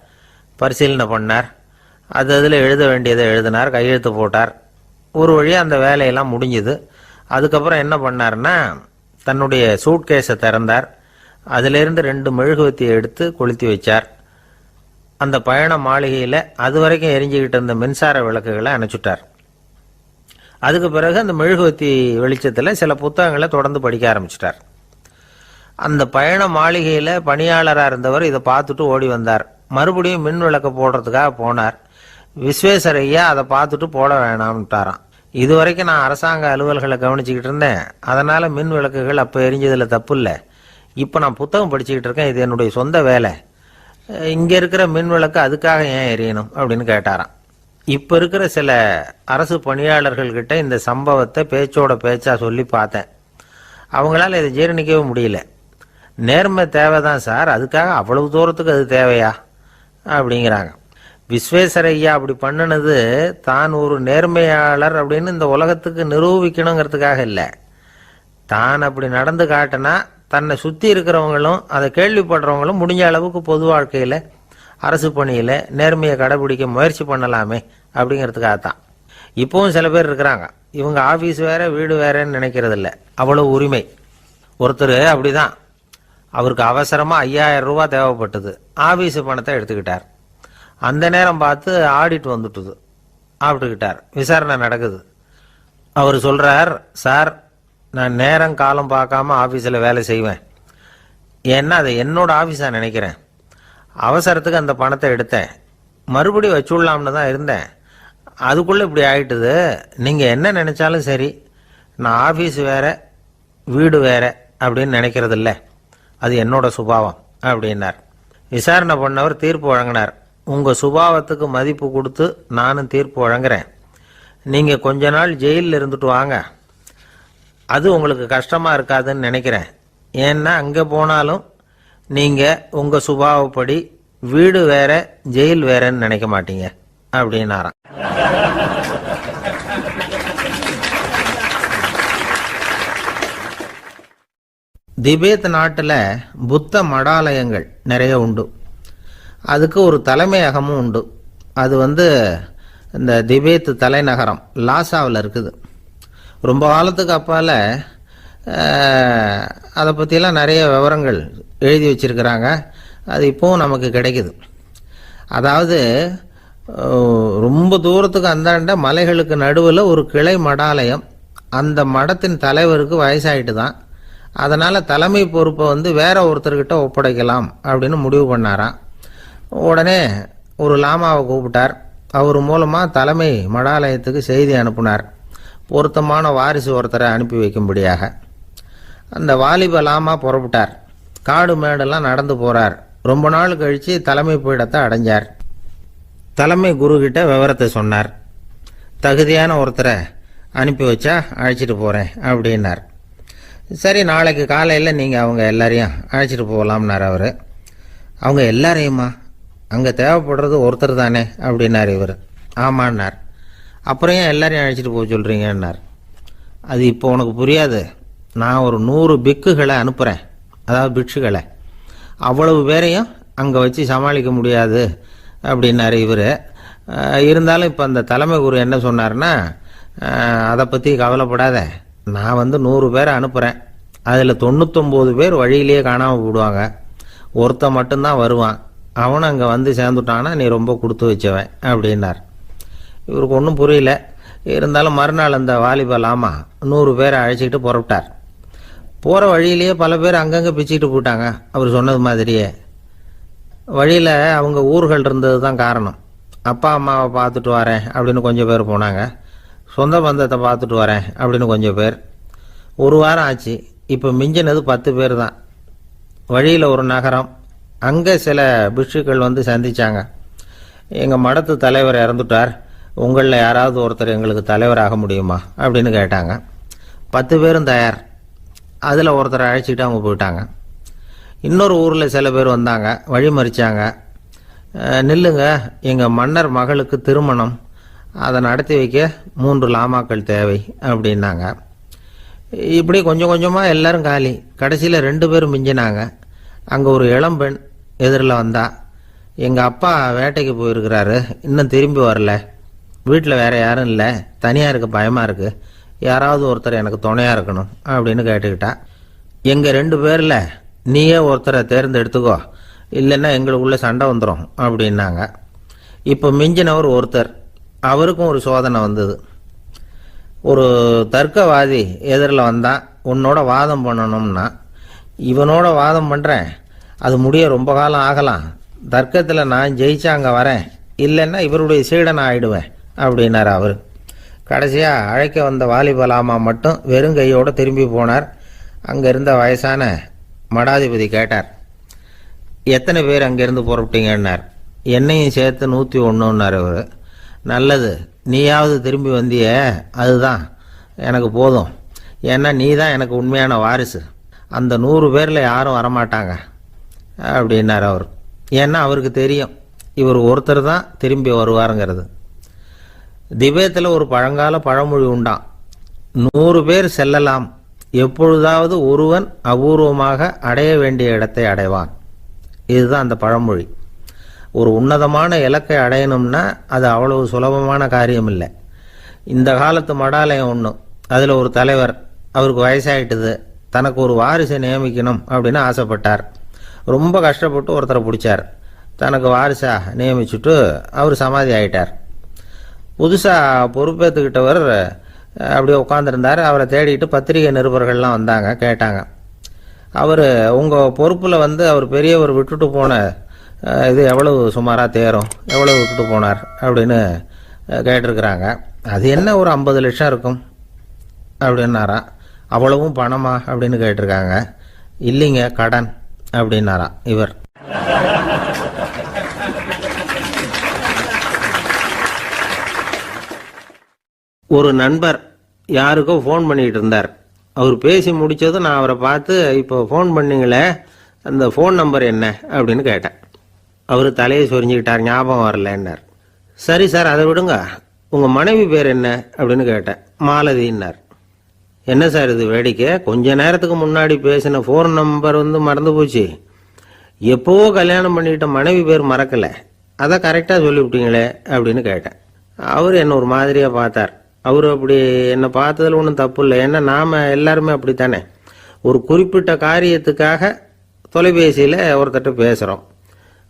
பரிசீலனை பண்ணார். அதில் எழுத வேண்டியதை எழுதினார், கையெழுத்து போட்டார். ஒரு வழியாக அந்த வேலையெல்லாம் முடிஞ்சுது. அதுக்கப்புறம் என்ன பண்ணார்னா, தன்னுடைய சூட்கேஸை திறந்தார். அதிலிருந்து 2 மெழுகுவத்தியை எடுத்து கொளுத்தி வச்சார். அந்த பயண மாளிகையில் அது வரைக்கும் எரிஞ்சுக்கிட்டு இருந்த மின்சார விளக்குகளை அணைச்சுட்டார். அதுக்கு பிறகு அந்த மெழுகுவத்தி வெளிச்சத்தில் சில புத்தகங்களை தொடர்ந்து படிக்க ஆரம்பிச்சிட்டார். அந்த பயண மாளிகையில் பணியாளராக இருந்தவர் இதை பார்த்துட்டு ஓடி வந்தார். மறுபடியும் மின் விளக்க போடுறதுக்காக போனார். விஸ்வேஸ்வரய்யா அதை பார்த்துட்டு போட வேணாம்ட்டாராம். இது வரைக்கும் நான் அரசாங்க அலுவல்களை கவனிச்சுக்கிட்டு இருந்தேன், அதனால் மின் விளக்குகள் அப்போ எரிஞ்சதில் தப்பு இல்லை. இப்போ நான் புத்தகம் படிச்சுக்கிட்டு இருக்கேன், இது என்னுடைய சொந்த வேலை. இங்கே இருக்கிற மின் விளக்கு அதுக்காக ஏன் எரியணும் அப்படின்னு கேட்டாராம். இப்போ இருக்கிற சில அரசு பணியாளர்கள்கிட்ட இந்த சம்பவத்தை பேச்சோட பேச்சா சொல்லி பார்த்தேன். அவங்களால இதை ஜீரணிக்கவே முடியல. நேர்மை தேவைதான் சார், அதுக்காக அவ்வளவு தூரத்துக்கு அது தேவையா அப்படிங்கிறாங்க. விஸ்வேஸ்வரய்யா அப்படி பண்ணினது தான் ஒரு நேர்மையாளர் அப்படின்னு இந்த உலகத்துக்கு நிரூபிக்கணுங்கிறதுக்காக இல்லை. தான் அப்படி நடந்து காட்டினா தன்னை சுற்றி இருக்கிறவங்களும் அதை கேள்விப்படுறவங்களும் முடிஞ்ச அளவுக்கு பொது வாழ்க்கையில், அரசு பணியில் நேர்மையை கடைபிடிக்க முயற்சி பண்ணலாமே அப்படிங்கிறதுக்காகத்தான். இப்போவும் சில பேர் இருக்கிறாங்க, இவங்க ஆஃபீஸ் வேற வீடு வேறன்னு நினைக்கிறது இல்லை, அவ்வளோ உரிமை. ஒருத்தர் அப்படிதான், அவருக்கு அவசரமாக 5000 ரூபா தேவைப்பட்டது. ஆஃபீஸு பணத்தை எடுத்துக்கிட்டார். அந்த நேரம் பார்த்து ஆடிட் வந்துட்டுது. ஆப்பிட்டுக்கிட்டார். விசாரணை நடக்குது. அவர் சொல்கிறார், சார் நான் நேரம் காலம் பார்க்காம ஆஃபீஸில் வேலை செய்வேன். ஏன்னா அதை என்னோட ஆஃபீஸாக நினைக்கிறேன். அவசரத்துக்கு அந்த பணத்தை எடுத்தேன், மறுபடியும் வச்சுடலாம்னு தான் இருந்தேன். அதுக்குள்ளே இப்படி ஆயிட்டுது. நீங்கள் என்ன நினச்சாலும் சரி, நான் ஆஃபீஸ் வேற வீடு வேற அப்படின்னு நினைக்கிறது இல்லை, அது என்னோட சுபாவம் அப்படின்னார். விசாரணை பண்ணவர் தீர்ப்பு வழங்கினார். உங்கள் சுபாவத்துக்கு மதிப்பு கொடுத்து நானும் தீர்ப்பு வழங்குறேன். நீங்கள் கொஞ்ச நாள் ஜெயிலில் இருந்துட்டு வாங்க, அது உங்களுக்கு கஷ்டமாக இருக்காதுன்னு நினைக்கிறேன். ஏன்னா அங்கே போனாலும் நீங்கள் உங்கள் சுபாவப்படி வீடு வேற ஜெயில் வேறன்னு நினைக்க மாட்டீங்க அப்படின்னாராம். திபேத் நாட்டில் புத்த மடாலயங்கள் நிறைய உண்டு. அதுக்கு ஒரு தலைமையகமும் உண்டு. அது இந்த திபேத் தலைநகரம் லாசாவில் இருக்குது. ரொம்ப காலத்துக்கு அப்பால் அதை பற்றிலாம் நிறைய விவரங்கள் எழுதி வச்சிருக்கிறாங்க. அது இப்போவும் நமக்கு கிடைக்குது. அதாவது ரொம்ப தூரத்துக்கு அந்தாண்ட மலைகளுக்கு நடுவில் ஒரு கிளை மடாலயம். அந்த மடத்தின் தலைவருக்கு வயசாயிட்டு தான். அதனால் தலைமை பொறுப்பை வேற ஒருத்தர்கிட்ட ஒப்படைக்கலாம் அப்படின்னு முடிவு பண்ணாராம். உடனே ஒரு லாமாவை கூப்பிட்டார். அவர் மூலமாக தலைமை மடாலயத்துக்கு செய்தி அனுப்புனார், பொருத்தமான வாரிசு ஒருத்தரை அனுப்பி வைக்கும்படியாக. அந்த வாலிப லாமா புறப்பட்டார். காடு மேடெல்லாம் நடந்து போகிறார். ரொம்ப நாள் கழித்து தலைமை பீடத்தை அடைஞ்சார். தலைமை குருக்கிட்ட விவரத்தை சொன்னார். தகுதியான ஒருத்தரை அனுப்பி வச்சா அழைச்சிட்டு போகிறேன் அப்படின்னார். சரி, நாளைக்கு காலையில் நீங்கள் அவங்க எல்லாரையும் அழைச்சிட்டு போகலாம்னார் அவர். அவங்க எல்லாரையுமா? அங்கே தேவைப்படுறது ஒருத்தர் தானே அப்படின்னார் இவர். ஆமான்னார். அப்புறம் ஏன் எல்லாரையும் அழைச்சிட்டு போக சொல்கிறீங்கன்னார். அது இப்போ உனக்கு புரியாது. நான் ஒரு 100 பிக்குகளை அனுப்புகிறேன், அதாவது பிக்ஷுகளை. அவ்வளவு பேரையும் அங்கே வச்சு சமாளிக்க முடியாது அப்படின்னார் இவர். இருந்தாலும் இப்போ அந்த தலைமை குரு என்ன சொன்னார்னா, அதை பற்றி கவலைப்படாத, நான் 100 பேரை அனுப்புகிறேன். அதில் 99 பேர் வழியிலேயே காணாமல் போடுவாங்க, ஒருத்தன் மட்டும்தான் வருவான். அவனும் அங்கே வந்து சேர்ந்துட்டானா நீ ரொம்ப கொடுத்து வச்சவன் அப்படின்னார். இவருக்கு ஒன்றும் புரியல. இருந்தாலும் மறுநாள் அந்த வாலிபல் ஆமா 100 பேரை அழைச்சிக்கிட்டு புறப்பட்டார். போகிற வழியிலேயே பல பேர் அங்கங்கே பிச்சுக்கிட்டு போயிட்டாங்க. அவர் சொன்னது மாதிரியே வழியில் அவங்க ஊர்கள் இருந்தது தான் காரணம். அப்பா அம்மாவை பார்த்துட்டு வரேன் அப்படின்னு கொஞ்சம் பேர் போனாங்க. சொந்த பந்தத்தை பார்த்துட்டு வரேன் அப்படின்னு கொஞ்சம் பேர். ஒரு வாரம் ஆச்சு. இப்போ மிஞ்சினது 10 பேர் தான். வழியில் ஒரு நகரம். அங்கே சில பிஷுக்கள் வந்து சந்திச்சாங்க. எங்கள் மடத்து தலைவர் இறந்துட்டார், உங்களில் யாராவது ஒருத்தர் எங்களுக்கு தலைவராக முடியுமா அப்படின்னு கேட்டாங்க. 10 பேரும் தயார். அதில் ஒருத்தரை அழைச்சிட்டு அவங்க போயிட்டாங்க. இன்னொரு ஊரில் சில பேர் வந்தாங்க, வழி மறிச்சாங்க. நில்லுங்க, எங்கள் மன்னர் மகளுக்கு திருமணம், அதை நடத்தி வைக்க 3 லாமாக்கள் தேவை அப்படின்னாங்க. இப்படி கொஞ்சம் கொஞ்சமாக எல்லாரும் காலி. கடைசியில் 2 பேரும் மிஞ்சினாங்க. அங்கே ஒரு இளம்பெண் எதிரில் வந்தா, எங்கள் அப்பா வேட்டைக்கு போயிருக்கிறாரு, இன்னும் திரும்பி வரல, வீட்டில் வேற யாரும் இல்லை, தனியாக இருக்க பயமாக இருக்குது, யாராவது ஒருத்தர் எனக்கு துணையாக இருக்கணும் அப்படின்னு கேட்டுக்கிட்டா. எங்கள் 2 பேரில் நீயே ஒருத்தரை தேர்ந்தெடுத்துக்கோ, இல்லைன்னா எங்களுக்குள்ள சண்டை வந்துடும் அப்படின்னாங்க. இப்போ மிஞ்சினவர் ஒருத்தர். அவருக்கும் ஒரு சோதனை வந்தது. ஒரு தர்க்கவாதி எதிரில் வந்தான். உன்னோட வாதம் பண்ணணும்னா, இவனோட வாதம் பண்ணுறேன், அது முடிய ரொம்ப காலம் ஆகலாம், தர்க்கத்தில் நான் ஜெயிச்சா அங்கே வரேன், இல்லைன்னா இவருடைய சீடனை ஆயிடுவேன் அப்படின்னார் அவர். கடைசியாக அழைக்க வந்த வாலிபலாமா மட்டும் வெறும் கையோடு திரும்பி போனார். அங்கே இருந்த வயசான மடாதிபதி கேட்டார், எத்தனை பேர் அங்கேருந்து புறப்பட்டீங்கன்னார். என்னையும் சேர்த்து 101ன்னார் அவர். நல்லது, நீயாவது திரும்பி வந்தியே, அதுதான் எனக்கு போதும், ஏன்னா நீ தான் எனக்கு உண்மையான வாரிசு, அந்த 100 பேரில் யாரும் வரமாட்டாங்க அப்படின்னார் அவர். ஏன்னா அவருக்கு தெரியும் இவர் ஒருத்தர் தான் திரும்பி வருவாருங்கிறது. திபேத்தில் ஒரு பழங்கால பழமொழி உண்டாம், 100 பேர் செல்லலாம், எப்பொழுதாவது ஒருவன் அபூர்வமாக அடைய வேண்டிய இடத்தை அடைவான். இதுதான் அந்த பழமொழி. ஒரு உன்னதமான இலக்கை அடையணும்னா அது அவ்வளவு சுலபமான காரியம் இல்லை. இந்த காலத்து மடாலயம் ஒன்று, அதில் ஒரு தலைவர், அவருக்கு வயசாயிட்டுது, தனக்கு ஒரு வாரிசை நியமிக்கணும் அப்படின்னு ஆசைப்பட்டார். ரொம்ப கஷ்டப்பட்டு ஒருத்தரை பிடிச்சார். தனக்கு வாரிசா நியமிச்சுட்டு அவர் சமாதி ஆயிட்டார். புதுசாக பொறுப்பேற்றுக்கிட்டவர் அப்படியே உட்காந்துருந்தார். அவரை தேடிட்டு பத்திரிகை நிருபர்கள்லாம் வந்தாங்க, கேட்டாங்க. அவர் உங்கள் பொறுப்பில் வந்து அவர் பெரியவர் விட்டுட்டு போன இது எவ்வளவு சுமாராக தேரும், எவ்வளவு விட்டுட்டு போனார் அப்படின்னு கேட்டிருக்கிறாங்க. அது என்ன ஒரு 50 லட்சம் இருக்கும் அப்படின்னாராம். அவ்வளவும் பணமா அப்படின்னு கேட்டிருக்காங்க. இல்லைங்க, கடன் அப்படின்னாராம் இவர். ஒரு நண்பர் யாருக்கோ ஃபோன் பண்ணிட்டு இருந்தார். அவர் பேசி முடிச்சதும் நான் அவரை பார்த்து, இப்போ ஃபோன் பண்ணீங்களே, அந்த ஃபோன் நம்பர் என்ன அப்படின்னு கேட்டேன். அவர் தலையை சொரிஞ்சுக்கிட்டார், ஞாபகம் வரலன்னார். சரி சார், அதை விடுங்க, உங்கள் மனைவி பேர் என்ன அப்படின்னு கேட்டேன். மாலதின்னார். என்ன சார் இது வேடிக்கை, கொஞ்ச நேரத்துக்கு முன்னாடி பேசின ஃபோன் நம்பர் வந்து மறந்து போச்சு, எப்போவோ கல்யாணம் பண்ணிக்கிட்ட மனைவி பேர் மறக்கலை, அதை கரெக்டாக சொல்லிவிட்டீங்களே அப்படின்னு கேட்டேன். அவர் என்ன ஒரு மாதிரியாக பார்த்தார். அவர் அப்படி என்னை பார்த்ததில் ஒன்றும் தப்பு இல்லை, ஏன்னா நாம் எல்லாருமே அப்படித்தானே, ஒரு குறிப்பிட்ட காரியத்துக்காக தொலைபேசியில் ஒருத்தட்ட பேசுகிறோம்,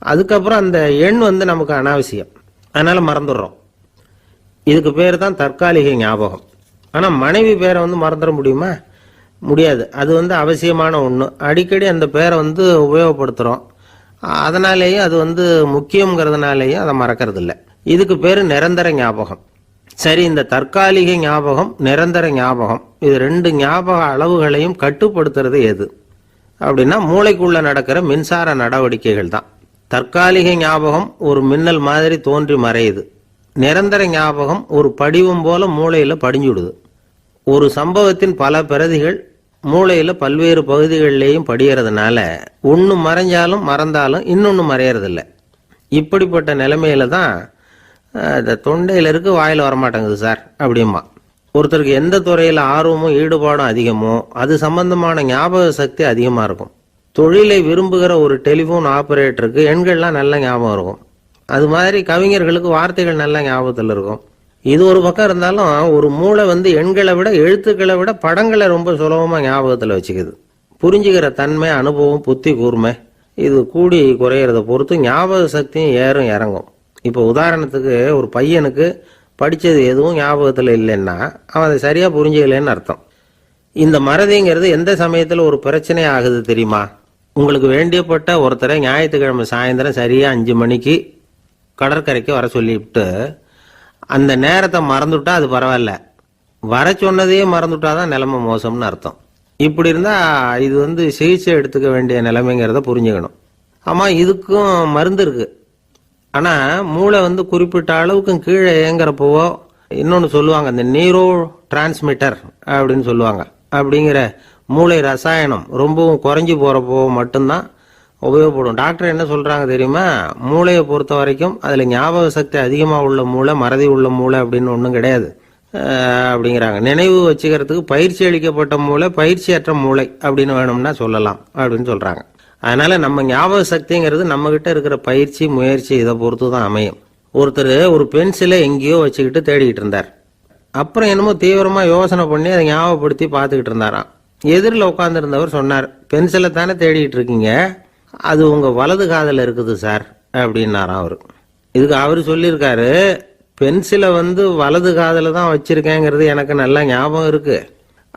அதுக்கப்புறம் அந்த எண் வந்து நமக்கு அனாவசியம், அதனால் மறந்துடுறோம். இதுக்கு பேர் தான் தற்காலிக ஞாபகம். ஆனால் மனைவி பேரை வந்து மறந்துட முடியுமா? முடியாது. அது வந்து அவசியமான ஒன்று. அடிக்கடி அந்த பேரை வந்து உபயோகப்படுத்துகிறோம், அதனாலேயும் அது வந்து முக்கியங்கிறதுனாலேயும் அதை மறக்கிறது இல்லை. இதுக்கு பேர் நிரந்தர ஞாபகம். சரி, இந்த தற்காலிக ஞாபகம், நிரந்தர ஞாபகம், இது 2 ஞாபக அளவுகளையும் கட்டுப்படுத்துறது எது அப்படின்னா மூளைக்குள்ள நடக்கிற மின்சார நடவடிக்கைகள் தான். தற்காலிக ஞாபகம் ஒரு மின்னல் மாதிரி தோன்றி மறையுது. நிரந்தர ஞாபகம் ஒரு படிவம் போல மூளையில படிஞ்சுடுது. ஒரு சம்பவத்தின் பல பிரதிகள் மூளையில பல்வேறு பகுதிகளிலேயும் படிகிறதுனால ஒன்று மறைஞ்சாலும் மறந்தாலும் இன்னொன்று மறையறதில்லை. இப்படிப்பட்ட நிலைமையில தான் இந்த தொண்டையில் இருக்கு, வாயில் வரமாட்டேங்குது சார் அப்படிமா. ஒருத்தருக்கு எந்த துறையில் ஆர்வமும் ஈடுபாடும் அதிகமோ அது சம்பந்தமான ஞாபக சக்தி அதிகமாக இருக்கும். தொழிலை விரும்புகிற ஒரு டெலிஃபோன் ஆபரேட்டருக்கு எண்கள்லாம் நல்ல ஞாபகம் இருக்கும். அது மாதிரி கவிஞர்களுக்கு வார்த்தைகள் நல்ல ஞாபகத்தில் இருக்கும். இது ஒரு பக்கம் இருந்தாலும் ஒரு மூளை வந்து எண்களை விட எழுத்துக்களை விட படங்களை ரொம்ப சுலபமாக ஞாபகத்தில் வச்சுக்குது. புரிஞ்சுக்கிற தன்மை, அனுபவம், புத்தி கூர்மை இது கூடி குறையிறத பொறுத்து ஞாபக சக்தியும் ஏறும் இறங்கும். இப்போ உதாரணத்துக்கு ஒரு பையனுக்கு படித்தது எதுவும் ஞாபகத்தில் இல்லைன்னா அவன் அதை சரியாக புரிஞ்சுக்கலன்னு அர்த்தம். இந்த மறதிங்கிறது எந்த சமயத்தில் ஒரு பிரச்சனை ஆகுது தெரியுமா? உங்களுக்கு வேண்டியப்பட்ட ஒருத்தரை ஞாயிற்றுக்கிழமை சாயந்தரம் சரியாக 5 மணிக்கு கடற்கரைக்கு வர சொல்லிவிட்டு அந்த நேரத்தை மறந்துவிட்டா அது பரவாயில்ல, வர சொன்னதையே மறந்துவிட்டா தான் நிலைமை மோசம்னு அர்த்தம். இப்படி இருந்தால் இது சிகிச்சை எடுத்துக்க வேண்டிய நிலைமைங்கிறத புரிஞ்சுக்கணும். ஆமாம், இதுக்கும் மருந்து இருக்குது. ஆனால் மூளை குறிப்பிட்ட அளவுக்கும் கீழே இயங்குறப்போவோ இன்னொன்று சொல்லுவாங்க, இந்த நியூரோ டிரான்ஸ்மிட்டர் அப்படின்னு சொல்லுவாங்க. அப்படிங்கிற மூளை ரசாயனம் ரொம்பவும் குறைஞ்சி போகிறப்போ மட்டும்தான் உபயோகப்படும். டாக்டர் என்ன சொல்கிறாங்க தெரியுமா? மூளையை பொறுத்த வரைக்கும் அதில் ஞாபக சக்தி அதிகமாக உள்ள மூளை, மறதி உள்ள மூளை அப்படின்னு ஒன்றும் கிடையாது அப்படிங்கிறாங்க. நினைவு வச்சுக்கிறதுக்கு பயிற்சி அளிக்கப்பட்ட மூளை, பயிற்சியற்ற மூளை அப்படின்னு வேணும்னா சொல்லலாம் அப்படின்னு சொல்கிறாங்க. அதனால நம்ம ஞாபக சக்திங்கிறது நம்ம கிட்ட இருக்கிற பயிற்சி, முயற்சி இதை பொறுத்து தான் அமையும். ஒருத்தர் ஒரு பென்சிலை எங்கேயோ வச்சுக்கிட்டு தேடிக்கிட்டு இருந்தார். அப்புறம் என்னமோ தீவிரமா யோசனை பண்ணி அதை ஞாபகப்படுத்தி பார்த்துக்கிட்டு இருந்தாராம். எதிரில் உட்காந்துருந்தவர் சொன்னார், பென்சிலை தானே தேடிட்டு இருக்கீங்க, அது உங்க வலது காதில் இருக்குது சார் அப்படின்னாராம் அவரு. இதுக்கு அவர் சொல்லியிருக்காரு, பென்சிலை வலது காதில் தான் வச்சிருக்கேங்கிறது எனக்கு நல்லா ஞாபகம் இருக்கு,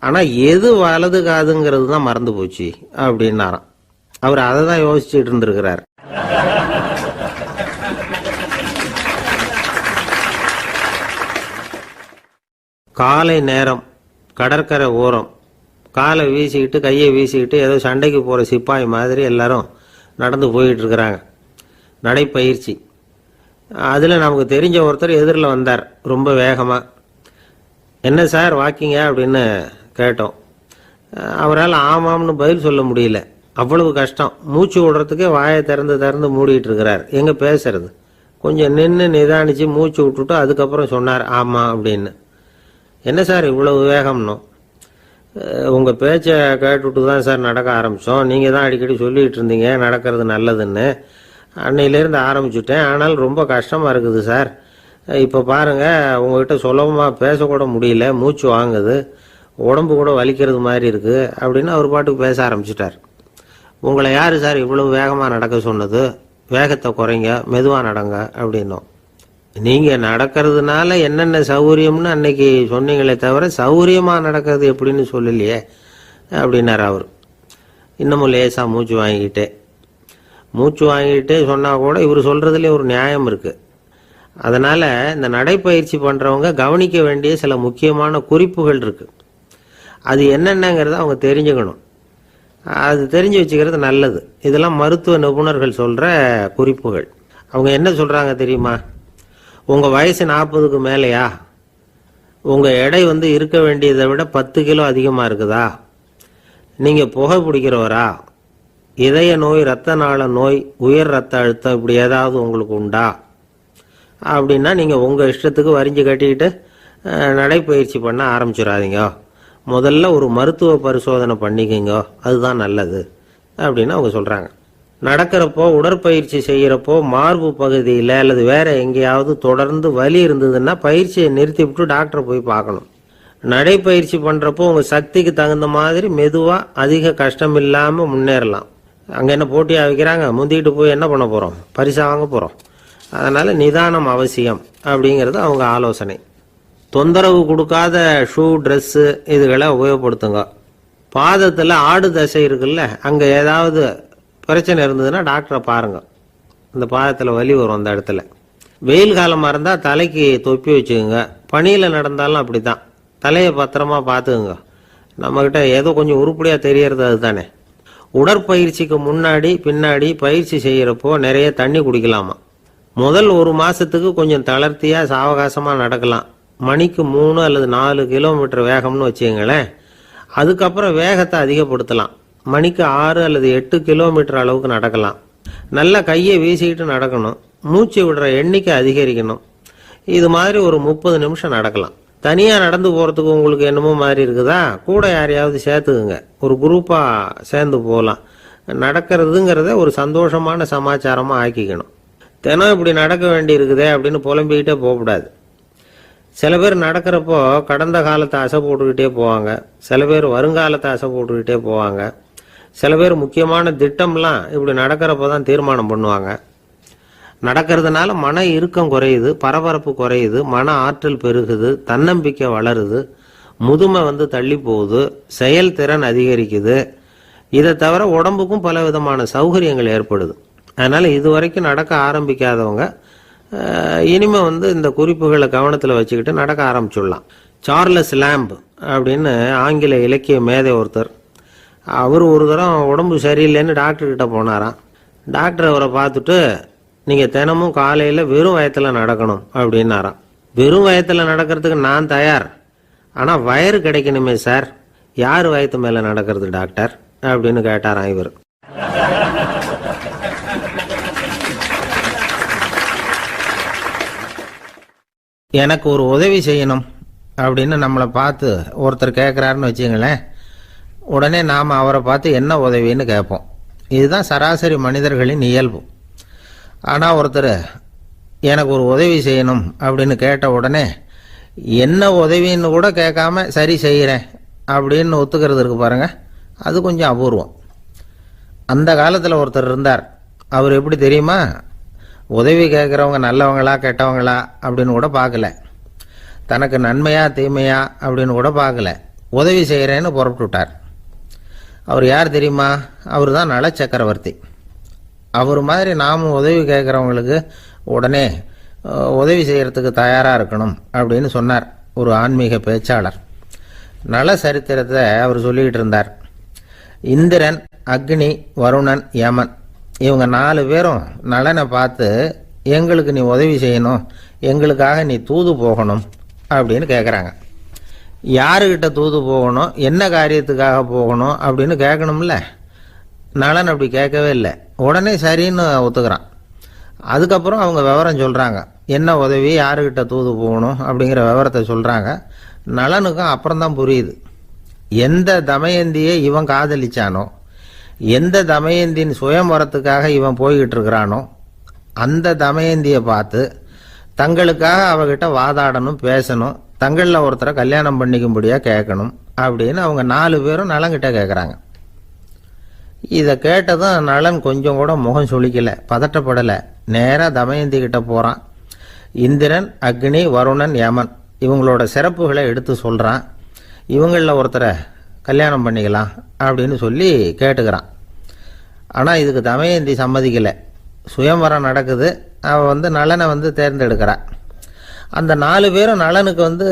ஆனா எது வலது காதுங்கிறது தான் மறந்து போச்சு அப்படின்னாராம். அவர் அதை தான் யோசிச்சுட்டு இருந்திருக்கிறார். காலை நேரம் கடற்கரை ஓரம் காலை வீசிக்கிட்டு கையை வீசிக்கிட்டு ஏதோ சண்டைக்கு போகிற சிப்பாய் மாதிரி எல்லாரும் நடந்து போயிட்டு இருக்கிறாங்க. நடைப்பயிற்சி. அதில் நமக்கு தெரிஞ்ச ஒருத்தர் எதிரில் வந்தார் ரொம்ப வேகமாக. என்ன சார் வாக்கிங்க அப்படின்னு கேட்டோம். அவரால் ஆமாம்னு பதில் சொல்ல முடியல, அவ்வளவு கஷ்டம். மூச்சு விடுறதுக்கே வாயை திறந்து மூடிட்டு இருக்கிறார். எங்கே பேசுறது? கொஞ்சம் நின்று நிதானிச்சு மூச்சு விட்டுட்டு அதுக்கப்புறம் சொன்னார் ஆமாம் அப்படின்னு. என்ன சார் இவ்வளவு வேகம்னோ? உங்கள் பேச்சை கேட்டுவிட்டு தான் சார் நடக்க ஆரம்பித்தோம். நீங்கள் தான் அடிக்கடி சொல்லிகிட்டு இருந்தீங்க நடக்கிறது நல்லதுன்னு. அன்னையிலேருந்து ஆரம்பிச்சுட்டேன், ஆனால் ரொம்ப கஷ்டமாக இருக்குது சார். இப்போ பாருங்கள், உங்கள்கிட்ட சுலபமாக பேசக்கூட முடியல, மூச்சு வாங்குது, உடம்பு கூட வலிக்கிறது மாதிரி இருக்குது அப்படின்னு அவர் பாட்டுக்கு பேச ஆரம்பிச்சிட்டார். உங்களை யார் சார் இவ்வளவு வேகமாக நடக்க சொன்னது? வேகத்தை குறைங்க, மெதுவாக நடங்க அப்படின்னோம். நீங்கள் நடக்கிறதுனால என்னென்ன சௌகரியம்னு அன்னைக்கு சொன்னீங்களே தவிர சௌகரியமாக நடக்கிறது எப்படின்னு சொல்லலையே அப்படின்னார் அவர். இன்னமும் லேசாக மூச்சு வாங்கிக்கிட்டே சொன்னால் கூட இவர் சொல்கிறதுலேயே ஒரு நியாயம் இருக்குது. அதனால் இந்த நடைப்பயிற்சி பண்ணுறவங்க கவனிக்க வேண்டிய சில முக்கியமான குறிப்புகள் இருக்குது. அது என்னென்னங்கிறத அவங்க தெரிஞ்சுக்கணும். அது தெரிஞ்சு வச்சுக்கிறது நல்லது. இதெல்லாம் மருத்துவ நிபுணர்கள் சொல்கிற குறிப்புகள். அவங்க என்ன சொல்கிறாங்க தெரியுமா? உங்கள் வயசு 40க்கு மேலேயா? உங்கள் எடை இருக்க வேண்டியதை விட 10 கிலோ அதிகமாக இருக்குதா? நீங்கள் புகை பிடிக்கிறவரா? இதய நோய், இரத்த நாள நோய், உயர் ரத்த அழுத்தம் இப்படி ஏதாவது உங்களுக்கு உண்டா? அப்படின்னா நீங்கள் உங்கள் இஷ்டத்துக்கு வரிஞ்சு கட்டிக்கிட்டு நடைப்பயிற்சி பண்ண ஆரம்பிச்சிடாதீங்க. முதல்ல ஒரு மருத்துவ பரிசோதனை பண்ணிக்கோங்க, அதுதான் நல்லது அப்படின்னு அவங்க சொல்கிறாங்க. நடக்கிறப்போ, உடற்பயிற்சி செய்கிறப்போ மார்பு பகுதியில் அல்லது வேற எங்கேயாவது தொடர்ந்து வலி இருந்ததுன்னா பயிற்சியை நிறுத்திவிட்டு டாக்டரை போய் பார்க்கணும். நடைப்பயிற்சி பண்ணுறப்போ உங்கள் சக்திக்கு தகுந்த மாதிரி மெதுவாக அதிக கஷ்டம் இல்லாமல் முன்னேறலாம். அங்கே என்ன போட்டியாக வைக்கிறாங்க? முந்திக்கிட்டு போய் என்ன பண்ண போகிறோம்? பரிசா வாங்க போகிறோம். அதனால் நிதானம் அவசியம் அப்படிங்கிறது அவங்க ஆலோசனை. தொந்தரவு கொடுக்காத ஷூ, ட்ரெஸ்ஸு இதுகளை உபயோகப்படுத்துங்க. பாதத்தில் ஆடு தசை இருக்குல்ல, அங்கே ஏதாவது பிரச்சனை இருந்ததுன்னா டாக்டரை பாருங்கள். இந்த பாதத்தில் வலி வரும் அந்த இடத்துல. வெயில் காலமாக இருந்தால் தலைக்கு தொப்பி வச்சுக்கோங்க. பனியில் நடந்தாலும் அப்படி தான், தலையை பத்திரமா பார்த்துக்குங்க. நம்மக்கிட்ட ஏதோ கொஞ்சம் உருப்படியாக தெரியறது அதுதானே. உடற்பயிற்சிக்கு முன்னாடி பின்னாடி பயிற்சி செய்கிறப்போ நிறைய தண்ணி குடிக்கலாமா. முதல் 1 மாதத்துக்கு கொஞ்சம் தளர்த்தியாக சாவகாசமாக நடக்கலாம். மணிக்கு 3 அல்லது 4 கிலோமீட்டர் வேகம்னு வச்சுக்கங்களேன். அதுக்கப்புறம் வேகத்தை அதிகப்படுத்தலாம். மணிக்கு 6 அல்லது 8 கிலோமீட்டர் அளவுக்கு நடக்கலாம். நல்லா கையை வீசிக்கிட்டு நடக்கணும். மூச்சு விடுற எண்ணிக்கை அதிகரிக்கணும். இது மாதிரி ஒரு 30 நிமிஷம் நடக்கலாம். தனியாக நடந்து போகிறதுக்கு உங்களுக்கு என்னமோ மாதிரி இருக்குதா? கூட யாரையாவது சேர்த்துக்குங்க, ஒரு குரூப்பாக சேர்ந்து போகலாம். நடக்கிறதுங்கிறத ஒரு சந்தோஷமான சமாச்சாரமாக ஆக்கிக்கணும். தினம் இப்படி நடக்க வேண்டி இருக்குதே அப்படின்னு புலம்பிக்கிட்டே போகக்கூடாது. சில பேர் நடக்கிறப்போ கடந்த காலத்தை அசை போட்டுக்கிட்டே போவாங்க, சில பேர் வருங்காலத்தை அசை போட்டுக்கிட்டே போவாங்க, சில பேர் முக்கியமான திட்டம்லாம் இப்படி நடக்கிறப்ப தான் தீர்மானம் பண்ணுவாங்க. நடக்கிறதுனால மன இறுக்கம் குறையுது, பரபரப்பு குறையுது, மன ஆற்றல் பெருகுது, தன்னம்பிக்கை வளருது, முதுமை தள்ளி போகுது, செயல்திறன் அதிகரிக்குது. இதை தவிர உடம்புக்கும் பல விதமான சௌகரியங்கள் ஏற்படுது. அதனால இதுவரைக்கும் நடக்க ஆரம்பிக்காதவங்க இனிமே இந்த குறிப்புகளை கவனத்தில் வச்சுக்கிட்டு நடக்க ஆரம்பிச்சுடலாம். சார்லஸ் லேம்ப் அப்படின்னு ஆங்கில இலக்கிய மேதை ஒருத்தர், அவர் ஒரு தரம் உடம்பு சரியில்லைன்னு டாக்டர்கிட்ட போனாராம். டாக்டர் அவரை பார்த்துட்டு, நீங்கள் தினமும் காலையில் வெறும் வயத்தில் நடக்கணும் அப்படின்னாராம். வெறும் வயத்தில் நடக்கிறதுக்கு நான் தயார், ஆனால் வயிறு கிடைக்கணுமே சார், யார் வயத்து மேலே நடக்கிறது டாக்டர் அப்படின்னு கேட்டாராம் இவர். எனக்கு ஒரு உதவி செய்யணும் அப்படின்னு நம்மளை பார்த்து ஒருத்தர் கேட்குறாருன்னு வச்சுங்களேன், உடனே நாம் அவரை பார்த்து என்ன உதவின்னு கேட்போம். இதுதான் சராசரி மனிதர்களின் இயல்பு. ஆனால் ஒருத்தர் எனக்கு ஒரு உதவி செய்யணும் அப்படின்னு கேட்ட உடனே என்ன உதவின்னு கூட கேட்காம சரி செய்கிறேன் அப்படின்னு ஒத்துக்கிறது இருக்கு பாருங்க, அது கொஞ்சம் அபூர்வம். அந்த காலத்தில் ஒருத்தர் இருந்தார். அவர் எப்படி தெரியுமா, உதவி கேட்குறவங்க நல்லவங்களா கெட்டவங்களா அப்படின்னு கூட பார்க்கல, தனக்கு நன்மையா தீமையா அப்படின்னு கூட பார்க்கல, உதவி செய்கிறேன்னு புறப்பட்டு விட்டார். அவர் யார் தெரியுமா, அவர் தான் நல சக்கரவர்த்தி. அவர் மாதிரி நாமும் உதவி கேட்குறவங்களுக்கு உடனே உதவி செய்கிறதுக்கு தயாராக இருக்கணும் அப்படின்னு சொன்னார் ஒரு ஆன்மீக பேச்சாளர். நல சரித்திரத்தை அவர் சொல்லிக்கிட்டு இருந்தார். இந்திரன், அக்னி, வருணன், யமன் இவங்க 4 பேரும் நலனை பார்த்து எங்களுக்கு நீ உதவி செய்யணும், எங்களுக்காக நீ தூது போகணும் அப்படின்னு கேட்குறாங்க. யாருக்கிட்ட தூது போகணும், என்ன காரியத்துக்காக போகணும் அப்படின்னு கேட்கணும்ல. நலன் அப்படி கேட்கவே இல்லை, உடனே சரின்னு ஒத்துக்கிறான். அதுக்கப்புறம் அவங்க விவரம் சொல்கிறாங்க, என்ன உதவி, யாருக்கிட்ட தூது போகணும் அப்படிங்கிற விவரத்தை சொல்கிறாங்க. நலனுக்கும் அப்புறம்தான் புரியுது, எந்த தமயந்தியை இவன் காதலிச்சானோ, எந்த தமயந்தின் சுயம்பரத்துக்காக இவன் போய்கிட்டு இருக்கிறானோ அந்த தமயந்தியை பார்த்து தங்களுக்காக அவகிட்ட வாதாடணும், பேசணும், தங்களில் ஒருத்தரை கல்யாணம் பண்ணிக்கும்படியாக கேட்கணும் அப்படின்னு அவங்க 4 பேரும் நலன்கிட்ட கேட்குறாங்க. இதை கேட்டதும் நலன் கொஞ்சம் கூட முகம் சுளிக்கலை, பதட்டப்படலை. நேராக தமயந்தி கிட்ட போகிறான். இந்திரன், அக்னி, வருணன், யமன் இவங்களோட சிறப்புகளை எடுத்து சொல்கிறான். இவங்களில் ஒருத்தரை கல்யாணம் பண்ணிக்கலாம் அப்படின்னு சொல்லி கேட்டுக்கிறான். ஆனால் இதுக்கு தமயந்தி சம்மதிக்கலை. சுயம்வரம் நடக்குது, அவள் நலனை தேர்ந்தெடுக்கிறாள். அந்த 4 பேரும் நலனுக்கு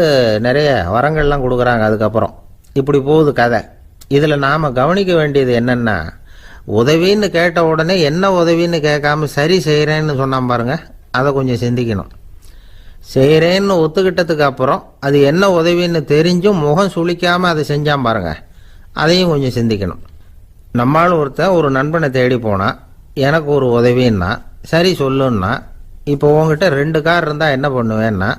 நிறைய வரங்கள்லாம் கொடுக்குறாங்க. அதுக்கப்புறம் இப்படி போகுது கதை. இதில் நாம் கவனிக்க வேண்டியது என்னென்னா, உதவின்னு கேட்ட உடனே என்ன உதவின்னு கேட்காம சரி செய்கிறேன்னு சொன்னான் பாருங்க, அதை கொஞ்சம் சிந்திக்கணும். செய்கிறேன்னு ஒத்துக்கிட்டதுக்கு அப்புறம் அது என்ன உதவின்னு தெரிஞ்சும் முகம் சுளிக்காமல் அதை செஞ்சான் பாருங்க, அதையும் கொஞ்சம் சிந்திக்கணும். நம்மளும் ஒருத்தன் ஒரு நண்பனை தேடி போனான், எனக்கு ஒரு உதவின்னா சரி சொல்லுன்னா, இப்போ உங்ககிட்ட 2 கார் இருந்தால் என்ன பண்ணுவேன்னா,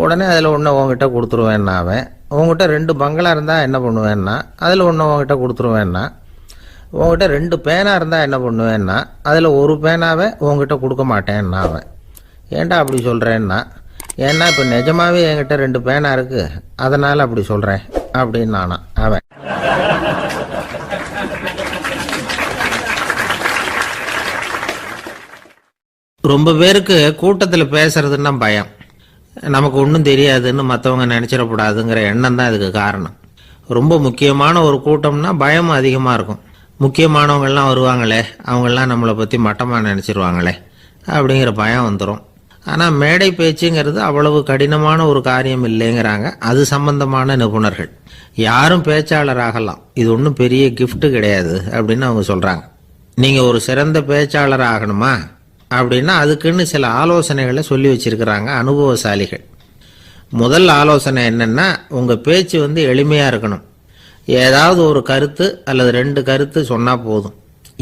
உடனே அதில் ஒன்று உங்ககிட்ட கொடுத்துருவேன்னா, அவன் உங்ககிட்ட 2 பங்களா இருந்தால் என்ன பண்ணுவேன்னா, அதில் ஒன்று உங்ககிட்ட கொடுத்துருவேன்னா, உங்ககிட்ட 2 பேனா இருந்தால் என்ன பண்ணுவேன்னா, அதில் ஒரு பேனாவை உங்ககிட்ட கொடுக்க மாட்டேன்னா அவன். ஏன்டா அப்படி சொல்கிறேன்னா, ஏன்னா இப்போ நிஜமாவே என்கிட்ட 2 பேனா இருக்குது, அதனால் அப்படி சொல்கிறேன் அப்படின்னு நானா அவன். ரொம்ப பேருக்கு கூட்டத்தில் பேசுறதுன்னா பயம். நமக்கு ஒன்றும் தெரியாதுன்னு மற்றவங்க நினச்சிடக்கூடாதுங்கிற எண்ணம் தான் இதுக்கு காரணம். ரொம்ப முக்கியமான ஒரு கூட்டம்னா பயமும் அதிகமாக இருக்கும். முக்கியமானவங்கள்லாம் வருவாங்களே, அவங்கெல்லாம் நம்மளை பற்றி மட்டமாக நினச்சிருவாங்களே அப்படிங்கிற பயம் வந்துடும். ஆனால் மேடை பேச்சுங்கிறது அவ்வளவு கடினமான ஒரு காரியம் இல்லைங்கிறாங்க அது சம்பந்தமான நிபுணர்கள். யாரும் பேச்சாளர் ஆகலாம், இது ஒன்றும் பெரிய கிஃப்ட் கிடையாது அப்படின்னு அவங்க சொல்கிறாங்க. நீங்கள் ஒரு சிறந்த பேச்சாளர் ஆகணுமா அப்படின்னா அதுக்குன்னு சில ஆலோசனைகளை சொல்லி வச்சிருக்கிறாங்க அனுபவசாலிகள். முதல் ஆலோசனை என்னன்னா, உங்கள் பேச்சு எளிமையாக இருக்கணும். ஏதாவது ஒரு கருத்து அல்லது 2 கருத்து சொன்னால் போதும்.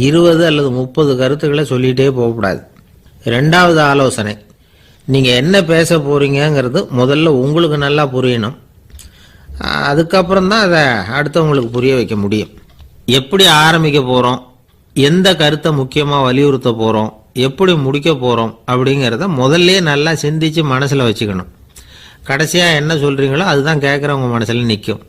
20 அல்லது 30 கருத்துக்களை சொல்லிகிட்டே போகக்கூடாது. 2வது ஆலோசனை, நீங்கள் என்ன பேச போகிறீங்கிறது முதல்ல உங்களுக்கு நல்லா புரியணும். அதுக்கப்புறம் தான் அதை அடுத்தவங்களுக்கு புரிய வைக்க முடியும். எப்படி ஆரம்பிக்க போகிறோம், எந்த கருத்தை முக்கியமாக வலியுறுத்த போகிறோம், எப்படி முடிக்க போகிறோம் அப்படிங்கிறத முதல்ல நல்லா சிந்திச்சு மனசில் வச்சுக்கணும். கடைசியாக என்ன சொல்கிறீங்களோ அதுதான் கேட்குறவங்க மனசில் நிற்கும்.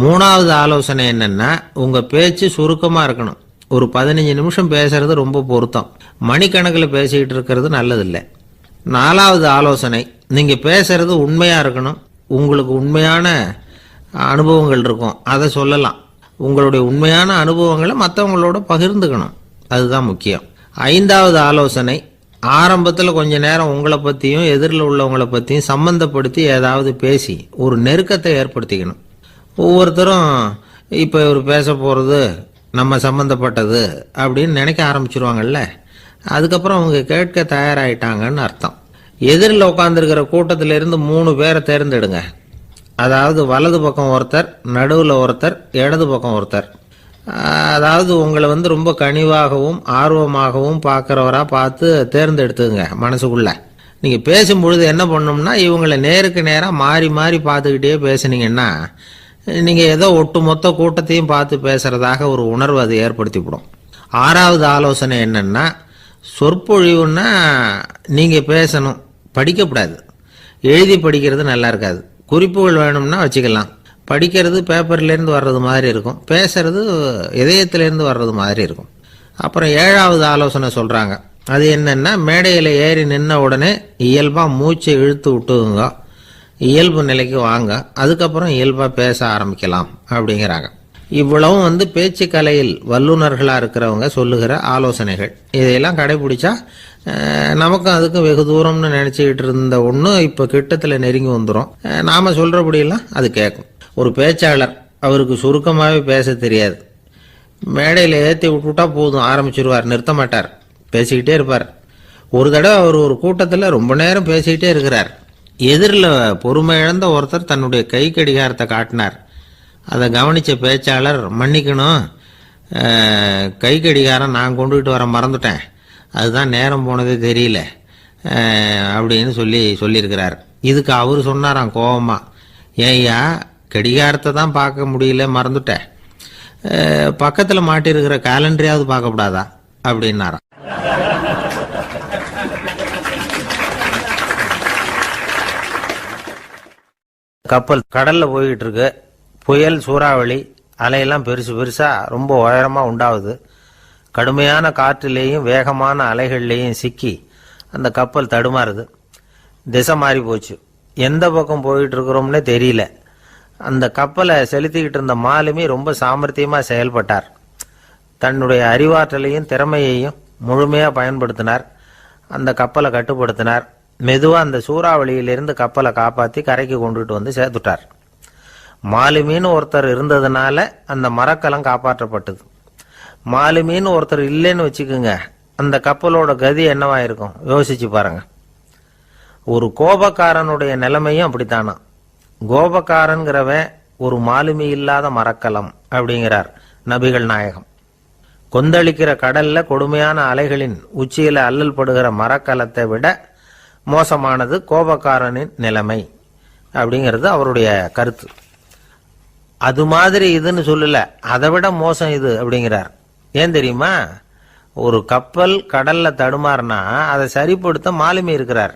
3வது ஆலோசனை என்னென்னா, உங்கள் பேச்சு சுருக்கமாக இருக்கணும். ஒரு 15 நிமிஷம் பேசுறது ரொம்ப பொருத்தம். மணிக்கணக்கில் பேசிக்கிட்டு இருக்கிறது நல்லதில்லை. 4வது ஆலோசனை, நீங்க பேசுறது உண்மையா இருக்கணும். உங்களுக்கு உண்மையான அனுபவங்கள் இருக்கும், அதை சொல்லலாம். உங்களுடைய உண்மையான அனுபவங்களை மற்றவங்களோட பகிர்ந்துக்கணும், அதுதான் முக்கியம். 5வது ஆலோசனை, ஆரம்பத்தில் கொஞ்ச நேரம் உங்களை பற்றியும் எதிரில் உள்ளவங்களை பற்றியும் சம்பந்தப்படுத்தி ஏதாவது பேசி ஒரு நெருக்கத்தை ஏற்படுத்திக்கணும். ஒவ்வொருத்தரும் இப்போ இவர் பேச போகிறது நம்ம சம்பந்தப்பட்டது அப்படின்னு நினைக்க ஆரம்பிச்சிருவாங்கல்ல, அதுக்கப்புறம் அவங்க கேட்க தயாராகிட்டாங்கன்னு அர்த்தம். எதிரில் உட்காந்துருக்கிற கூட்டத்திலிருந்து 3 பேரை தேர்ந்தெடுங்க. அதாவது வலது பக்கம் ஒருத்தர், நடுவில் ஒருத்தர், இடது பக்கம் ஒருத்தர். அதாவது உங்களை ரொம்ப கனிவாகவும் ஆர்வமாகவும் பார்க்குறவராக பார்த்து தேர்ந்தெடுத்துங்க. மனசுக்குள்ள நீங்கள் பேசும்பொழுது என்ன பண்ணணும்னா, இவங்களை நேருக்கு நேராக மாறி மாறி பார்த்துக்கிட்டே பேசுனீங்கன்னா நீங்கள் ஏதோ ஒட்டுமொத்த கூட்டத்தையும் பார்த்து பேசுகிறதாக ஒரு உணர்வு அது ஏற்படுத்திவிடும். 6வது ஆலோசனை என்னென்னா, சொற்பொழிவுன்னா நீங்கள் பேசணும், படிக்கக்கூடாது. எழுதி படிக்கிறது நல்லா இருக்காது. குறிப்புகள் வேணும்னா வச்சுக்கலாம். படிக்கிறது பேப்பர்லேருந்து வர்றது மாதிரி இருக்கும், பேசுறது இதயத்திலேருந்து வர்றது மாதிரி இருக்கும். அப்புறம் 7வது ஆலோசனை சொல்கிறாங்க. அது என்னென்னா, மேடையில் ஏறி நின்ன உடனே இயல்பாக மூச்சை இழுத்து விட்டுங்க, இயல்பு நிலைக்கு வாங்க, அதுக்கப்புறம் இயல்பாக பேச ஆரம்பிக்கலாம் அப்படிங்கிறாங்க. இவ்வளவும் பேச்சு கலையில் வல்லுநர்களாக இருக்கிறவங்க சொல்லுகிற ஆலோசனைகள். இதையெல்லாம் கடைபிடிச்சா நமக்கும் அதுக்கும் வெகு தூரம்னு நினச்சிக்கிட்டு இருந்த ஒன்று இப்போ கிட்டத்தில் நெருங்கி வந்துடும். நாம் சொல்கிறபடியெல்லாம் அது கேட்கும். ஒரு பேச்சாளர், அவருக்கு சுருக்கமாகவே பேச தெரியாது. மேடையில் ஏற்றி விட்டுவிட்டா போதும், ஆரம்பிச்சிருவார், நிறுத்த மாட்டார், பேசிக்கிட்டே இருப்பார். ஒரு தடவை அவர் ஒரு கூட்டத்தில் ரொம்ப நேரம் பேசிக்கிட்டே இருக்கிறார். எதிரில் பொறுமை இழந்த ஒருத்தர் தன்னுடைய கை கடிகாரத்தை காட்டினார். அதை கவனித்த பேச்சாளர், மன்னிக்கணும், கை கடிகாரம் நான் கொண்டுகிட்டு வர மறந்துட்டேன், அதுதான் நேரம் போனதே தெரியல அப்படின்னு சொல்லியிருக்கிறார். இதுக்கு அவர் சொன்னாராம் கோபமா, ஏய்யா கடிகாரத்தை தான் பார்க்க முடியல, மறந்துட்டேன், பக்கத்தில் மாட்டிருக்கிற கேலண்டரையாவது பார்க்கக்கூடாதா அப்படின்னாராம். கப்பல் கடல்ல போய்கிட்டு இருக்கு. புயல், சூறாவளி, அலையெல்லாம் பெருசா ரொம்ப உயரமா உண்டாகுது. கடுமையான காற்றிலேயும் வேகமான அலைகள்லேயும் சிக்கி அந்த கப்பல் தடுமாறுது. திசை மாறி போச்சு. எந்த பக்கம் போயிட்டு இருக்கிறோம்னே தெரியல. அந்த கப்பலை செலுத்திக்கிட்டு இருந்த மாலுமி ரொம்ப சாமர்த்தியமா செயல்பட்டார். தன்னுடைய அறிவாற்றலையும் திறமையையும் முழுமையா பயன்படுத்தினார். அந்த கப்பலை கட்டுப்படுத்தினார். மெதுவா அந்த சூறாவளியிலிருந்து கப்பலை காப்பாற்றி கரைக்கு கொண்டுட்டு வந்து சேர்த்துட்டார். மாலுமின்னு ஒருத்தர் இருந்ததுனால அந்த மரக்கலம் காப்பாற்றப்பட்டது. மாலுமின்னு ஒருத்தர் இல்லைன்னு வச்சுக்குங்க, அந்த கப்பலோட கதி என்னவா இருக்கும் யோசிச்சு பாருங்க. ஒரு கோபக்காரனுடைய நிலைமையும் அப்படித்தானா. கோபக்காரன்கிறவன் ஒரு மாலுமி இல்லாத மரக்கலம் அப்படிங்கிறார் நபிகள் நாயகம். கொந்தளிக்கிற கடல்ல கொடுமையான அலைகளின் உச்சியில அல்லல் படுகிற மரக்கலத்தை விட மோசமானது கோபக்காரனின் நிலைமை அப்படிங்கிறது அவருடைய கருத்து. அது மாதிரி இதுன்னு சொல்லல, அதை விட மோசம் இது அப்படிங்கிறார். ஏன் தெரியுமா? ஒரு கப்பல் கடல்ல தடுமாறினா அதை சரிப்படுத்த மாலுமி இருக்கிறார்.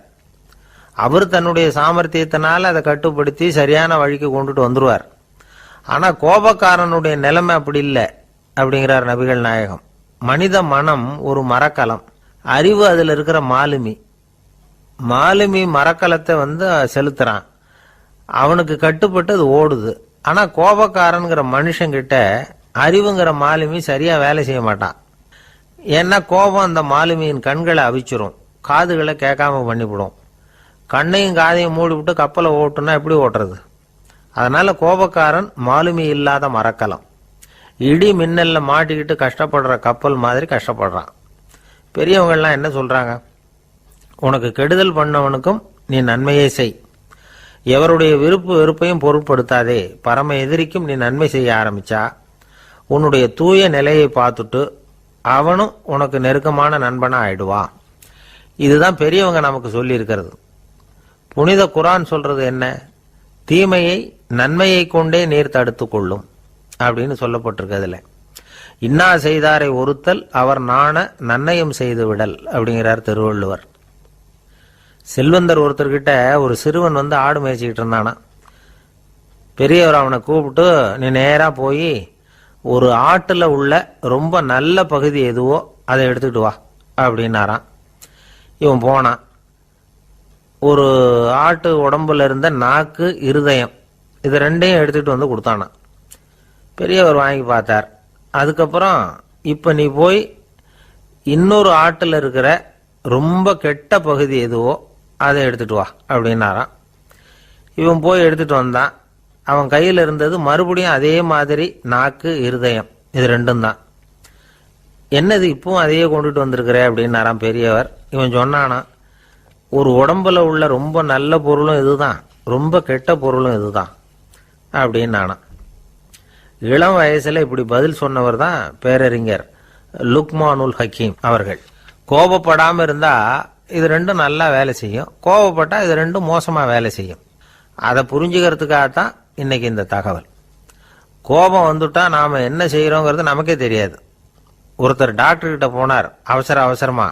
அவர் தன்னுடைய சாமர்த்தியத்தினால அதை கட்டுப்படுத்தி சரியான வழிக்கு கொண்டுட்டு வந்துருவார். ஆனா கோபக்காரனுடைய நிலைமை அப்படி இல்லை அப்படிங்கிறார் நபிகள் நாயகம். மனித மனம் ஒரு மரக்கலம், அறிவு அதுல இருக்கிற மாலுமி. மாலுமி மரக்கலத்தை செலுத்துறான், அவனுக்கு கட்டுப்பட்டு அது ஓடுது. ஆனா கோபக்காரன்கிற மனுஷங்கிட்ட அறிவுங்கிற மாலுமி சரியா வேலை செய்ய மாட்டான். ஏன்னா கோபம் அந்த மாலுமியின் கண்களை அவிச்சிரும், காதுகளை கேட்காம பண்ணிவிடும். கண்ணையும் காதையும் மூடி விட்டு கப்பலை ஓட்டுனா எப்படி ஓட்டுறது? அதனால கோபக்காரன் மாலுமி இல்லாத மரக்கலம். இடி மின்னல்ல மாட்டிக்கிட்டு கஷ்டப்படுற கப்பல் மாதிரி கஷ்டப்படுறான். பெரியவங்கள்லாம் என்ன சொல்றாங்க? உனக்கு கெடுதல் பண்ணவனுக்கும் நீ நன்மையை செய், எவருடைய விருப்பு வெறுப்பையும் பொருட்படுத்தாதே, பரம எதிரிக்கும் நீ நன்மை செய்ய ஆரம்பிச்சா உன்னுடைய தூய நிலையை பார்த்துட்டு அவனும் உனக்கு நெருக்கமான நண்பனா ஆயிடுவான். இதுதான் பெரியவங்க நமக்கு சொல்லி இருக்கிறது. புனித குர்ஆன் சொல்றது என்ன? தீமையை நன்மையை கொண்டே நீர் தடுத்து கொள்ளும் அப்படின்னு சொல்லப்பட்டிருக்கிறதுல. இன்னா செய்தாரை ஒருத்தல் அவர் நாண நன்னயம் செய்து விடல் அப்படிங்கிறார் திருவள்ளுவர். செல்வந்தர் ஒருத்தர்கிட்ட ஒரு சிறுவன் ஆடு மேய்ச்சிக்கிட்டு இருந்தானா. பெரியவர் அவனை கூப்பிட்டு, நீ நேரா போய் ஒரு ஆட்டுல உள்ள ரொம்ப நல்ல பகுதி எதுவோ அதை எடுத்துக்கிட்டு வா அப்படின்னாராம். இவன் போனான். ஒரு ஆட்டு உடம்புல இருந்த நாக்கு, இருதயம், இது ரெண்டையும் எடுத்துட்டு வந்து கொடுத்தானான். பெரியவர் வாங்கி பார்த்தார். அதுக்கப்புறம் இப்ப நீ போய் இன்னொரு ஆட்டுல இருக்கிற ரொம்ப கெட்ட பகுதி எதுவோ அதை எடுத்துட்டு வா அப்படின்னாராம். இவன் போய் எடுத்துட்டு வந்தான். அவன் கையில் இருந்தது மறுபடியும் அதே மாதிரி நாக்கு, இருதயம், இது ரெண்டும் தான். என்னது இப்பவும் அதையே கொண்டுட்டு வந்திருக்கிற அப்படின்னாராம் பெரியவர். இவன் சொன்னானா, ஒரு உடம்புல உள்ள ரொம்ப நல்ல பொருளும் இதுதான், ரொம்ப கெட்ட பொருளும் இதுதான் அப்படின்னானா. இளம் வயசுல இப்படி பதில் சொன்னவர் தான் பேரறிஞர் லுக்மானுல் ஹக்கீம் அவர்கள். கோபப்படாம இருந்தா இது ரெண்டும் நல்லா வேலை செய்யும், கோபப்பட்டா இது ரெண்டும் மோசமா வேலை செய்யும். அதை புரிஞ்சுக்கிறதுக்காகத்தான் இன்னைக்கு இந்த தகவல். கோபம் வந்துட்டா நாம என்ன செய்யறோங்கிறது நமக்கே தெரியாது. ஒருத்தர் டாக்டர் கிட்ட போனார் அவசரமா.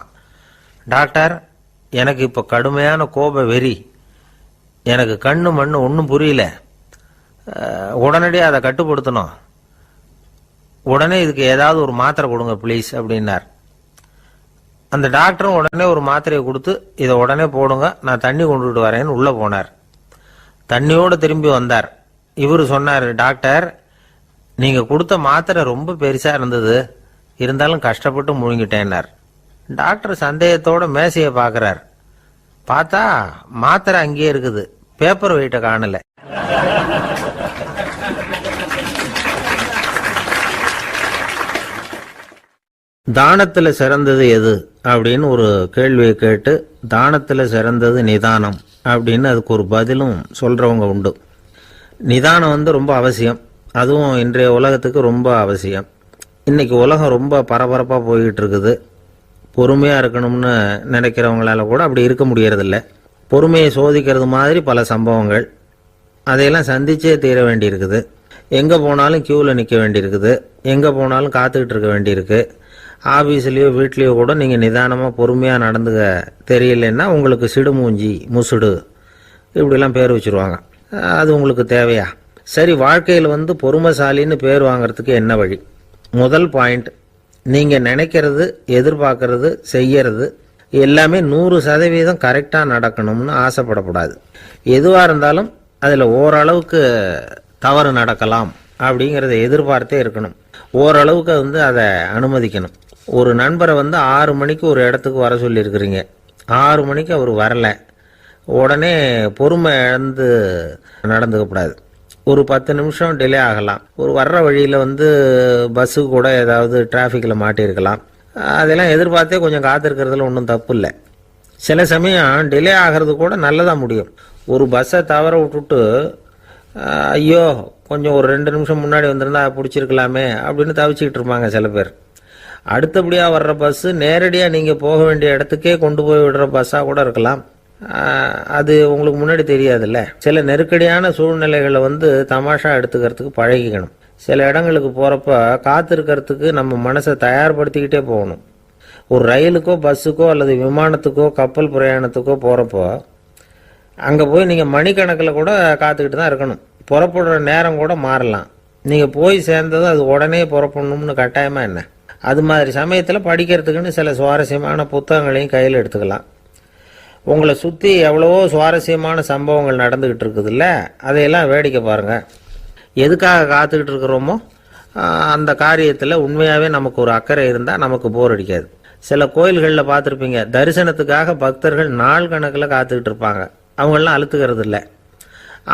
டாக்டர், எனக்கு இப்ப கடுமையான கோப வெறி, எனக்கு கண்ணு மண்ணு ஒன்றும் புரியல, உடனடியாக அதை கட்டுப்படுத்தணும், உடனே இதுக்கு ஏதாவது ஒரு மாத்திரை கொடுங்க ப்ளீஸ் அப்படின்னார். அந்த டாக்டரும் உடனே ஒரு மாத்திரையை கொடுத்து இதை உடனே போடுங்க, நான் தண்ணி கொண்டுட்டு வரேன்னு உள்ள போனார். தண்ணியோடு திரும்பி வந்தார். இவரு சொன்னார், டாக்டர், நீங்க கொடுத்த மாத்திரை ரொம்ப பெருசா இருந்தது, இருந்தாலும் கஷ்டப்பட்டு முழுங்கிட்டேன்னார். டாக்டர் சந்தேகத்தோட மேசையை பார்க்கிறார். பார்த்தா மாத்திரை அங்கேயே இருக்குது, பேப்பர் வெயிட்ட காணல. தானத்துல சிறந்தது எது அப்படின்னு ஒரு கேள்வியை கேட்டு, தானத்துல சிறந்தது நிதானம் அப்படின்னு அதுக்கு ஒரு பதிலும் சொல்றவங்க உண்டு. நிதானம் ரொம்ப அவசியம், அதுவும் இன்றைய உலகத்துக்கு ரொம்ப அவசியம். இன்னைக்கு உலகம் ரொம்ப பரபரப்பா போய்கிட்டு இருக்குது. பொறுமையா இருக்கணும்னு நினைக்கிறவங்களால கூட அப்படி இருக்க முடியறதில்ல. பொறுமையை சோதிக்கிறது மாதிரி பல சம்பவங்கள், அதையெல்லாம் சந்திச்சே தீர வேண்டியிருக்குது. எங்க போனாலும் கியூல நிக்க வேண்டியிருக்குது, எங்க போனாலும் காத்துக்கிட்டு இருக்க வேண்டியிருக்கு. ஆபீஸ்லயோ வீட்லயோ கூட நீங்க நிதானமா பொறுமையா நடந்துக்க தெரியலன்னா உங்களுக்கு சிடுமூஞ்சி, முசுடு இப்படிலாம் பேர் வச்சிருவாங்க. அது உங்களுக்கு தேவையா? சரி, வாழ்க்கையில் பொறுமைசாலின்னு பேர் வாங்கறதுக்கு என்ன வழி? முதல் பாயிண்ட், நீங்க நினைக்கிறது, எதிர்பார்க்கறது, செய்யறது எல்லாமே 100% கரெக்டா நடக்கணும்னு ஆசைப்படக்கூடாது. எதுவா இருந்தாலும் அதுல ஓரளவுக்கு தவறு நடக்கலாம் அப்படிங்கறத எதிர்பார்த்தே இருக்கணும். ஓரளவுக்கு அதை அனுமதிக்கணும். ஒரு நண்பரை 6 மணிக்கு ஒரு இடத்துக்கு வர சொல்லி இருக்கிறீங்க, 6 மணிக்கு அவர் வரல, உடனே பொறுமை இழந்து நடந்துக்கப்படாது. ஒரு 10 நிமிஷம் டிலே ஆகலாம். ஒரு வர்ற வழியில பஸ்ஸு கூட ஏதாவது டிராஃபிக்ல மாட்டியிருக்கலாம். அதெல்லாம் எதிர்பார்த்தே கொஞ்சம் காத்திருக்கிறதுல ஒன்றும் தப்பு இல்லை. சில சமயம் டிலே ஆகிறது கூட நல்லதா முடியும். ஒரு பஸ்ஸை தவற விட்டுட்டு, ஐயோ கொஞ்சம் ஒரு 2 நிமிஷம் முன்னாடி வந்திருந்தா பிடிச்சிருக்கலாமே அப்படின்னு தவிச்சுக்கிட்டு இருப்பாங்க சில பேர். அடுத்தபடியாக வர்ற பஸ்ஸு நேரடியாக நீங்கள் போக வேண்டிய இடத்துக்கே கொண்டு போய் விடுற பஸ்ஸாக கூட இருக்கலாம். அது உங்களுக்கு முன்னாடி தெரியாதுல்ல. சில நெருக்கடியான சூழ்நிலைகளை தமாஷா எடுத்துக்கிறதுக்கு பழகிக்கணும். சில இடங்களுக்கு போகிறப்ப காத்திருக்கிறதுக்கு நம்ம மனசை தயார்படுத்திக்கிட்டே போகணும். ஒரு ரயிலுக்கோ பஸ்ஸுக்கோ அல்லது விமானத்துக்கோ கப்பல் பிரயாணத்துக்கோ போகிறப்போ அங்கே போய் நீங்கள் மணிக்கணக்கில் கூட காத்துக்கிட்டு தான் இருக்கணும். புறப்படுற நேரம் கூட மாறலாம். நீங்கள் போய் சேர்ந்ததும் அது உடனே புறப்படணும்னு கட்டாயமாக என்ன? அது மாதிரி சமயத்தில் படிக்கிறதுக்குன்னு சில சுவாரஸ்யமான புத்தகங்களையும் கையில் எடுத்துக்கலாம். உங்களை சுற்றி எவ்வளவோ சுவாரஸ்யமான சம்பவங்கள் நடந்துக்கிட்டு இருக்குதுல்ல, அதையெல்லாம் வேடிக்கை பாருங்கள். எதுக்காக காத்துக்கிட்டு இருக்கிறோமோ அந்த காரியத்தில் உண்மையாகவே நமக்கு ஒரு அக்கறை இருந்தால் நமக்கு போர் அடிக்காது. சில கோயில்களில் பார்த்துருப்பீங்க, தரிசனத்துக்காக பக்தர்கள் நாள் கணக்கில் காத்துக்கிட்டு இருப்பாங்க. அவங்களெலாம் அழுத்துக்கிறது இல்லை.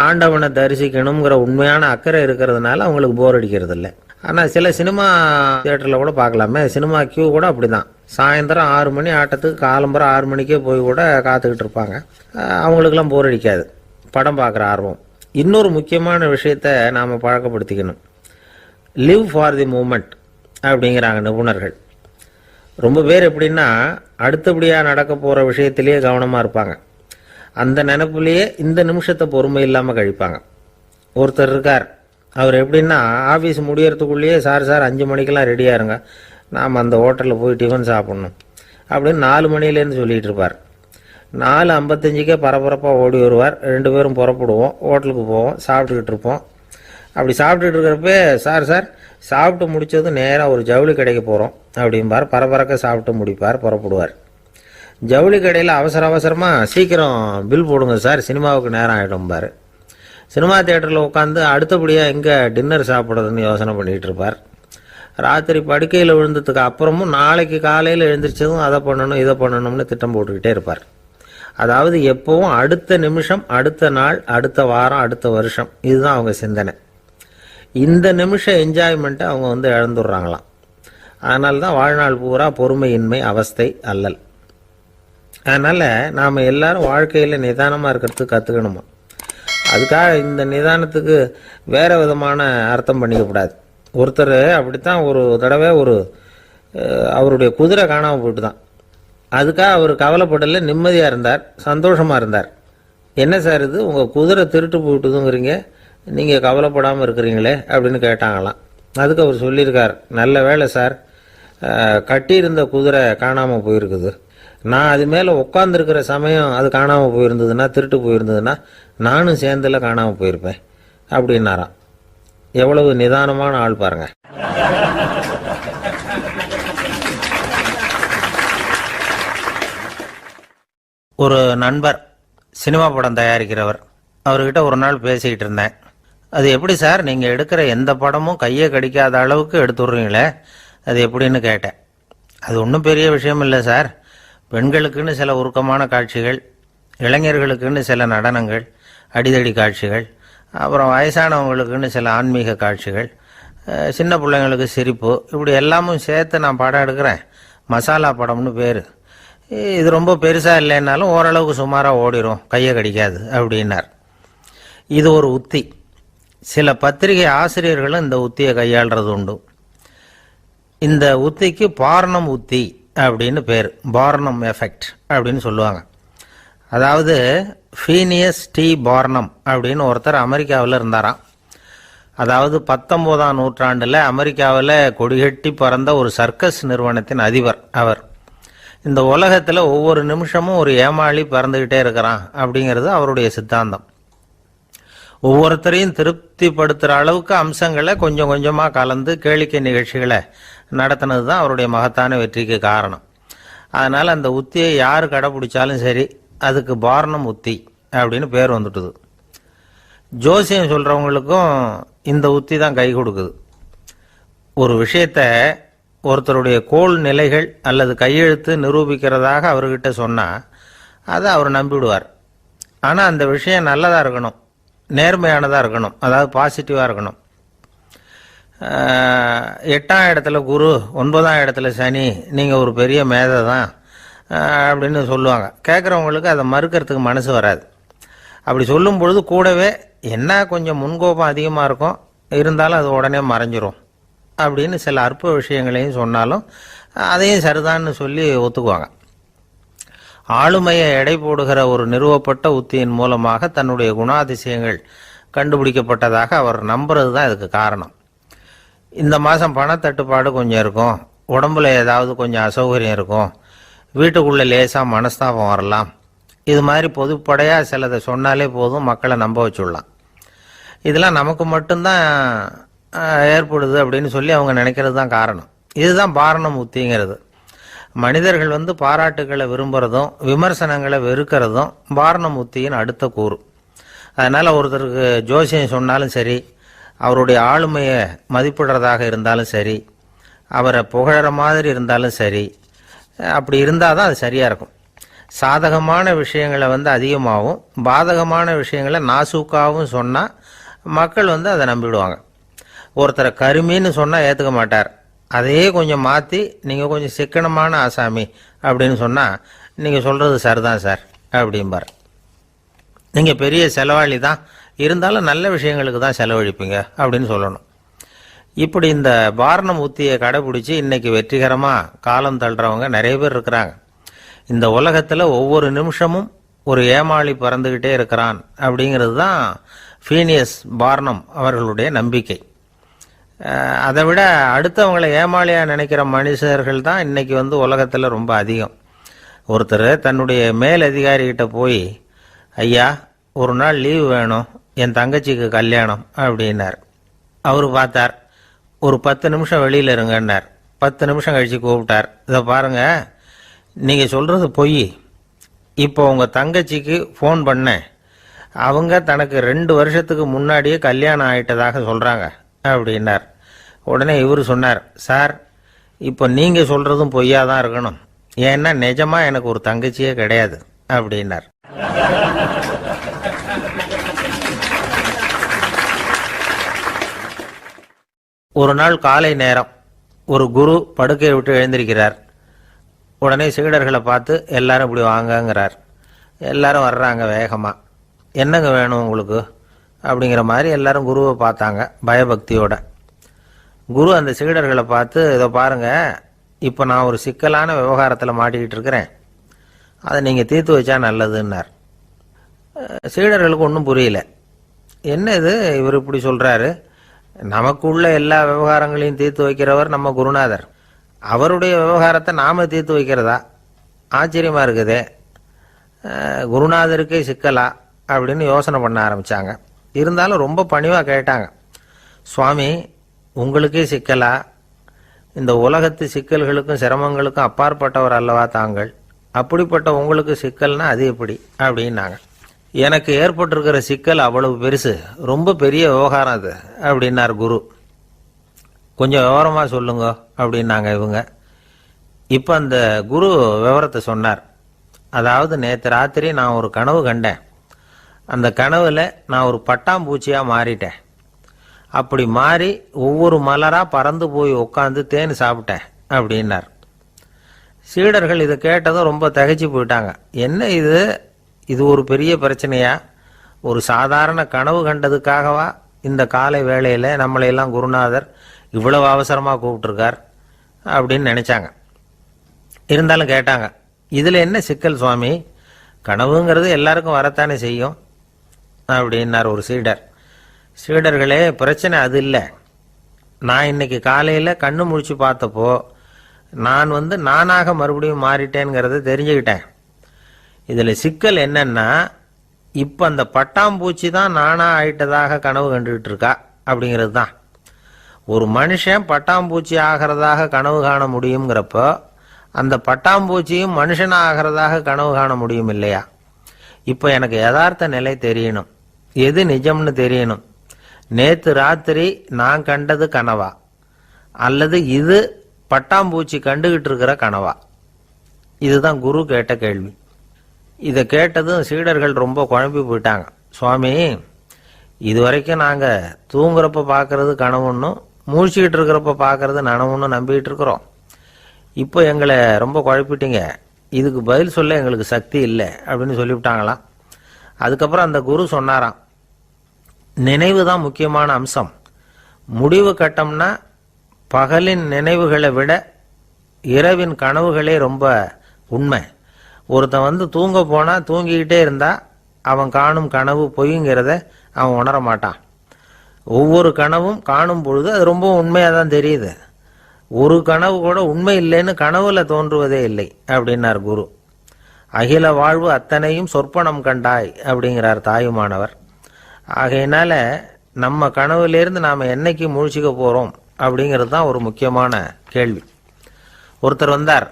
ஆண்டவனை தரிசிக்கணுங்கிற உண்மையான அக்கறை இருக்கிறதுனால அவங்களுக்கு போர் அடிக்கிறது இல்லை. ஆனால் சில சினிமா தியேட்டரில் கூட பார்க்கலாமே, சினிமா கியூ கூட அப்படி தான். சாயந்தரம் 6 மணி ஆட்டத்துக்கு காலம்பரம் 6 மணிக்கே போய் கூட காத்துக்கிட்டு இருப்பாங்க. அவங்களுக்கெல்லாம் போர் அடிக்காது, படம் பார்க்குற ஆர்வம். இன்னொரு முக்கியமான விஷயத்த நாம் பழக்கப்படுத்திக்கணும். லிவ் ஃபார் தி மூமெண்ட் அப்படிங்கிறாங்க நிபுணர்கள். ரொம்ப பேர் எப்படின்னா அடுத்தபடியாக நடக்க போகிற விஷயத்திலேயே கவனமாக இருப்பாங்க. அந்த நினைப்புலேயே இந்த நிமிஷத்தை பொறுமை இல்லாமல் கழிப்பாங்க. ஒருத்தர் இருக்கார், அவர் எப்படின்னா ஆஃபீஸ் முடியறதுக்குள்ளேயே சார் 5 மணிக்கெல்லாம் ரெடியாக இருங்க, நாம் அந்த ஹோட்டலில் போய் டிஃபன் சாப்பிட்ணும் அப்படின்னு 4 மணிலேருந்து சொல்லிகிட்டு இருப்பார். 4:55 பரபரப்பாக ஓடி வருவார். 2 பேரும் புறப்படுவோம், ஹோட்டலுக்கு போவோம், சாப்பிட்டுக்கிட்டு இருப்போம். அப்படி சாப்பிட்டுட்டு இருக்கிறப்ப, சார் சார் சாப்பிட்டு முடிச்சதும் நேராக ஒரு ஜவுளி கடைக்கு போகிறோம் அப்படிம்பார். பரபரக்க சாப்பிட்டு முடிப்பார், புறப்படுவார். ஜவுளி கடையில் அவசர அவசரமாக சீக்கிரம் பில் போடுங்க சார், சினிமாவுக்கு நேரம் ஆகிடும்பார். சினிமா தியேட்டரில் உட்காந்து அடுத்தபடியாக எங்கே டின்னர் சாப்பிட்றதுன்னு யோசனை பண்ணிகிட்டு இருப்பார். ராத்திரி படுக்கையில் விழுந்ததுக்கு அப்புறமும் நாளைக்கு காலையில் எழுந்திரிச்சதும் அதை பண்ணணும் இதை பண்ணணும்னு திட்டம் போட்டுக்கிட்டே இருப்பார். அதாவது எப்பவும் அடுத்த நிமிஷம், அடுத்த நாள், அடுத்த வாரம், அடுத்த வருஷம், இதுதான் அவங்க சிந்தனை. இந்த நிமிஷம் என்ஜாய்மெண்ட்டை அவங்க இழந்துடுறாங்களாம். அதனால தான் வாழ்நாள் பூரா பொறுமையின்மை, அவஸ்தை, அல்லல். அதனால் நாம் எல்லாரும் வாழ்க்கையில் நிதானமாக இருக்கிறதுக்கு கற்றுக்கணுமா. அதுக்காக இந்த நிதானத்துக்கு வேறு விதமான அர்த்தம் பண்ணிக்கக்கூடாது. ஒருத்தர் அப்படித்தான் ஒரு தடவை அவருடைய குதிரை காணாமல் போயிட்டு தான். அதுக்காக அவர் கவலைப்படலை, நிம்மதியாக இருந்தார், சந்தோஷமாக இருந்தார். என்ன சார் இது, உங்கள் குதிரை திருட்டு போயிட்டுதுங்கிறீங்க, நீங்கள் கவலைப்படாமல் இருக்கிறீங்களே அப்படின்னு கேட்டாங்களாம். அதுக்கு அவர் சொல்லியிருக்கார், நல்ல வேளை சார், கட்டியிருந்த குதிரை காணாமல் போயிருக்குது. நான் அது மேலே உட்காந்துருக்கிற சமயம் அது காணாமல் போயிருந்ததுன்னா, திருட்டு போயிருந்ததுன்னா நானும் சேர்ந்தில் காணாமல் போயிருப்பேன் அப்படின்னாராம். எவ்வளவு நிதானமான ஆள் பாருங்க. ஒரு நண்பர், சினிமா படம் தயாரிக்கிறவர், அவர்கிட்ட ஒரு நாள் பேசிக்கிட்டு இருந்தேன். அது எப்படி சார், நீங்கள் எடுக்கிற எந்த படமும் கையை கடிக்காத அளவுக்கு எடுத்துடுறீங்களே, அது எப்படின்னு கேட்டேன். அது ஒன்றும் பெரிய விஷயம் இல்லை சார். பெண்களுக்குன்னு சில உருக்கமான காட்சிகள், இளைஞர்களுக்குன்னு சில நடனங்கள், அடிதடி காட்சிகள், அப்புறம் வயசானவங்களுக்குன்னு சில ஆன்மீக காட்சிகள், சின்ன பிள்ளைங்களுக்கு சிரிப்பு, இப்படி எல்லாமும் சேர்த்து நான் படம் எடுக்கிறேன். மசாலா படம்னு பேர். இது ரொம்ப பெருசாக இல்லைன்னாலும் ஓரளவுக்கு சுமாராக ஓடிடும், கையை கடிக்காது அப்படின்னார். இது ஒரு உத்தி. சில பத்திரிகை ஆசிரியர்களும் இந்த உத்தியை கையாளுறது உண்டு. இந்த உத்திக்கு பார்னம் உத்தி அப்படின்னு பேர். பார்னம் எஃபெக்ட் அப்படின்னு சொல்லுவாங்க. அதாவது ஃபீனியஸ் டி பார்னம் அப்படின்னு ஒருத்தர் அமெரிக்காவில் இருந்தாராம். அதாவது 19ஆம் நூற்றாண்டில் அமெரிக்காவில் கொடிகட்டி பறந்த ஒரு சர்க்கஸ் நிறுவனத்தின் அதிபர் அவர். இந்த உலகத்தில் ஒவ்வொரு நிமிஷமும் ஒரு ஏமாளி பறந்துக்கிட்டே இருக்கிறான் அப்படிங்கிறது அவருடைய சித்தாந்தம். ஒவ்வொருத்தரையும் திருப்திப்படுத்துகிற அளவுக்கு அம்சங்களை கொஞ்சம் கொஞ்சமாக கலந்து கேளிக்கை நிகழ்ச்சிகளை நடத்தினது தான் அவருடைய மகத்தான வெற்றிக்கு காரணம். அதனால் அந்த உத்தியை யார் கடைப்பிடிச்சாலும் சரி, அதுக்கு பார்னம் உத்தி அப்படின்னு பேர் வந்துட்டுது. ஜோசியம் சொல்கிறவங்களுக்கும் இந்த உத்தி தான் கை கொடுக்குது. ஒரு விஷயத்தை ஒருத்தருடைய கோள் நிலைகள் அல்லது கையெழுத்து நிரூபிக்கிறதாக அவர்கிட்ட சொன்னால் அதை அவர் நம்பிவிடுவார். ஆனால் அந்த விஷயம் நல்லதாக இருக்கணும், நேர்மையானதாக இருக்கணும், அதாவது பாசிட்டிவாக இருக்கணும். 8ஆம் இடத்துல குரு, 9ஆம் இடத்துல சனி, நீங்கள் ஒரு பெரிய மேதை தான் அப்படின்னு சொல்லுவாங்க. கேட்குறவங்களுக்கு அதை மறுக்கிறதுக்கு மனசு வராது. அப்படி சொல்லும் பொழுது கூடவே என்ன கொஞ்சம் முன்கோபம் அதிகமாக இருக்கும், இருந்தாலும் அது உடனே மறைஞ்சிரும் அப்படின்னு சில அற்ப விஷயங்களையும் சொன்னாலும் அதையும் சரிதான்னு சொல்லி ஒத்துக்குவாங்க. ஆளுமையை எடை போடுகிற ஒரு நிறுவப்பட்ட உத்தியின் மூலமாக தன்னுடைய குணாதிசயங்கள் கண்டுபிடிக்கப்பட்டதாக அவர் நம்புறது தான் இதுக்கு காரணம். இந்த மாதம் பணத்தட்டுப்பாடு கொஞ்சம் இருக்கும், உடம்புல ஏதாவது கொஞ்சம் அசௌகரியம் இருக்கும், வீட்டுக்குள்ளே லேசாக மனஸ்தாபம் வரலாம், இது மாதிரி பொதுப்படையாக சிலதை சொன்னாலே போதும், மக்களை நம்ப வச்சுடலாம். இதெல்லாம் நமக்கு மட்டும்தான் ஏற்படுது அப்படின்னு சொல்லி அவங்க நினைக்கிறது தான் காரணம். இதுதான் பார்னம் உத்திங்கிறது. மனிதர்கள் பாராட்டுகளை விரும்புகிறதும் விமர்சனங்களை வெறுக்கிறதும் பார்னம் உத்தியின் அடுத்த கூறு. அதனால் ஒருத்தருக்கு ஜோசியம் சொன்னாலும் சரி, அவருடைய ஆளுமையை மதிப்பிடுறதாக இருந்தாலும் சரி, அவரை புகழற மாதிரி இருந்தாலும் சரி, அப்படி இருந்தால் தான் அது சரியாக இருக்கும். சாதகமான விஷயங்களை அதிகமாகவும் பாதகமான விஷயங்களை நாசூக்காகவும் சொன்னால் மக்கள் அதை நம்பிடுவாங்க. ஒருத்தரை கருமின்னு சொன்னால் ஏற்றுக்க மாட்டார். அதையே கொஞ்சம் மாற்றி நீங்கள் கொஞ்சம் சிக்கனமான ஆசாமி அப்படின்னு சொன்னால் நீங்கள் சொல்கிறது சரிதான் சார் அப்படிம்பார். நீங்கள் பெரிய செலவாளி தான், இருந்தாலும் நல்ல விஷயங்களுக்கு தான் செலவழிப்பீங்க அப்படின்னு சொல்லணும். இப்படி இந்த பார்னம் உத்தியை கடைபிடிச்சி இன்னைக்கு வெற்றிகரமாக காலம் தள்ளுறவங்க நிறைய பேர் இருக்கிறாங்க. இந்த உலகத்தில் ஒவ்வொரு நிமிஷமும் ஒரு ஏமாளி பறந்துக்கிட்டே இருக்கிறான் அப்படிங்கிறது தான் ஃபீனியஸ் பார்னம் அவர்களுடைய நம்பிக்கை. அதை விட அடுத்தவங்களை ஏமாளியாக நினைக்கிற மனுஷர்கள் தான் இன்னைக்கு உலகத்தில் ரொம்ப அதிகம். ஒருத்தர் தன்னுடைய மேல் அதிகாரிகிட்ட போய், ஐயா ஒரு நாள் லீவு வேணும், என் தங்கச்சிக்கு கல்யாணம் அப்படின்னார். அவர் பார்த்தார். ஒரு 10 நிமிஷம் வெளியில் இருங்கன்னார். 10 நிமிஷம் கழித்து கூப்பிட்டார். இதை பாருங்க, நீங்கள் சொல்கிறது பொய். இப்போ உங்கள் தங்கச்சிக்கு ஃபோன் பண்ணேன். அவங்க தனக்கு 2 வருஷத்துக்கு முன்னாடியே கல்யாணம் ஆயிட்டதாக சொல்கிறாங்க அப்படின்னார். உடனே இவர் சொன்னார், சார் இப்போ நீங்கள் சொல்கிறதும் பொய்யா தான் இருக்கணும். ஏன்னா நிஜமாக எனக்கு ஒரு தங்கச்சியே கிடையாது அப்படின்னார். ஒரு நாள் காலை நேரம் ஒரு குரு படுக்கையை விட்டு எழுந்திருக்கிறார். உடனே சீடர்களை பார்த்து எல்லாரும் இப்படி வாங்கங்கிறார். எல்லாரும் வர்றாங்க வேகமாக. என்னங்க வேணும் உங்களுக்கு அப்படிங்கிற மாதிரி எல்லாரும் குருவை பார்த்தாங்க பயபக்தியோட. குரு அந்த சீடர்களை பார்த்து, இதை பாருங்க, இப்போ நான் ஒரு சிக்கலான விவகாரத்தில் மாட்டிக்கிட்டு இருக்கிறேன், அதை நீங்கள் தீர்த்து வச்சா நல்லதுன்னார். சீடர்களுக்கு ஒன்றும் புரியல. என்ன இது இவர் இப்படி சொல்கிறாரு? நமக்குள்ள எல்லா விவகாரங்களையும் தீர்த்து வைக்கிறவர் நம்ம குருநாதர். அவருடைய விவகாரத்தை நாம் தீர்த்து வைக்கிறதா? ஆச்சரியமாக இருக்குதே, குருநாதருக்கே சிக்கலா அப்படின்னு யோசனை பண்ண ஆரம்பித்தாங்க. இருந்தாலும் ரொம்ப பணிவாக கேட்டாங்க, சுவாமி உங்களுக்கே சிக்கலா? இந்த உலகத்து சிக்கல்களுக்கும் சிரமங்களுக்கும் அப்பாற்பட்டவர் அல்லவா தாங்கள்? அப்படிப்பட்ட உங்களுக்கு சிக்கல்னா அது எப்படி அப்படின்னாங்க. எனக்கு ஏற்பட்டிருக்கிற சிக்கல் அவ்வளவு பெருசு, ரொம்ப பெரிய விவகாரம் அது அப்படின்னார் குரு. கொஞ்சம் விவரமாக சொல்லுங்க அப்படின்னாங்க இவங்க. இப்போ அந்த குரு விவரத்தை சொன்னார். அதாவது நேற்று ராத்திரி நான் ஒரு கனவு கண்டேன். அந்த கனவில் நான் ஒரு பட்டாம்பூச்சியாக மாறிட்டேன். அப்படி மாறி ஒவ்வொரு மலராக பறந்து போய் உட்காந்து தேன் சாப்பிட்டேன் அப்படின்னார். சீடர்கள் இதை கேட்டதும் ரொம்ப திகைச்சு போயிட்டாங்க. என்ன இது, இது ஒரு பெரிய பிரச்சனையா? ஒரு சாதாரண கனவு கண்டதுக்காகவா இந்த காலை வேளையில் நம்மளையெல்லாம் குருநாதர் இவ்வளவு அவசரமாக கூப்பிட்டுருக்கார் அப்படின்னு நினச்சாங்க. இருந்தாலும் கேட்டாங்க, இதில் என்ன சிக்கல் சுவாமி? கனவுங்கிறது எல்லாருக்கும் வரத்தானே செய்யும் அப்படின்னார் ஒரு சீடர். சீடர்களே, பிரச்சனை அது இல்லை. நான் இன்னைக்கு காலையில் கண்ணு முழிச்சு பார்த்தப்போ நான் நானாக மறுபடியும் மாறிட்டேங்கிறத தெரிஞ்சுக்கிட்டேன். இதில் சிக்கல் என்னன்னா, இப்போ அந்த பட்டாம்பூச்சி தான் நானாக ஆயிட்டதாக கனவு கண்டுகிட்டு இருக்கா அப்படிங்கிறது தான். ஒரு மனுஷன் பட்டாம்பூச்சி ஆகிறதாக கனவு காண முடியுங்கிறப்போ அந்த பட்டாம்பூச்சியும் மனுஷனாக ஆகிறதாக கனவு காண முடியும் இல்லையா? இப்போ எனக்கு யதார்த்த நிலை தெரியணும், எது நிஜம்னு தெரியணும். நேற்று ராத்திரி நான் கண்டது கனவா, அல்லது இது பட்டாம்பூச்சி கண்டுகிட்டு இருக்கிற கனவா? இதுதான் குரு கேட்ட கேள்வி. இதை கேட்டதும் சீடர்கள் ரொம்ப குழம்பி போயிட்டாங்க. சுவாமி, இது வரைக்கும் நாங்கள் தூங்குறப்ப பார்க்கறது கனவுன்னும் மூழ்கிக்கிட்டு இருக்கிறப்ப பார்க்கறது நனவுன்னு நம்பிக்கிட்டு இருக்கிறோம். இப்போ எங்களை ரொம்ப குழப்பிட்டீங்க, இதுக்கு பதில் சொல்ல எங்களுக்கு சக்தி இல்லை அப்படின்னு சொல்லிவிட்டாங்களாம். அதுக்கப்புறம் அந்த குரு சொன்னாராம், நினைவு தான் முக்கியமான அம்சம். முடிவு கட்டம்னா பகலின் நினைவுகளை விட இரவின் கனவுகளே ரொம்ப உண்மை. ஒருத்தன் தூங்க போனால் தூங்கிக்கிட்டே இருந்தால் அவன் காணும் கனவு பொய்ங்கிறத அவன் உணர மாட்டான். ஒவ்வொரு கனவும் காணும் பொழுது அது ரொம்ப உண்மையாக தான் தெரியுது. ஒரு கனவு கூட உண்மை இல்லைன்னு கனவுல தோன்றுவதே இல்லை அப்படின்னார் குரு. அகில வாழ்வு அத்தனையும் சொற்பனம் கண்டாய் அப்படிங்கிறார் தாயுமானவர். ஆகையினால நம்ம கனவுலேருந்து நாம் என்னைக்கு முழிச்சிக்க போகிறோம் அப்படிங்கிறது தான் ஒரு முக்கியமான கேள்வி. ஒருத்தர் வந்தார்,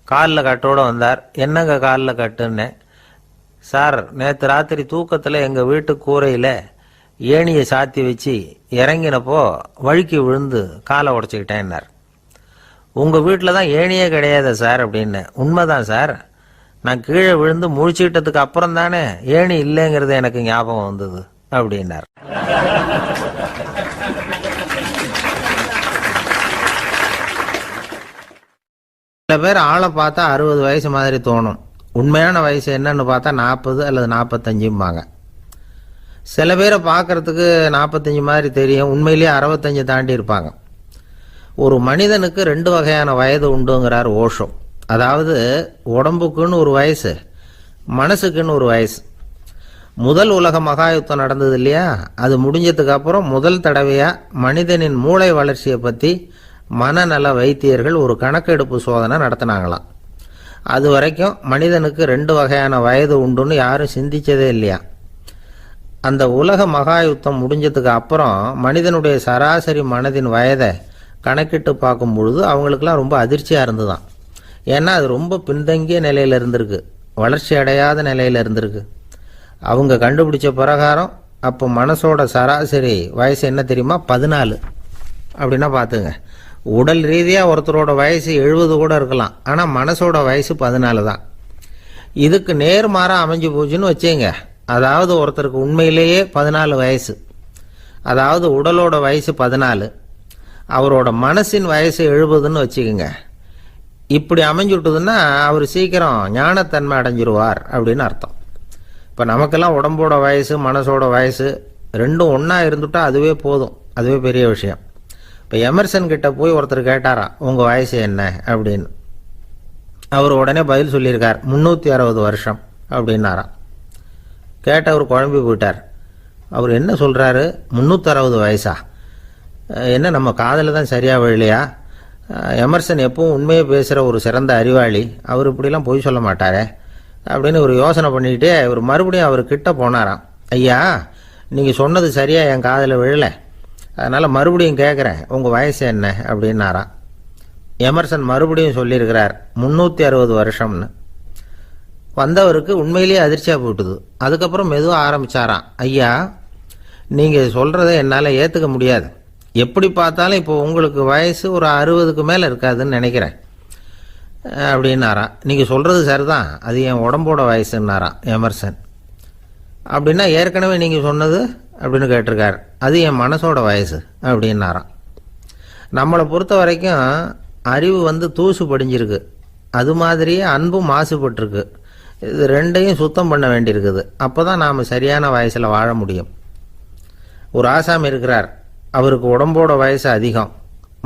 காலில் கட்டோடு வந்தார். என்னங்க காலில் கட்டுன்னு? சார், நேற்று ராத்திரி தூக்கத்தில் எங்கள் வீட்டு கூரையில் ஏணியை சாத்தி வச்சு இறங்கினப்போ வழுக்கி விழுந்து காலை உடச்சிக்கிட்டேன்னார். உங்கள் வீட்டில் தான் ஏணியே கிடையாது சார் அப்படின்னு. உண்மைதான் சார், நான் கீழே விழுந்து முழிச்சுக்கிட்டதுக்கு அப்புறம் தானே ஏணி இல்லைங்கிறது எனக்கு ஞாபகம் வந்தது அப்படின்னார். சில பேர் ஆளை பார்த்தா 60 வயசு மாதிரி தோணும். உண்மையான வயசு என்னன்னு பார்த்தா 40 அல்லது 45 சில பேரை பார்க்கறதுக்கு 45 மாதிரி தெரியும், உண்மையிலேயே 65 தாண்டி இருப்பாங்க. ஒரு மனிதனுக்கு 2 வகையான வயது உண்டுங்கிறார் ஓஷோ. அதாவது உடம்புக்குன்னு ஒரு வயசு, மனசுக்குன்னு ஒரு வயசு. முதல் உலக மகாயுத்தம் நடந்தது இல்லையா, அது முடிஞ்சதுக்கு அப்புறம் முதல் தடவையா மனிதனின் மூளை வளர்ச்சியை பற்றி மனநல வைத்தியர்கள் ஒரு கணக்கெடுப்பு சோதனை நடத்தினாங்களாம். அது வரைக்கும் மனிதனுக்கு 2 வகையான வயது உண்டுன்னு யாரும் சிந்திச்சதே இல்லையா. அந்த உலக மகா யுத்தம் முடிஞ்சதுக்கு அப்புறம் மனிதனுடைய சராசரி மனதின் வயதை கணக்கிட்டு பார்க்கும் பொழுது அவங்களுக்கெல்லாம் ரொம்ப அதிர்ச்சியாக இருந்துதான். ஏன்னா அது ரொம்ப பின்தங்கிய நிலையில் இருந்திருக்கு, வளர்ச்சி அடையாத நிலையில் இருந்திருக்கு. அவங்க கண்டுபிடிச்ச பிரகாரம் அப்போ மனசோட சராசரி வயசு என்ன தெரியுமா? 14. அப்படின்னா பார்த்துங்க, உடல் ரீதியாக ஒருத்தரோட வயசு 70 கூட இருக்கலாம், ஆனால் மனசோட வயசு 14 தான். இதுக்கு நேர்மாறாக அமைஞ்சு போச்சுன்னு வச்சுங்க. அதாவது ஒருத்தருக்கு உண்மையிலேயே 14 வயசு, அதாவது உடலோட வயசு 14, அவரோட மனசின் வயசு 70ன்னு வச்சுக்கோங்க. இப்படி அமைஞ்சுட்டுதுன்னா அவர் சீக்கிரம் ஞானத்தன்மை அடைஞ்சிருவார் அப்படின்னு அர்த்தம். இப்போ நமக்கெல்லாம் உடம்போட வயசு மனசோட வயசு ரெண்டும் ஒன்றா இருந்துட்டா அதுவே போதும், அதுவே பெரிய விஷயம். இப்போ எமர்சன் கிட்ட போய் ஒருத்தர் கேட்டாராம், உங்கள் வயசு என்ன அப்படின்னு. அவர் உடனே பதில் சொல்லியிருக்கார், 360 வருஷம் அப்படின்னாராம். கேட்டவர் குழம்பி போயிட்டார். அவர் என்ன சொல்கிறாரு, 360 வயசா? என்ன நம்ம காதில் தான் சரியாக விழலையா? எமர்சன் எப்பவும் உண்மையை பேசுகிற ஒரு சிறந்த அறிவாளி, அவர் இப்படிலாம் பொய் சொல்ல மாட்டாரே அப்படின்னு ஒரு யோசனை பண்ணிக்கிட்டே இவர் மறுபடியும் அவர் கிட்ட போனாராம். ஐயா, நீங்கள் சொன்னது சரியாக என் காதில் விழலை, அதனால் மறுபடியும் கேட்குறேன், உங்கள் வயசு என்ன அப்படின்னாராம். எமர்சன் மறுபடியும் சொல்லியிருக்கிறார், 360 வருஷம்னு. வந்தவருக்கு உண்மையிலேயே அதிர்ச்சியாக போட்டுது. அதுக்கப்புறம் மெதுவாக ஆரம்பித்தாராம், ஐயா நீங்கள் சொல்கிறத என்னால் ஏற்றுக்க முடியாது. எப்படி பார்த்தாலும் இப்போ உங்களுக்கு வயசு ஒரு 60க்கு மேலே இருக்காதுன்னு நினைக்கிறேன் அப்படின்னாராம். நீங்கள் சொல்கிறது சரிதான், அது என் உடம்போட வயசுன்னாராம் எமர்சன். அப்படின்னா ஏற்கனவே நீங்கள் சொன்னது அப்படின்னு கேட்டிருக்காரு, அது என் மனசோட வயசு அப்படின்னாராம். நம்மளை பொறுத்த வரைக்கும் அறிவு தூசு படிஞ்சிருக்கு, அது மாதிரியே அன்பும் மாசுபட்டிருக்கு. இது ரெண்டையும் சுத்தம் பண்ண வேண்டியிருக்குது. அப்போ தான் நாம் சரியான வயசில் வாழ முடியும். ஒரு ஆசாமி இருக்கிறார், அவருக்கு உடம்போட வயசு அதிகம்,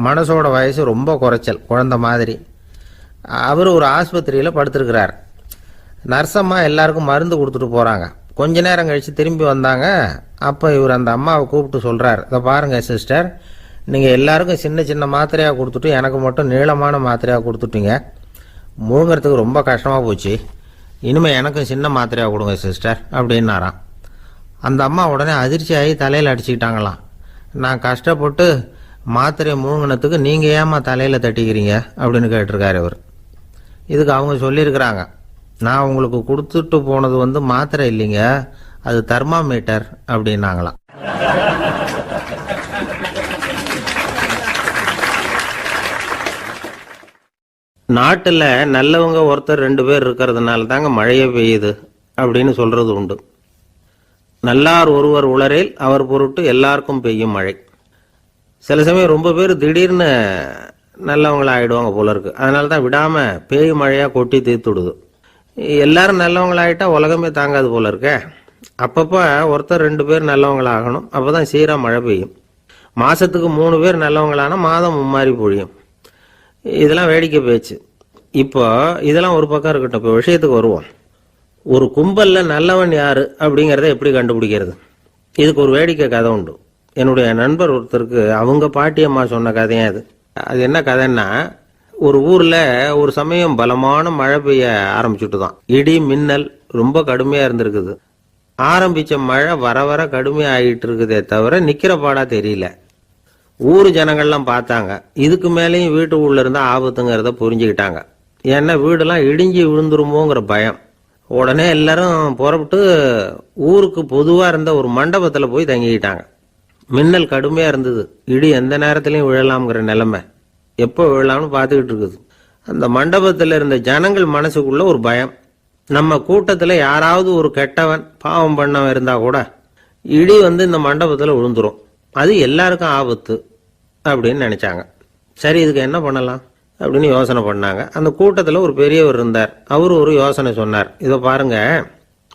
மனசோட வயசு ரொம்ப குறைச்சல், குழந்த மாதிரி. அவர் ஒரு ஆஸ்பத்திரியில் படுத்திருக்கிறார். நர்ஸம்மா எல்லாருக்கும் மருந்து கொடுத்துட்டு போகிறாங்க. கொஞ்ச நேரம் கழித்து திரும்பி வந்தாங்க. அப்போ இவர் அந்த அம்மாவை கூப்பிட்டு சொல்கிறார், இதை பாருங்கள் சிஸ்டர், நீங்கள் எல்லாருக்கும் சின்ன சின்ன மாத்திரையாக கொடுத்துட்டு எனக்கு மட்டும் நீளமான மாத்திரையாக கொடுத்துட்டீங்க. முழுங்கிறதுக்கு ரொம்ப கஷ்டமாக போச்சு. இனிமேல் எனக்கும் சின்ன மாத்திரையாக கொடுங்க சிஸ்டர் அப்படின்னாராம். அந்த அம்மா உடனே அதிர்ச்சியாகி தலையில் அடிச்சுக்கிட்டாங்களாம். நான் கஷ்டப்பட்டு மாத்திரையை முழுங்கினத்துக்கு நீங்கள் ஏமா தலையில் தட்டிக்கிறீங்க அப்படின்னு கேட்டிருக்காரு இவர். இதுக்கு அவங்க சொல்லியிருக்கிறாங்க, நான் உங்களுக்கு கொடுத்துட்டு போனது மாத்திரை இல்லைங்க, அது தெர்மாமீட்டர் அப்படின்னாங்களாம். நாட்டில் நல்லவங்க ஒருத்தர் 2 பேர் இருக்கிறதுனால தாங்க மழையே பெய்யுது அப்படின்னு சொல்றது உண்டு. நல்லார் ஒருவர் உளரேல் அவர் பொருட்டு எல்லாருக்கும் பெய்யும் மழை. சில சமயம் ரொம்ப பேர் திடீர்னு நல்லவங்களா ஆயிடுவாங்க போல இருக்கு. அதனால தான் விடாம பேய் மழையா கொட்டி தீர்த்துடுது. எல்லாரும் நல்லவங்களாயிட்டா உலகமே தாங்காது போல இருக்க. அப்பப்போ ஒருத்தர் 2 பேர் நல்லவங்களாகணும், அப்பதான் சீரா மழை பெய்யும். மாசத்துக்கு 3 பேர் நல்லவங்களானா மாதம் மும்மாரி பொழியும். இதெல்லாம் வேடிக்கை பேச்சு. இப்போ இதெல்லாம் ஒரு பக்கம் இருக்கட்டும், இப்போ விஷயத்துக்கு வருவோம். ஒரு கும்பல்ல நல்லவன் யாரு அப்படிங்கிறத எப்படி கண்டுபிடிக்கிறது? இதுக்கு ஒரு வேடிக்கை கதை உண்டு. என்னுடைய நண்பர் ஒருத்தருக்கு அவங்க பாட்டியம்மா சொன்ன கதையா அது. அது என்ன கதைன்னா, ஒரு ஊர்ல ஒரு சமயம் பலமான மழை பெய்ய ஆரம்பிச்சுட்டு தான். இடி மின்னல் ரொம்ப கடுமையா இருந்திருக்குது. ஆரம்பிச்ச மழை வர வர கடுமையா ஆகிட்டு இருக்குதே தவிர நிக்கிற பாடா தெரியல. ஊர் ஜனங்கள்லாம் பார்த்தாங்க. இதுக்கு மேலேயும் வீட்டு உள்ள இருந்தா ஆபத்துங்கிறத புரிஞ்சுக்கிட்டாங்க. ஏன்னா வீடெல்லாம் இடிஞ்சு விழுந்துருமோங்கிற பயம். உடனே எல்லாரும் புறப்பட்டு ஊருக்கு பொதுவா இருந்த ஒரு மண்டபத்துல போய் தங்கிக்கிட்டாங்க. மின்னல் கடுமையா இருந்தது, இடி எந்த நேரத்திலையும் விழலாம்ங்கிற நிலைமை, எப்போ விழலாம்னு பார்த்துக்கிட்டு இருக்குது. அந்த மண்டபத்தில் இருந்த ஜனங்கள் மனசுக்குள்ள ஒரு பயம், நம்ம கூட்டத்தில் யாராவது ஒரு கெட்டவன் பாவம் பண்ணவன் இருந்தா கூட இடி இந்த மண்டபத்தில் விழுந்துரும், அது எல்லாருக்கும் ஆபத்து அப்படின்னு நினைச்சாங்க. சரி, இதுக்கு என்ன பண்ணலாம் அப்படின்னு யோசனை பண்ணாங்க. அந்த கூட்டத்தில் ஒரு பெரியவர் இருந்தார். அவரு ஒரு யோசனை சொன்னார். இதை பாருங்க,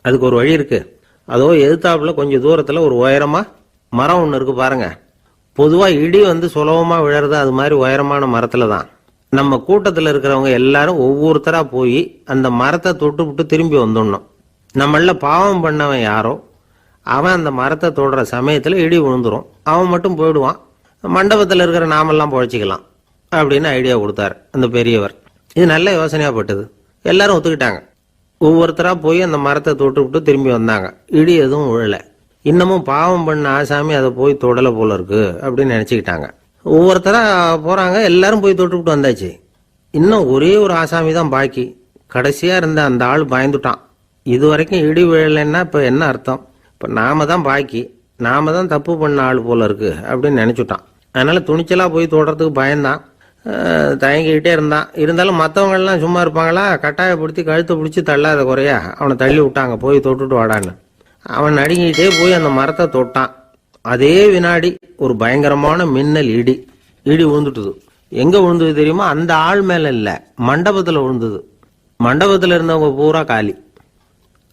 அதுக்கு ஒரு வழி இருக்கு. அதோ எதிர்த்தாப்புல கொஞ்சம் தூரத்தில் ஒரு உயரமா மரம் ஒன்று இருக்கு பாருங்க. பொதுவா இடி சுலபமா விழறது அது மாதிரி உயரமான மரத்துல தான். நம்ம கூட்டத்தில் இருக்கிறவங்க எல்லாரும் ஒவ்வொருத்தரா போய் அந்த மரத்தை தொட்டு விட்டு திரும்பி வந்துடணும். நம்மள பாவம் பண்ணவன் யாரோ அவன் அந்த மரத்தை தொடுற சமயத்துல இடி விழுந்துரும், அவன் மட்டும் போயிடுவான், மண்டபத்தில் இருக்கிற நாமெல்லாம் பொழைச்சிக்கலாம் அப்படின்னு ஐடியா கொடுத்தாரு அந்த பெரியவர். இது நல்ல யோசனையா பட்டது. எல்லாரும் ஒத்துக்கிட்டாங்க. ஒவ்வொருத்தரா போய் அந்த மரத்தை தொட்டு விட்டு திரும்பி வந்தாங்க. இடி எதுவும் விழல. இன்னமும் பாவம் பண்ண ஆசாமி அதை போய் தொடலை போல இருக்கு அப்படின்னு நினைச்சுக்கிட்டாங்க. ஒவ்வொருத்தரா போறாங்க, எல்லாரும் போய் தொட்டுக்கிட்டு வந்தாச்சு. இன்னும் ஒரே ஒரு ஆசாமி தான் பாக்கி. கடைசியா இருந்த அந்த ஆள் பயந்துட்டான். இது வரைக்கும் இடி விழலைன்னா இப்ப என்ன அர்த்தம்? இப்ப நாம தான் பாக்கி, நாம தான் தப்பு பண்ண ஆள் போல இருக்கு அப்படின்னு நினைச்சுட்டான். அதனால துணிச்சலா போய் தொடறதுக்கு பயந்தான், தயங்கிக்கிட்டே இருந்தான். இருந்தாலும் மற்றவங்க எல்லாம் சும்மா இருப்பாங்களா? கட்டாயப்படுத்தி கழுத்தை பிடிச்சி தள்ளாத குறையா அவனை தள்ளி விட்டாங்க, போய் தொட்டுட்டு வாடான்னு. அவன் நடுங்கிட்டே போய் அந்த மரத்தை தொட்டான். அதே வினாடி ஒரு பயங்கரமான மின்னல் இடி விழுந்துட்டுது. எங்க விழுந்தது தெரியுமா? அந்த ஆள் மேல இல்ல, மண்டபத்துல விழுந்தது. மண்டபத்துல இருந்தவங்க பூரா காலி.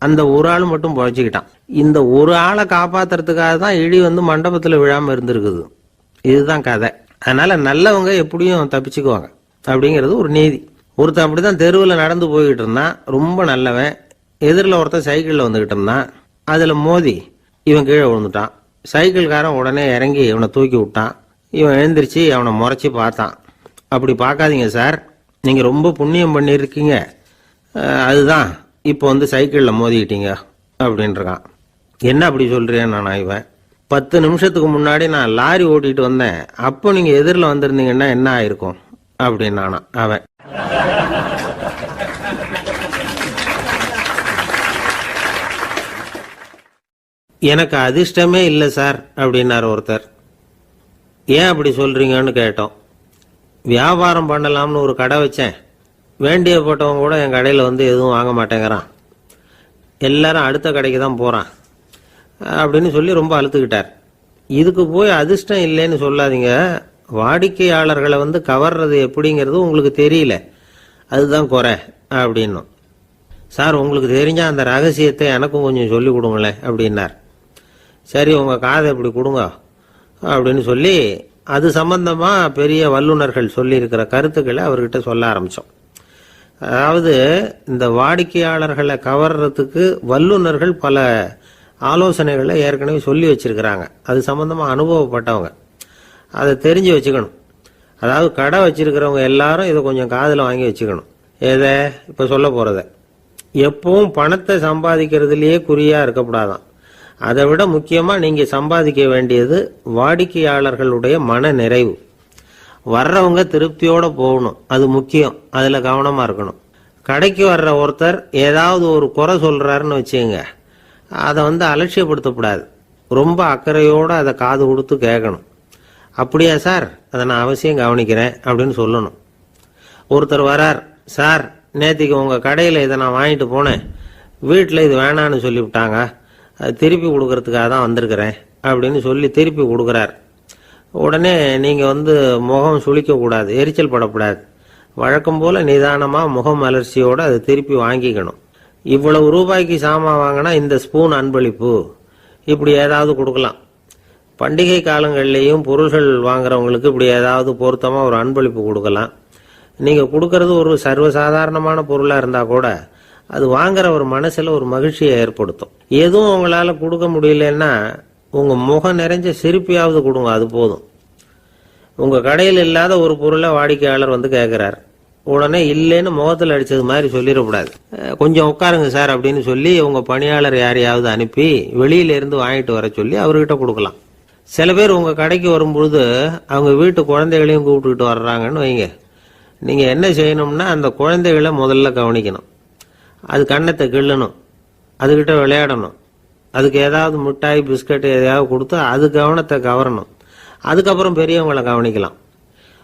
அந்த ஒரு ஆள் மட்டும் புழைச்சிக்கிட்டான். இந்த ஒரு ஆளை காப்பாத்துறதுக்காக தான் இடி மண்டபத்துல விழாம இருந்திருக்குது. இதுதான் கதை. அதனால நல்லவங்க எப்படியும் தப்பிச்சுக்குவாங்க அப்படிங்கிறது ஒரு நீதி. ஒருத்தன் அப்படிதான் தெருவில் நடந்து போய்கிட்டு இருந்தான், ரொம்ப நல்லவன். எதிரில் ஒருத்தன் சைக்கிளில் வந்துகிட்டு இருந்தான். அதுல மோதி இவன் கீழே விழுந்துட்டான். சைக்கிள்காரன் உடனே இறங்கி இவனை தூக்கி விட்டான். இவன் எழுந்திரிச்சு அவனை முறைச்சி பார்த்தான். அப்படி பார்க்காதீங்க சார், நீங்க ரொம்ப புண்ணியம் பண்ணியிருக்கீங்க, அதுதான் இப்போ சைக்கிளில் மோதிக்கிட்டீங்க அப்படின்றான். என்ன அப்படி சொல்றேன் நான்? இவன் 10 நிமிஷத்துக்கு முன்னாடி நான் லாரி ஓட்டிட்டு வந்தேன், அப்போ நீங்க எதிரில் வந்திருந்தீங்கன்னா என்ன ஆயிருக்கும் அப்படின்னானா அவன். எனக்கு அதிர்ஷ்டமே இல்லை சார் அப்படின்னாரு ஒருத்தர். ஏன் அப்படி சொல்றீங்கன்னு கேட்டோம். வியாபாரம் பண்ணலாம்னு ஒரு கடை வச்சேன், வேண்டியப்பட்டவங்க கூட என் கடையில் எதுவும் வாங்க மாட்டேங்கிறான், எல்லாரும் அடுத்த கடைக்கு தான் போறான் அப்படின்னு சொல்லி ரொம்ப அழுத்துக்கிட்டார். இதுக்கு போய் அதிர்ஷ்டம் இல்லைன்னு சொல்லாதீங்க, வாடிக்கையாளர்களை கவர்றது எப்படிங்கிறது உங்களுக்கு தெரியல, அதுதான் குறை அப்படின்னும். சார் உங்களுக்கு தெரிஞ்ச அந்த ரகசியத்தை எனக்கும் கொஞ்சம் சொல்லி கொடுங்களேன் அப்படின்னார். சரி உங்க காதை இப்படி கொடுங்க அப்படின்னு சொல்லி அது சம்பந்தமா பெரிய வல்லுநர்கள் சொல்லி இருக்கிற கருத்துக்களை அவர்கிட்ட சொல்ல ஆரம்பிச்சோம். அதாவது இந்த வாடிக்கையாளர்களை கவர்றதுக்கு வல்லுநர்கள் பல ஆலோசனைகளை ஏற்கனவே சொல்லி வச்சிருக்கிறாங்க. அது சம்பந்தமா அனுபவப்பட்டவங்க, அதை தெரிஞ்சு வச்சுக்கணும். அதாவது கடை வச்சிருக்கிறவங்க எல்லாரும் இதை கொஞ்சம் காதில் வாங்கி வச்சுக்கணும். எதை இப்ப சொல்ல போறத. எப்பவும் பணத்தை சம்பாதிக்கிறதுலயே குறியா இருக்கக்கூடாதான். அதை விட முக்கியமா நீங்க சம்பாதிக்க வேண்டியது வாடிக்கையாளர்களுடைய மன நிறைவு. வர்றவங்க திருப்தியோட போகணும், அது முக்கியம். அதுல கவனமா இருக்கணும். கடைக்கு வர்ற ஒருத்தர் ஏதாவது ஒரு குறை சொல்றாருன்னு வச்சுங்க, அதை அலட்சியப்படுத்தக்கூடாது. ரொம்ப அக்கறையோட அதை காது கொடுத்து கேட்கணும். அப்படியா சார், அதை நான் அவசியம் கவனிக்கிறேன் அப்படின்னு சொல்லணும். ஒருத்தர் வரார், சார் நேத்திக்கு உங்க கடையில் இதை நான் வாங்கிட்டு போனேன், வீட்டில் இது வேணான்னு சொல்லிவிட்டாங்க, அது திருப்பி கொடுக்கறதுக்காக தான் வந்திருக்கிறேன் அப்படின்னு சொல்லி திருப்பி கொடுக்குறார். உடனே நீங்க முகம் சுளிக்க கூடாது, எரிச்சல் படக்கூடாது. வழக்கம் போல நிதானமா முகம் அலர்ச்சியோட அதை திருப்பி வாங்கிக்கணும். இவ்வளவு ரூபாய்க்கு சாமான் வாங்கினா இந்த ஸ்பூன் அன்பளிப்பு, இப்படி ஏதாவது கொடுக்கலாம். பண்டிகை காலங்கள்லேயும் பொருள்கள் வாங்குறவங்களுக்கு இப்படி ஏதாவது பொருத்தமா ஒரு அன்பளிப்பு கொடுக்கலாம். நீங்க கொடுக்கறது ஒரு சர்வசாதாரணமான பொருளா இருந்தா கூட அது வாங்குற ஒரு மனசுல ஒரு மகிழ்ச்சியை ஏற்படுத்தும். எதுவும் உங்களால கொடுக்க முடியலன்னா உங்க முகம் நிறைஞ்ச சிரிப்பையாவது கொடுங்க, அது போதும். உங்க கடையில் இல்லாத ஒரு பொருளை வாடிக்கையாளர் கேட்கிறார், உடனே இல்லைன்னு முகத்தில் அடிச்சது மாதிரி சொல்லிடக்கூடாது. கொஞ்சம் உட்காருங்க சார் அப்படின்னு சொல்லி உங்க பணியாளர் யாரையாவது அனுப்பி வெளியில இருந்து வாங்கிட்டு வர சொல்லி அவர்கிட்ட கொடுக்கலாம். சில பேர் உங்க கடைக்கு வரும்பொழுது அவங்க வீட்டு குழந்தைகளையும் கூப்பிட்டுக்கிட்டு வர்றாங்கன்னு வைங்க. நீங்க என்ன செய்யணும்னா அந்த குழந்தைகளை முதல்ல கவனிக்கணும். அது கண்ணத்தை கிள்ளணும், அதுகிட்ட விளையாடணும், அதுக்கு ஏதாவது மிட்டாய் பிஸ்கட் எதையாவது கொடுத்து அது கவனத்தை கவரணும். அதுக்கப்புறம் பெரியவங்களை கவனிக்கலாம்.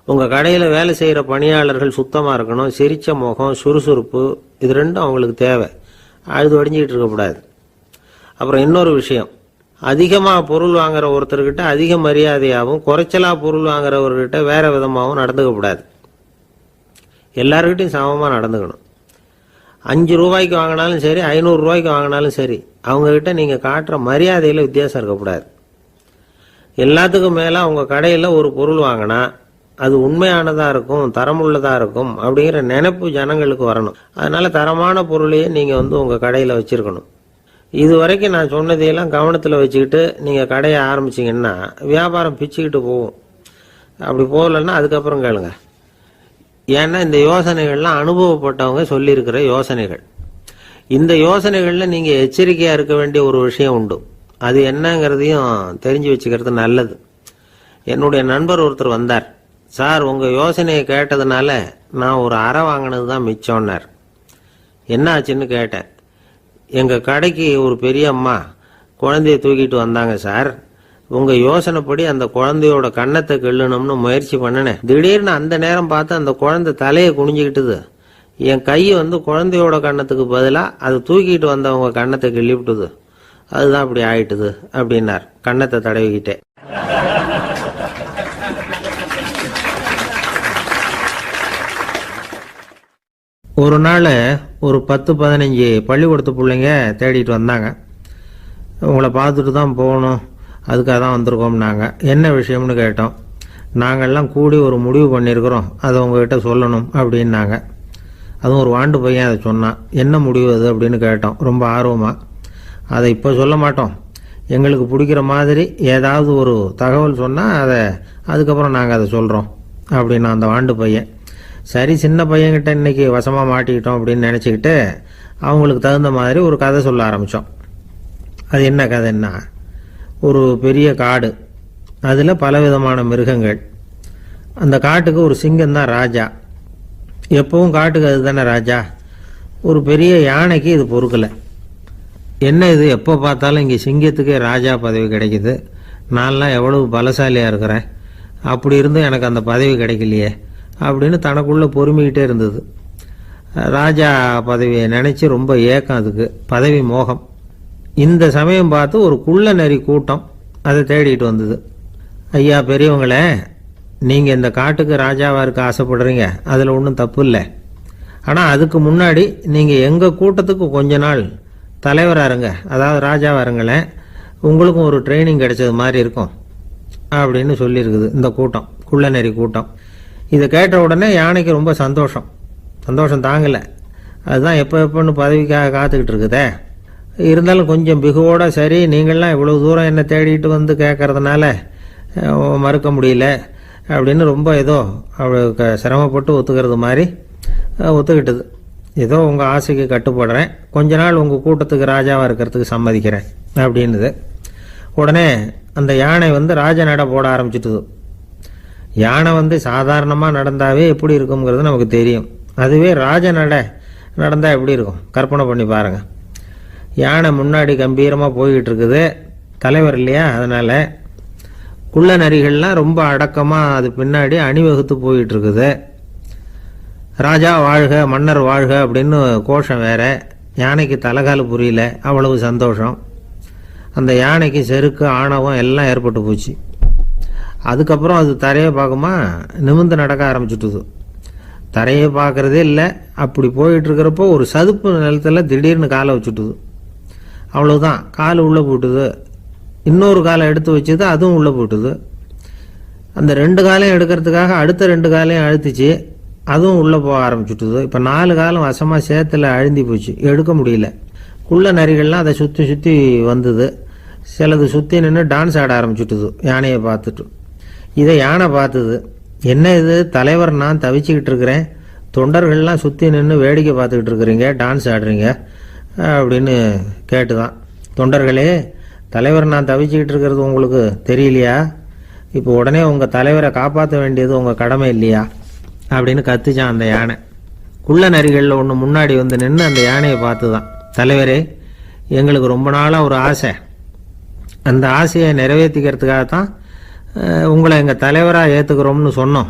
உங்க கடையில வேலை செய்யற பணியாளர்கள் சுத்தமா இருக்கணும், சிரிச்ச முகம், சுறுசுறுப்பு, இது ரெண்டும் அவங்களுக்கு தேவை. அழுது வடிஞ்சிக்கிட்டு இருக்கக்கூடாது. அப்புறம் இன்னொரு விஷயம், அதிகமா பொருள் வாங்குற ஒருத்தர்கிட்ட அதிக மரியாதையாகவும் குறைச்சலா பொருள் வாங்குறவர்கிட்ட வேற விதமாகவும் நடந்துக்க கூடாது. எல்லாருக்கிட்டையும் சமமா நடந்துக்கணும். 5 ரூபாய்க்கு வாங்கினாலும் சரி, 500 ரூபாய்க்கு வாங்கினாலும் சரி, அவங்க கிட்ட நீங்க காட்டுற மரியாதையில வித்தியாசம் இருக்கக்கூடாது. எல்லாத்துக்கும் மேல உங்க கடையில ஒரு பொருள் வாங்கினா அது உண்மையானதா இருக்கும், தரமுள்ளதா இருக்கும் அப்படிங்கிற நினைப்பு ஜனங்களுக்கு வரணும். அதனால தரமான பொருளையே நீங்க உங்க கடையில வச்சிருக்கணும். இது வரைக்கும் நான் சொன்னதையெல்லாம் கவனத்துல வச்சுக்கிட்டு நீங்க கடையை ஆரம்பிச்சீங்கன்னா வியாபாரம் பிச்சுக்கிட்டு போகும். அப்படி போகலன்னா அதுக்கப்புறம் கேளுங்க. ஏன்னா இந்த யோசனைகள்லாம் அனுபவப்பட்டவங்க சொல்லியிருக்கிற யோசனைகள். இந்த யோசனைகள்ல நீங்க எச்சரிக்கையா இருக்க வேண்டிய ஒரு விஷயம் உண்டு. அது என்னங்கிறதையும் தெரிஞ்சு வச்சுக்கிறது நல்லது. என்னுடைய நண்பர் ஒருத்தர் வந்தார். சார், உங்கள் யோசனையை கேட்டதுனால நான் ஒரு அறை வாங்கினது தான் மிச்சம்னார். என்ன ஆச்சுன்னு கேட்டேன். எங்கள் கடைக்கு ஒரு பெரிய அம்மா குழந்தைய தூக்கிட்டு வந்தாங்க சார். உங்கள் யோசனைப்படி அந்த குழந்தையோட கன்னத்தை கிள்ளணும்னு முயற்சி பண்ணினேன். திடீர்னு அந்த நேரம் பார்த்து அந்த குழந்தை தலையை குனிஞ்சிக்கிட்டுது. என் கை குழந்தையோட கன்னத்துக்கு பதிலாக அது தூக்கிட்டு வந்தவங்க கன்னத்தை கிள்ளி விட்டுது. அதுதான் அப்படி ஆயிட்டுது அப்படின்னார், கன்னத்தை தடவிக்கிட்டே. ஒரு நாள் ஒரு 10-15 பள்ளிக்கூடத்து பிள்ளைங்க தேடிட்டு வந்தாங்க. உங்களை பார்த்துட்டு தான் போகணும், அதுக்காக தான் வந்திருக்கோம்னாங்க. என்ன விஷயம்னு கேட்டோம். நாங்கள்லாம் கூடி ஒரு முடிவு பண்ணியிருக்கிறோம், அதை உங்ககிட்ட சொல்லணும் அப்படின்னாங்க. அதுவும் ஒரு வாண்டு பையன் அதை சொன்னான். என்ன முடிவு அது அப்படின்னு கேட்டோம் ரொம்ப ஆர்வமாக. அதை இப்போ சொல்ல மாட்டோம், எங்களுக்கு பிடிக்கிற மாதிரி ஏதாவது ஒரு தகவல் சொன்னால் அதுக்கப்புறம் நாங்கள் அதை சொல்கிறோம் அப்படின்னா அந்த வாண்டு பையன். சரி, சின்ன பையன்கிட்ட இன்னைக்கு வசமாக மாட்டிக்கிட்டோம் அப்படின்னு நினச்சிக்கிட்டு அவங்களுக்கு தகுந்த மாதிரி ஒரு கதை சொல்ல ஆரம்பித்தோம். அது என்ன கதைன்னா, ஒரு பெரிய காடு, அதில் பலவிதமான மிருகங்கள். அந்த காட்டுக்கு ஒரு சிங்கம் தான் ராஜா. எப்பவும் காட்டுக்கு அது தானே ராஜா. ஒரு பெரிய யானைக்கு இது பொறுக்கலை. என்ன இது, எப்போ பார்த்தாலும் இங்கே சிங்கத்துக்கே ராஜா பதவி கிடைக்குது, நான்லாம் எவ்வளவு பலசாலியாக இருக்கிறேன், அப்படி இருந்தும் எனக்கு அந்த பதவி கிடைக்கலையே அப்படின்னு தனக்குள்ளே பொறுமிக்கிட்டே இருந்தது. ராஜா பதவியை நினச்சி ரொம்ப ஏக்கம், அதுக்கு பதவி மோகம். இந்த சமயம் பார்த்து ஒரு குள்ள நரி கூட்டம் அதை தேடிட்டு வந்தது. ஐயா பெரியவங்களே, நீங்கள் இந்த காட்டுக்கு ராஜாவாக இருக்க ஆசைப்படுறீங்க, அதில் ஒன்றும் தப்பு இல்லை. ஆனால் அதுக்கு முன்னாடி நீங்கள் எங்கள் கூட்டத்துக்கு கொஞ்ச நாள் தலைவராக இருங்க, அதாவது ராஜாவாக இருங்களேன், உங்களுக்கும் ஒரு ட்ரைனிங் கிடைச்சது மாதிரி இருக்கும் அப்படின்னு சொல்லியிருக்குது இந்த கூட்டம், குள்ள நரி கூட்டம். இதை கேட்ட உடனே யானைக்கு ரொம்ப சந்தோஷம் தாங்கலை. அதுதான் எப்போன்னு பதவிக்காக காத்துக்கிட்டு இருக்குதே. இருந்தாலும் கொஞ்சம் பிகுவோட, சரி நீங்கள்லாம் இவ்வளவு தூரம் என்னை தேடிட்டு வந்து கேட்கறதுனால மறுக்க முடியல அப்படின்னு ரொம்ப ஏதோ அவளுக்கு சிரமப்பட்டு ஒத்துக்கிறது மாதிரி ஒத்துக்கிட்டது. ஏதோ உங்கள் ஆசைக்கு கட்டுப்படுறேன், கொஞ்ச நாள் உங்கள் கூட்டத்துக்கு ராஜாவாக இருக்கிறதுக்கு சம்மதிக்கிறேன் அப்படின்னுது. உடனே அந்த யானை ராஜ நட போட ஆரம்பிச்சிட்டுது. யானை சாதாரணமாக நடந்தாவே எப்படி இருக்குங்கிறது நமக்கு தெரியும். அதுவே ராஜ நட நடந்தால் எப்படி இருக்கும் கற்பனை பண்ணி பாருங்கள். யானை முன்னாடி கம்பீரமாக போய்கிட்டு இருக்குது, தலைவர் இல்லையா, அதனால் குள்ள நரிகள்லாம் ரொம்ப அடக்கமாக அது பின்னாடி அணிவகுத்து போயிட்டு இருக்குது. ராஜா வாழ்க, மன்னர் வாழ்க அப்படின்னு கோஷம் வேற. யானைக்கு தலைகால புரியல, அவ்வளவு சந்தோஷம். அந்த யானைக்கு செருக்கு, ஆணவம் எல்லாம் ஏற்பட்டு போச்சு. அதுக்கப்புறம் அது தரையை பார்க்குமா, நிமிர்ந்து நடக்க ஆரம்பிச்சுட்டுது. தரையை பார்க்கறதே இல்லை. அப்படி போயிட்டு இருக்கிறப்போ ஒரு சதுப்பு நிலத்தில் திடீர்னு காலை வச்சுட்டுது. அவ்வளவுதான், கால் உள்ளே போட்டுது. இன்னொரு காலை எடுத்து வச்சுது, அதுவும் உள்ளே போட்டுது. அந்த 2 காலையும் எடுக்கிறதுக்காக அடுத்த 2 காலையும் அழுத்திச்சு, அதுவும் உள்ளே போக ஆரம்பிச்சுட்டுது. இப்போ 4 காலம் வசமாக சேத்துல அழுந்தி போச்சு, எடுக்க முடியல. குள்ள நரிகள்லாம் அதை சுற்றி சுற்றி வந்தது. சிலது சுற்றி நின்று டான்ஸ் ஆட ஆரம்பிச்சுட்டுது யானையை பார்த்துட்டு. இதை யானை பார்த்தது. என்ன இது, தலைவர் நான் தவிச்சுக்கிட்டு இருக்கிறேன், தொண்டர்கள்லாம் சுற்றி நின்று வேடிக்கை பார்த்துக்கிட்டு இருக்கிறீங்க, டான்ஸ் ஆடுறீங்க அப்படின்னு கேட்டுதான். தொண்டர்களே, தலைவர் நான் தவிச்சுக்கிட்டு இருக்கிறது உங்களுக்கு தெரியலையா? இப்போ உடனே உங்கள் தலைவரை காப்பாற்ற வேண்டியது உங்கள் கடமை இல்லையா அப்படின்னு கத்துச்சான் அந்த யானை. குள்ள நரிகளில் ஒன்று முன்னாடி நின்று அந்த யானையை பார்த்து தான், தலைவரே எங்களுக்கு ரொம்ப நாளாக ஒரு ஆசை, அந்த ஆசையை நிறைவேற்றிக்கிறதுக்காகத்தான் உங்களை எங்கள் தலைவராக ஏற்றுக்கிறோம்னு சொன்னோம்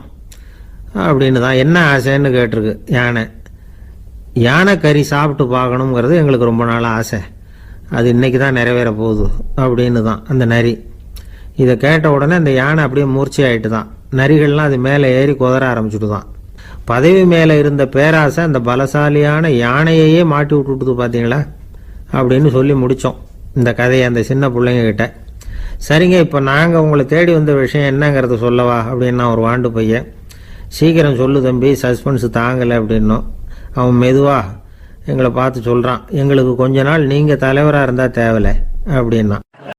அப்படின்னு தான். என்ன ஆசைன்னு கேட்டிருக்கு யானை. யானை கறி சாப்பிட்டு பார்க்கணுங்கிறது எங்களுக்கு ரொம்ப நாளாக ஆசை, அது இன்னைக்கு தான் நிறைவேற போகுது அப்படின்னு தான் அந்த நரி. இதை கேட்ட உடனே அந்த யானை அப்படியே மூர்ச்சி ஆகிட்டு தான். நரிகள்லாம் அது மேலே ஏறி குதற ஆரம்பிச்சுட்டு தான். பதவி மேலே இருந்த பேராசை அந்த பலசாலியான யானையையே மாட்டி விட்டுட்டுது பார்த்தீங்களா அப்படின்னு சொல்லி முடித்தோம் இந்த கதையை அந்த சின்ன பிள்ளைங்க கிட்ட. சரிங்க, இப்போ நாங்கள் உங்களை தேடி வந்த விஷயம் என்னங்கிறத சொல்லவா அப்படின்னா ஒரு வாண்டு பையன். சீக்கிரம் சொல்லு தம்பி, சஸ்பென்ஸ் தாங்கலை அப்படின்னோம். அவன் மெதுவாக எங்களை பார்த்து சொல்கிறான், எங்களுக்கு கொஞ்ச நாள் நீங்கள் தலைவராக இருந்தால் தேவலை அப்படின்னா.